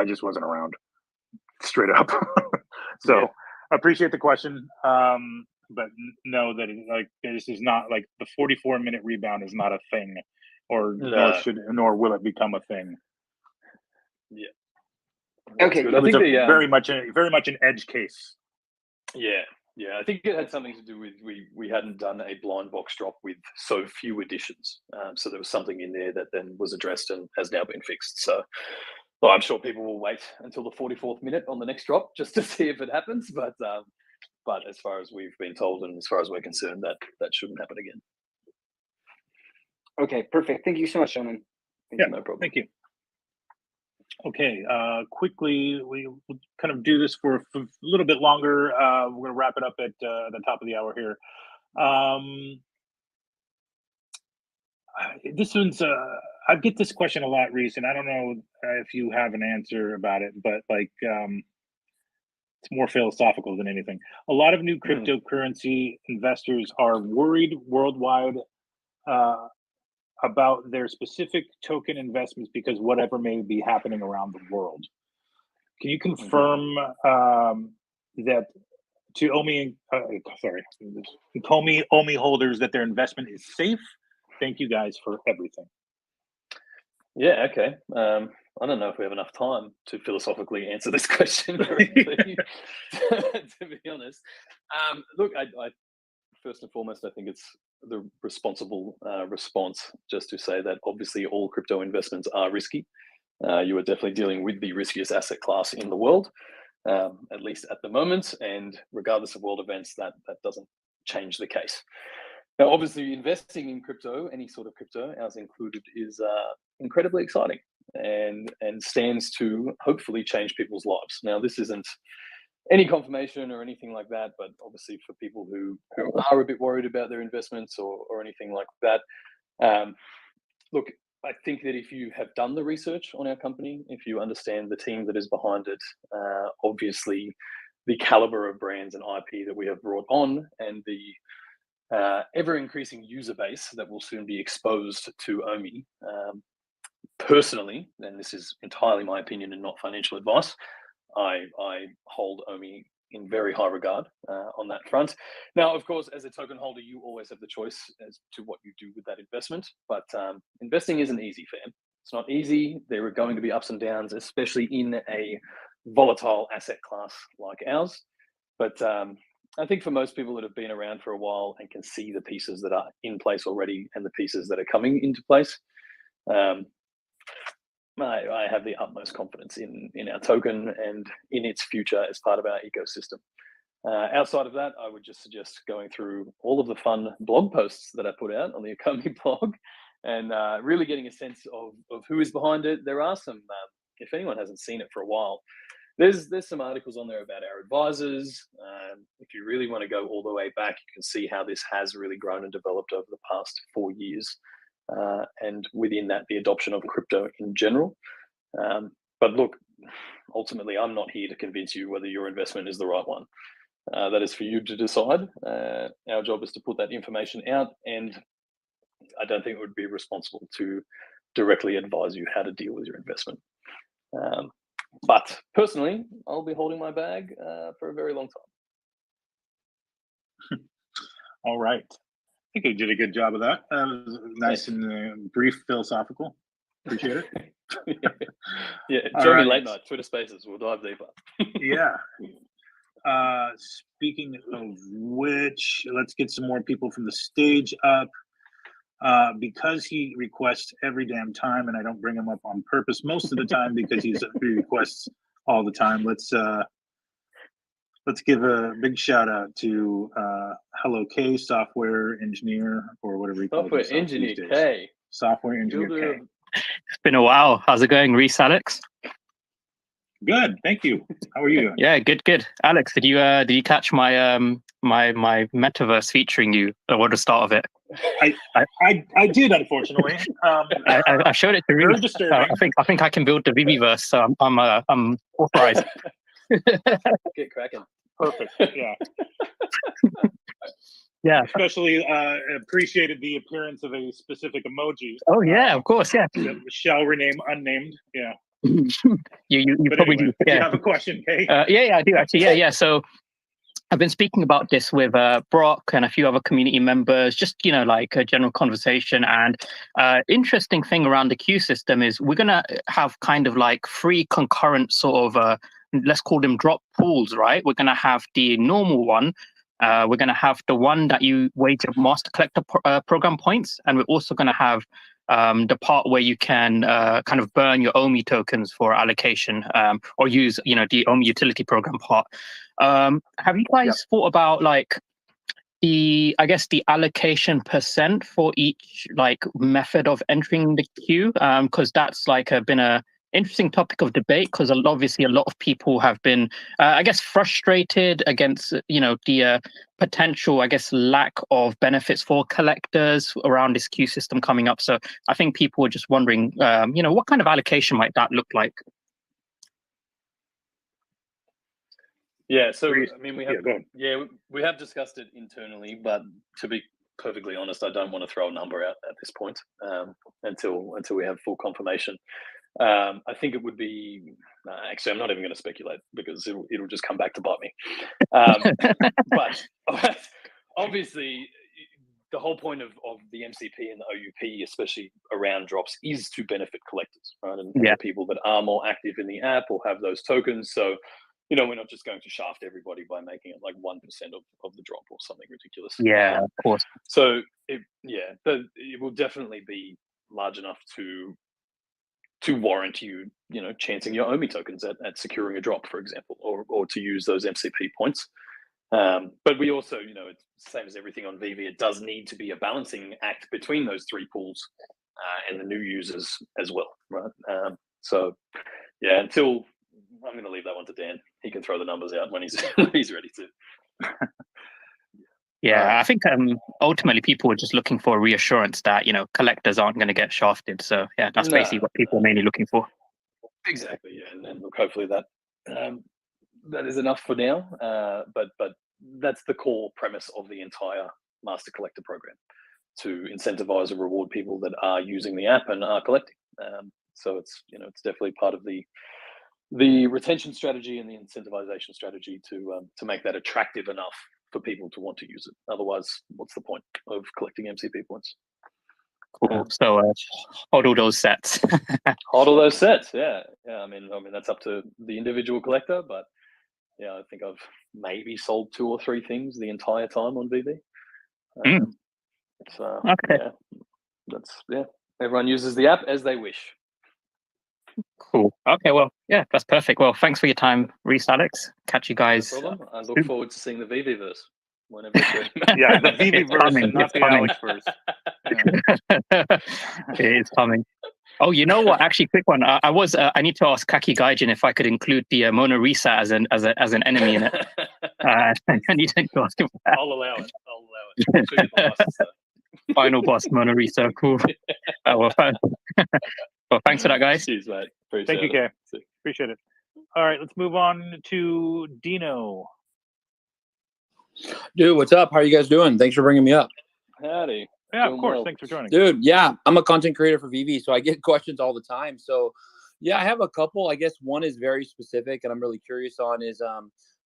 Speaker 2: just wasn't around, straight up. So I appreciate the question, but know that this is not like the 44-minute rebound is not a thing, nor will it become a thing.
Speaker 4: Yeah.
Speaker 19: Okay.
Speaker 2: It was very much an edge case.
Speaker 4: Yeah, I think it had something to do with we hadn't done a blind box drop with so few additions, so there was something in there that then was addressed and has now been fixed. So, well, I'm sure people will wait until the 44th minute on the next drop just to see if it happens. But as far as we've been told and as far as we're concerned, that shouldn't happen again.
Speaker 19: Okay, perfect. Thank you so much, gentlemen.
Speaker 2: No problem. Thank you. Okay, quickly, we'll kind of do this for a little bit longer. We're going to wrap it up at the top of the hour here. This one's, I get this question a lot, Reese, and I don't know if you have an answer about it, but it's more philosophical than anything. A lot of new cryptocurrency investors are worried worldwide about their specific token investments because whatever may be happening around the world. Can you confirm that to Omi holders that their investment is safe? Thank you guys for everything.
Speaker 4: Yeah, okay. I don't know if we have enough time to philosophically answer this question correctly, to be honest. Look, I first and foremost, I think it's the responsible response just to say that obviously all crypto investments are risky. You are definitely dealing with the riskiest asset class in the world, at least at the moment. And regardless of world events, that doesn't change the case. Now, obviously, investing in crypto, any sort of crypto, ours included, is incredibly exciting and stands to hopefully change people's lives. Now, this isn't any confirmation or anything like that, but obviously for people who are a bit worried about their investments or anything like that, look, I think that if you have done the research on our company, if you understand the team that is behind it, obviously the caliber of brands and IP that we have brought on and the ever-increasing user base that will soon be exposed to Omi, personally, and this is entirely my opinion and not financial advice, I hold Omi in very high regard on that front. Now, of course, as a token holder, you always have the choice as to what you do with that investment, but investing isn't easy, fam. It's not easy. There are going to be ups and downs, especially in a volatile asset class like ours. But I think for most people that have been around for a while and can see the pieces that are in place already and the pieces that are coming into place, I have the utmost confidence in our token and in its future as part of our ecosystem. Outside of that, I would just suggest going through all of the fun blog posts that I put out on the ecomi blog and really getting a sense of who is behind it. There are some, if anyone hasn't seen it for a while, there's some articles on there about our advisors. If you really want to go all the way back, you can see how this has really grown and developed over the past 4 years. And within that, the adoption of crypto in general. But look, ultimately, I'm not here to convince you whether your investment is the right one. That is for you to decide. Our job is to put that information out, and I don't think it would be responsible to directly advise you how to deal with your investment. But personally, I'll be holding my bag for a very long time.
Speaker 2: All right. I think you did a good job of that. That was nice and brief, philosophical. Appreciate it.
Speaker 4: Yeah,
Speaker 2: All
Speaker 4: join me
Speaker 2: right.
Speaker 4: late night, Twitter Spaces. We'll dive deeper.
Speaker 2: Yeah. Speaking of which, let's get some more people from the stage up. Because he requests every damn time, and I don't bring him up on purpose most of the time because he requests all the time. Let's give a big shout out to Hello K, software engineer, or whatever he calls
Speaker 4: Software
Speaker 2: himself
Speaker 4: engineer
Speaker 2: these days.
Speaker 4: K.
Speaker 2: Software engineer
Speaker 4: Builder
Speaker 2: K.
Speaker 20: It's been a while. How's it going, Reese, Alex?
Speaker 2: Good, thank you. How are you doing?
Speaker 20: Yeah, good. Alex, did you catch my my metaverse featuring you or the start of it?
Speaker 2: I did, unfortunately.
Speaker 20: I showed it to
Speaker 2: Very
Speaker 20: Reese.
Speaker 2: disturbing.
Speaker 20: I think I can build the Viviverse, so I'm authorized.
Speaker 4: Get cracking.
Speaker 2: Perfect. Yeah.
Speaker 20: Yeah.
Speaker 2: Especially appreciated the appearance of a specific emoji.
Speaker 20: Oh yeah, of course, yeah.
Speaker 2: That shall rename unnamed. Yeah.
Speaker 20: you
Speaker 2: But
Speaker 20: probably
Speaker 2: anyway,
Speaker 20: do.
Speaker 2: do you
Speaker 20: Yeah.
Speaker 2: have a question, Kate?
Speaker 20: Yeah, I do actually. Yeah. So I've been speaking about this with Brock and a few other community members, just, like a general conversation. And interesting thing around the queue system is we're going to have kind of like 3 concurrent sort of, let's call them drop pools, right? We're going to have the normal one. We're going to have the one that you wager master collector program points. And we're also going to have the part where you can kind of burn your Omi tokens for allocation or use, the Omi utility program part. Have you guys thought about like the allocation percent for each like method of entering the queue? Because that's like been a interesting topic of debate, because obviously a lot of people have been frustrated against the potential lack of benefits for collectors around this queue system coming up. So I think people are just wondering what kind of allocation might that look like?
Speaker 4: Yeah, so I mean, we have
Speaker 2: go ahead.
Speaker 4: we have discussed it internally, but to be perfectly honest, I don't want to throw a number out at this point until we have full confirmation. I think it would be actually, I'm not even going to speculate because it'll just come back to bite me. But obviously, the whole point of the MCP and the OUP, especially around drops, is to benefit collectors, right? And the people that are more active in the app or have those tokens. So, we're not just going to shaft everybody by making it like 1% of the drop or something ridiculous.
Speaker 20: Yeah, of course.
Speaker 4: So it will definitely be large enough to warrant you, chancing your Omi tokens at securing a drop, for example, or to use those MCP points. But we also, it's the same as everything on Veve, it does need to be a balancing act between those 3 pools and the new users as well, right? So yeah, until I'm going to leave that one to Dan. He can throw the numbers out when he's ready to.
Speaker 20: Yeah, I think ultimately people are just looking for reassurance that collectors aren't going to get shafted. So yeah, that's basically what people are mainly looking for.
Speaker 4: Exactly, yeah, and look, hopefully that that is enough for now. But that's the core premise of the entire Master Collector program, to incentivize and reward people that are using the app and are collecting. So it's it's definitely part of the retention strategy and the incentivization strategy to make that attractive enough for people to want to use it. Otherwise, what's the point of collecting MCP points?
Speaker 20: Cool. So hodl those sets.
Speaker 4: Hodl those sets. Yeah. I mean that's up to the individual collector, but yeah, I think I've maybe sold 2 or 3 things the entire time on Veve. So
Speaker 20: okay.
Speaker 4: Yeah, everyone uses the app as they wish.
Speaker 20: Cool. Okay, well, yeah, that's perfect. Well, thanks for your time, Reese, Alex. Catch you guys.
Speaker 4: No problem. I look forward to seeing the Viviverse whenever it's ready.
Speaker 2: Yeah, the Viviverse and not the Alexverse.
Speaker 20: It is coming. Oh, you know what? Actually, quick one. I need to ask Kaki Gaijin if I could include the Mona Lisa as an enemy in it. I need to ask him that.
Speaker 4: I'll allow it. I'm sure you're the boss, so.
Speaker 20: Final boss, Mona Lisa. Cool. Well, thanks for that, guys.
Speaker 4: Cheers, mate.
Speaker 2: Thank you, Kay. Appreciate it. All right, let's move on to Dino.
Speaker 21: Dude, what's up? How are you guys doing? Thanks for bringing me up.
Speaker 4: Howdy.
Speaker 2: Yeah, of course. Thanks for joining.
Speaker 21: Dude, yeah, I'm a content creator for Veve, so I get questions all the time. So, yeah, I have a couple. I guess one is very specific, and I'm really curious on is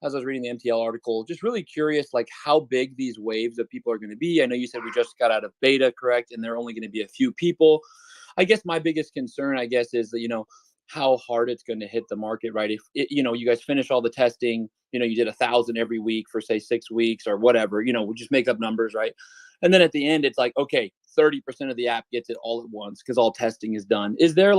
Speaker 21: as I was reading the MTL article, just really curious, like how big these waves of people are going to be. I know you said we just got out of beta, correct? And there are only going to be a few people. I guess my biggest concern, I guess, is that, you know, how hard it's going to hit the market, right? If it, you know, you guys finish all the testing, you know, you did 1,000 every week for say 6 weeks or whatever, you know, we'll just make up numbers, right? And then at the end, it's like, okay, 30% of the app gets it all at once because all testing is done. Is there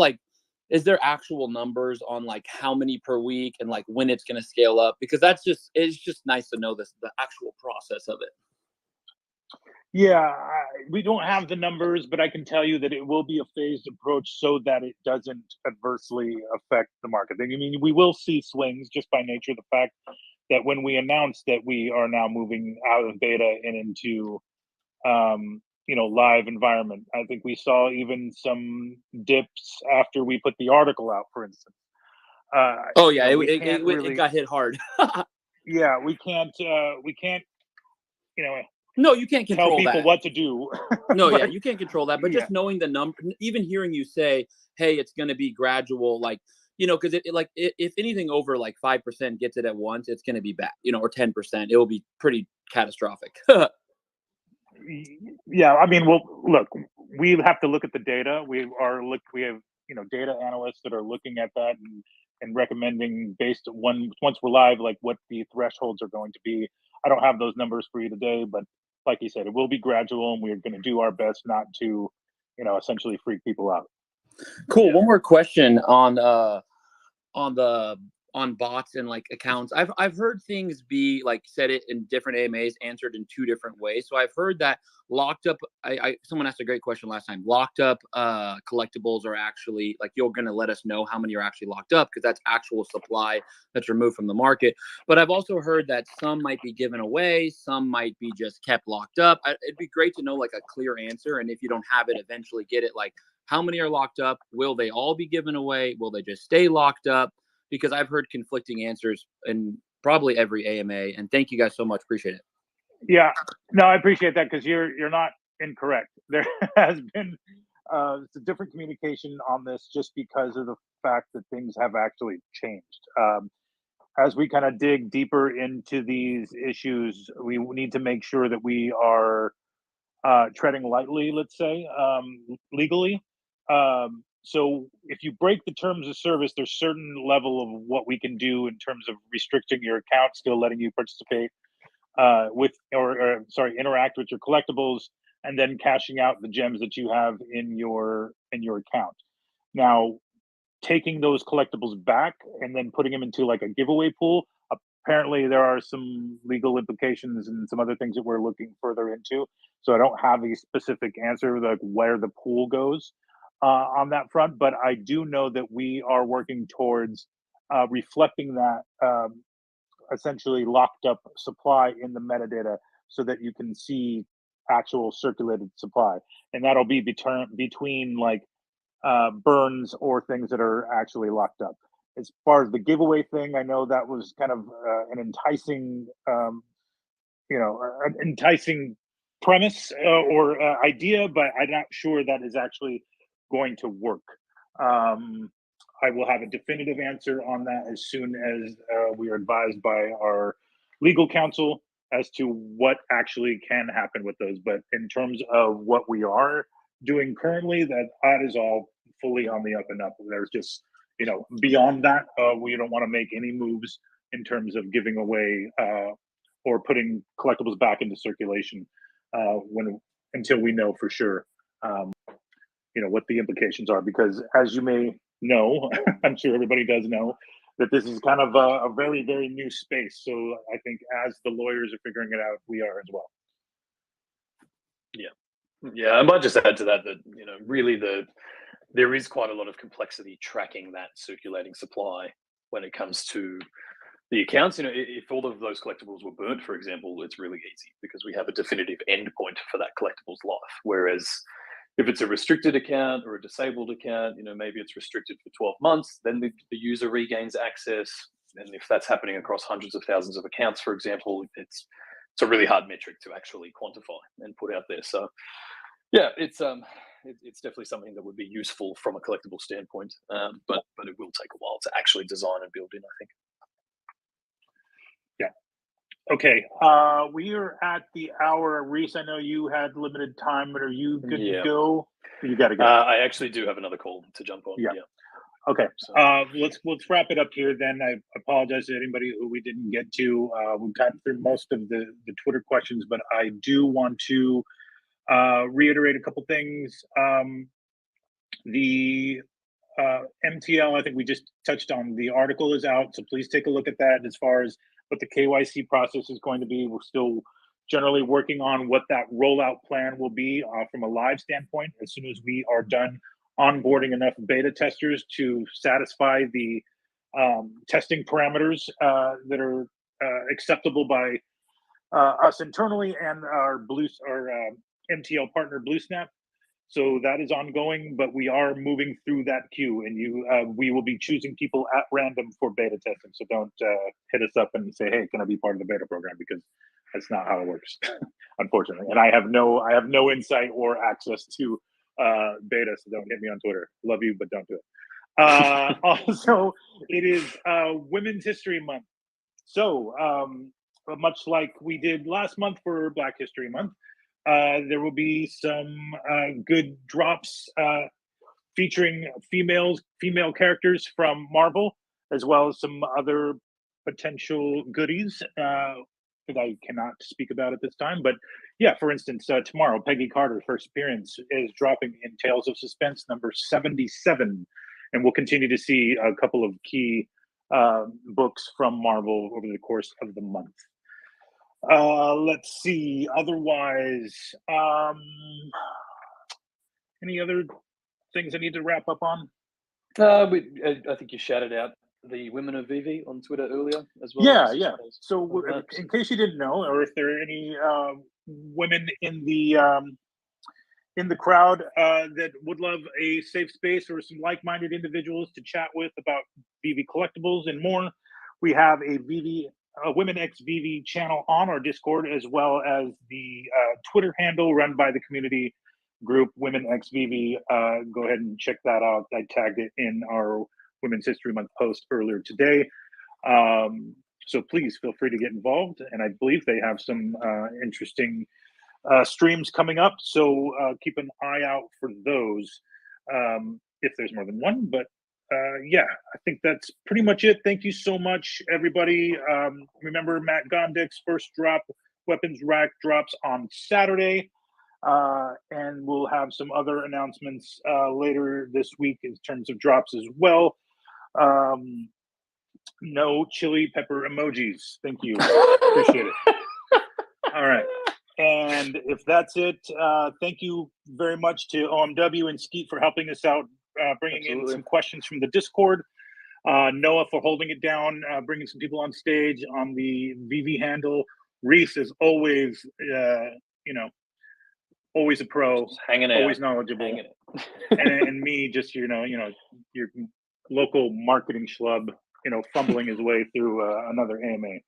Speaker 21: actual numbers on like how many per week and like when it's going to scale up? Because it's just nice to know the actual process of it.
Speaker 2: Yeah, we don't have the numbers, but I can tell you that it will be a phased approach so that it doesn't adversely affect the market. I mean, we will see swings just by nature of the fact that when we announced that we are now moving out of beta and into, you know, live environment, I think we saw even some dips after we put the article out, for instance.
Speaker 21: Oh yeah,
Speaker 2: you know,
Speaker 21: it got hit hard.
Speaker 2: Yeah, we can't, you know,
Speaker 21: no, you can't control
Speaker 2: tell people
Speaker 21: that.
Speaker 2: what to do.
Speaker 21: No,
Speaker 2: But,
Speaker 21: yeah, you can't control that. But just knowing the number, even hearing you say, "Hey, it's going to be gradual," like, you know, because if anything over like 5% gets it at once, it's going to be bad, you know, or 10%, it will be pretty catastrophic.
Speaker 2: Yeah, I mean, well, look, we have to look at the data. We have, you know, data analysts that are looking at that and recommending based on once we're live, like what the thresholds are going to be. I don't have those numbers for you today, but like you said, it will be gradual, and we're going to do our best not to, you know, essentially freak people out.
Speaker 21: Cool. One more question on bots and like accounts. I've heard things be like said it in different AMAs, answered in 2 different ways. So I've heard that locked up. Someone asked a great question last time. Locked up collectibles are actually like, you're going to let us know how many are actually locked up because that's actual supply that's removed from the market. But I've also heard that some might be given away, some might be just kept locked up. It'd be great to know like a clear answer, and if you don't have it, eventually get it. Like, how many are locked up? Will they all be given away? Will they just stay locked up? Because I've heard conflicting answers in probably every AMA. And thank you guys so much. Appreciate it.
Speaker 2: Yeah, no, I appreciate that because you're not incorrect. There has been it's a different communication on this just because of the fact that things have actually changed. As we kind of dig deeper into these issues, we need to make sure that we are treading lightly, let's say, legally. So if you break the terms of service, there's certain level of what we can do in terms of restricting your account, still letting you participate interact with your collectibles, and then cashing out the gems that you have in your account. Now, taking those collectibles back and then putting them into like a giveaway pool, apparently there are some legal implications and some other things that we're looking further into. So I don't have a specific answer like where the pool goes on that front, but I do know that we are working towards reflecting that essentially locked up supply in the metadata so that you can see actual circulated supply, and that'll be between like burns or things that are actually locked up. As far as the giveaway thing, I know that was kind of an enticing, an enticing premise or idea, but I'm not sure that is actually going to work. I will have a definitive answer on that as soon as we are advised by our legal counsel as to what actually can happen with those. But in terms of what we are doing currently, that is all fully on the up and up. There's just, beyond that, we don't want to make any moves in terms of giving away or putting collectibles back into circulation until we know for sure, what the implications are. Because as you may know, I'm sure everybody does know, that this is kind of a very, very new space. So I think as the lawyers are figuring it out, we are as well.
Speaker 4: Yeah, I might just add to that really there is quite a lot of complexity tracking that circulating supply when it comes to the accounts. If all of those collectibles were burnt, for example, it's really easy because we have a definitive endpoint for that collectible's life. Whereas if it's a restricted account or a disabled account, maybe it's restricted for 12 months, then the user regains access. And if that's happening across hundreds of thousands of accounts, for example, it's a really hard metric to actually quantify and put out there. So yeah, it's definitely something that would be useful from a collectible standpoint, but it will take a while to actually design and build in, I think.
Speaker 2: Okay, we are at the hour. Reese, I know you had limited time, but are you good to go? You got to go.
Speaker 4: I actually do have another call to jump on.
Speaker 2: Yeah. Okay. Let's wrap it up here. Then I apologize to anybody who we didn't get to. We've gotten through most of the Twitter questions, but I do want to reiterate a couple things. The MTL, I think we just touched on. The article is out, so please take a look at that. As far as what the KYC process is going to be, we're still generally working on what that rollout plan will be from a live standpoint. As soon as we are done onboarding enough beta testers to satisfy the testing parameters that are acceptable by us internally and our MTL partner BlueSnap. So that is ongoing, but we are moving through that queue, and we will be choosing people at random for beta testing. So don't hit us up and say, "Hey, can I be part of the beta program?" Because that's not how it works, unfortunately. And I have no insight or access to beta, so don't hit me on Twitter. Love you, but don't do it. Also, it is Women's History Month, so much like we did last month for Black History Month. There will be some good drops featuring female characters from Marvel, as well as some other potential goodies that I cannot speak about at this time. But yeah, for instance, tomorrow, Peggy Carter's first appearance is dropping in Tales of Suspense number 77. And we'll continue to see a couple of key books from Marvel over the course of the month. Let's see. Otherwise, any other things I need to wrap up on?
Speaker 4: I think you shouted out the women of Veve on Twitter earlier as well.
Speaker 2: Yeah. So, in case you didn't know, or if there are any women in the crowd that would love a safe space or some like-minded individuals to chat with about Veve collectibles and more, we have a Women X Veve channel on our Discord, as well as the Twitter handle run by the community group Women X Veve. Go ahead and check that out. I tagged it in our Women's History Month post earlier today. So please feel free to get involved. And I believe they have some interesting streams coming up. So keep an eye out for those if there's more than one. But yeah, I think that's pretty much it. Thank you so much, everybody. Remember, Matt Gondek's first drop, Weapons Rack, drops on Saturday. And we'll have some other announcements later this week in terms of drops as well. No chili pepper emojis. Thank you. Appreciate it. All right. And if that's it, thank you very much to OMW and Skeet for helping us out, bringing in some questions from the Discord. Noah for holding it down, bringing some people on stage on the Veve handle. Reese is always, always a pro,
Speaker 4: hanging out,
Speaker 2: always knowledgeable, and me just your local marketing schlub, fumbling his way through another AMA.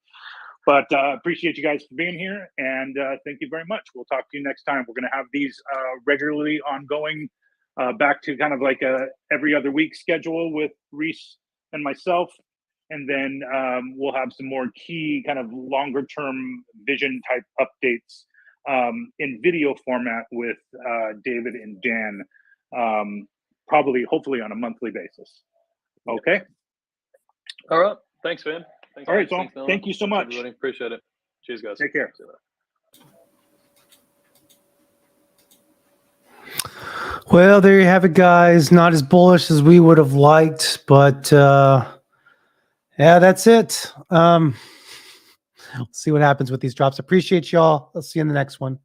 Speaker 2: But appreciate you guys for being here, and thank you very much. We'll talk to you next time. We're going to have these regularly ongoing, back to kind of like a every other week schedule with Reese and myself, and then we'll have some more key kind of longer term vision type updates in video format with David and Dan, hopefully on a monthly basis. Okay.
Speaker 4: All right. Thanks, man. Thanks,
Speaker 2: all right,
Speaker 4: Tom.
Speaker 2: Thank you so much.
Speaker 4: Everybody. Appreciate it. Cheers, guys.
Speaker 2: Take care.
Speaker 1: Well, there you have it, guys. Not as bullish as we would have liked, but yeah, that's it. We'll see what happens with these drops. Appreciate y'all. I'll see you in the next one.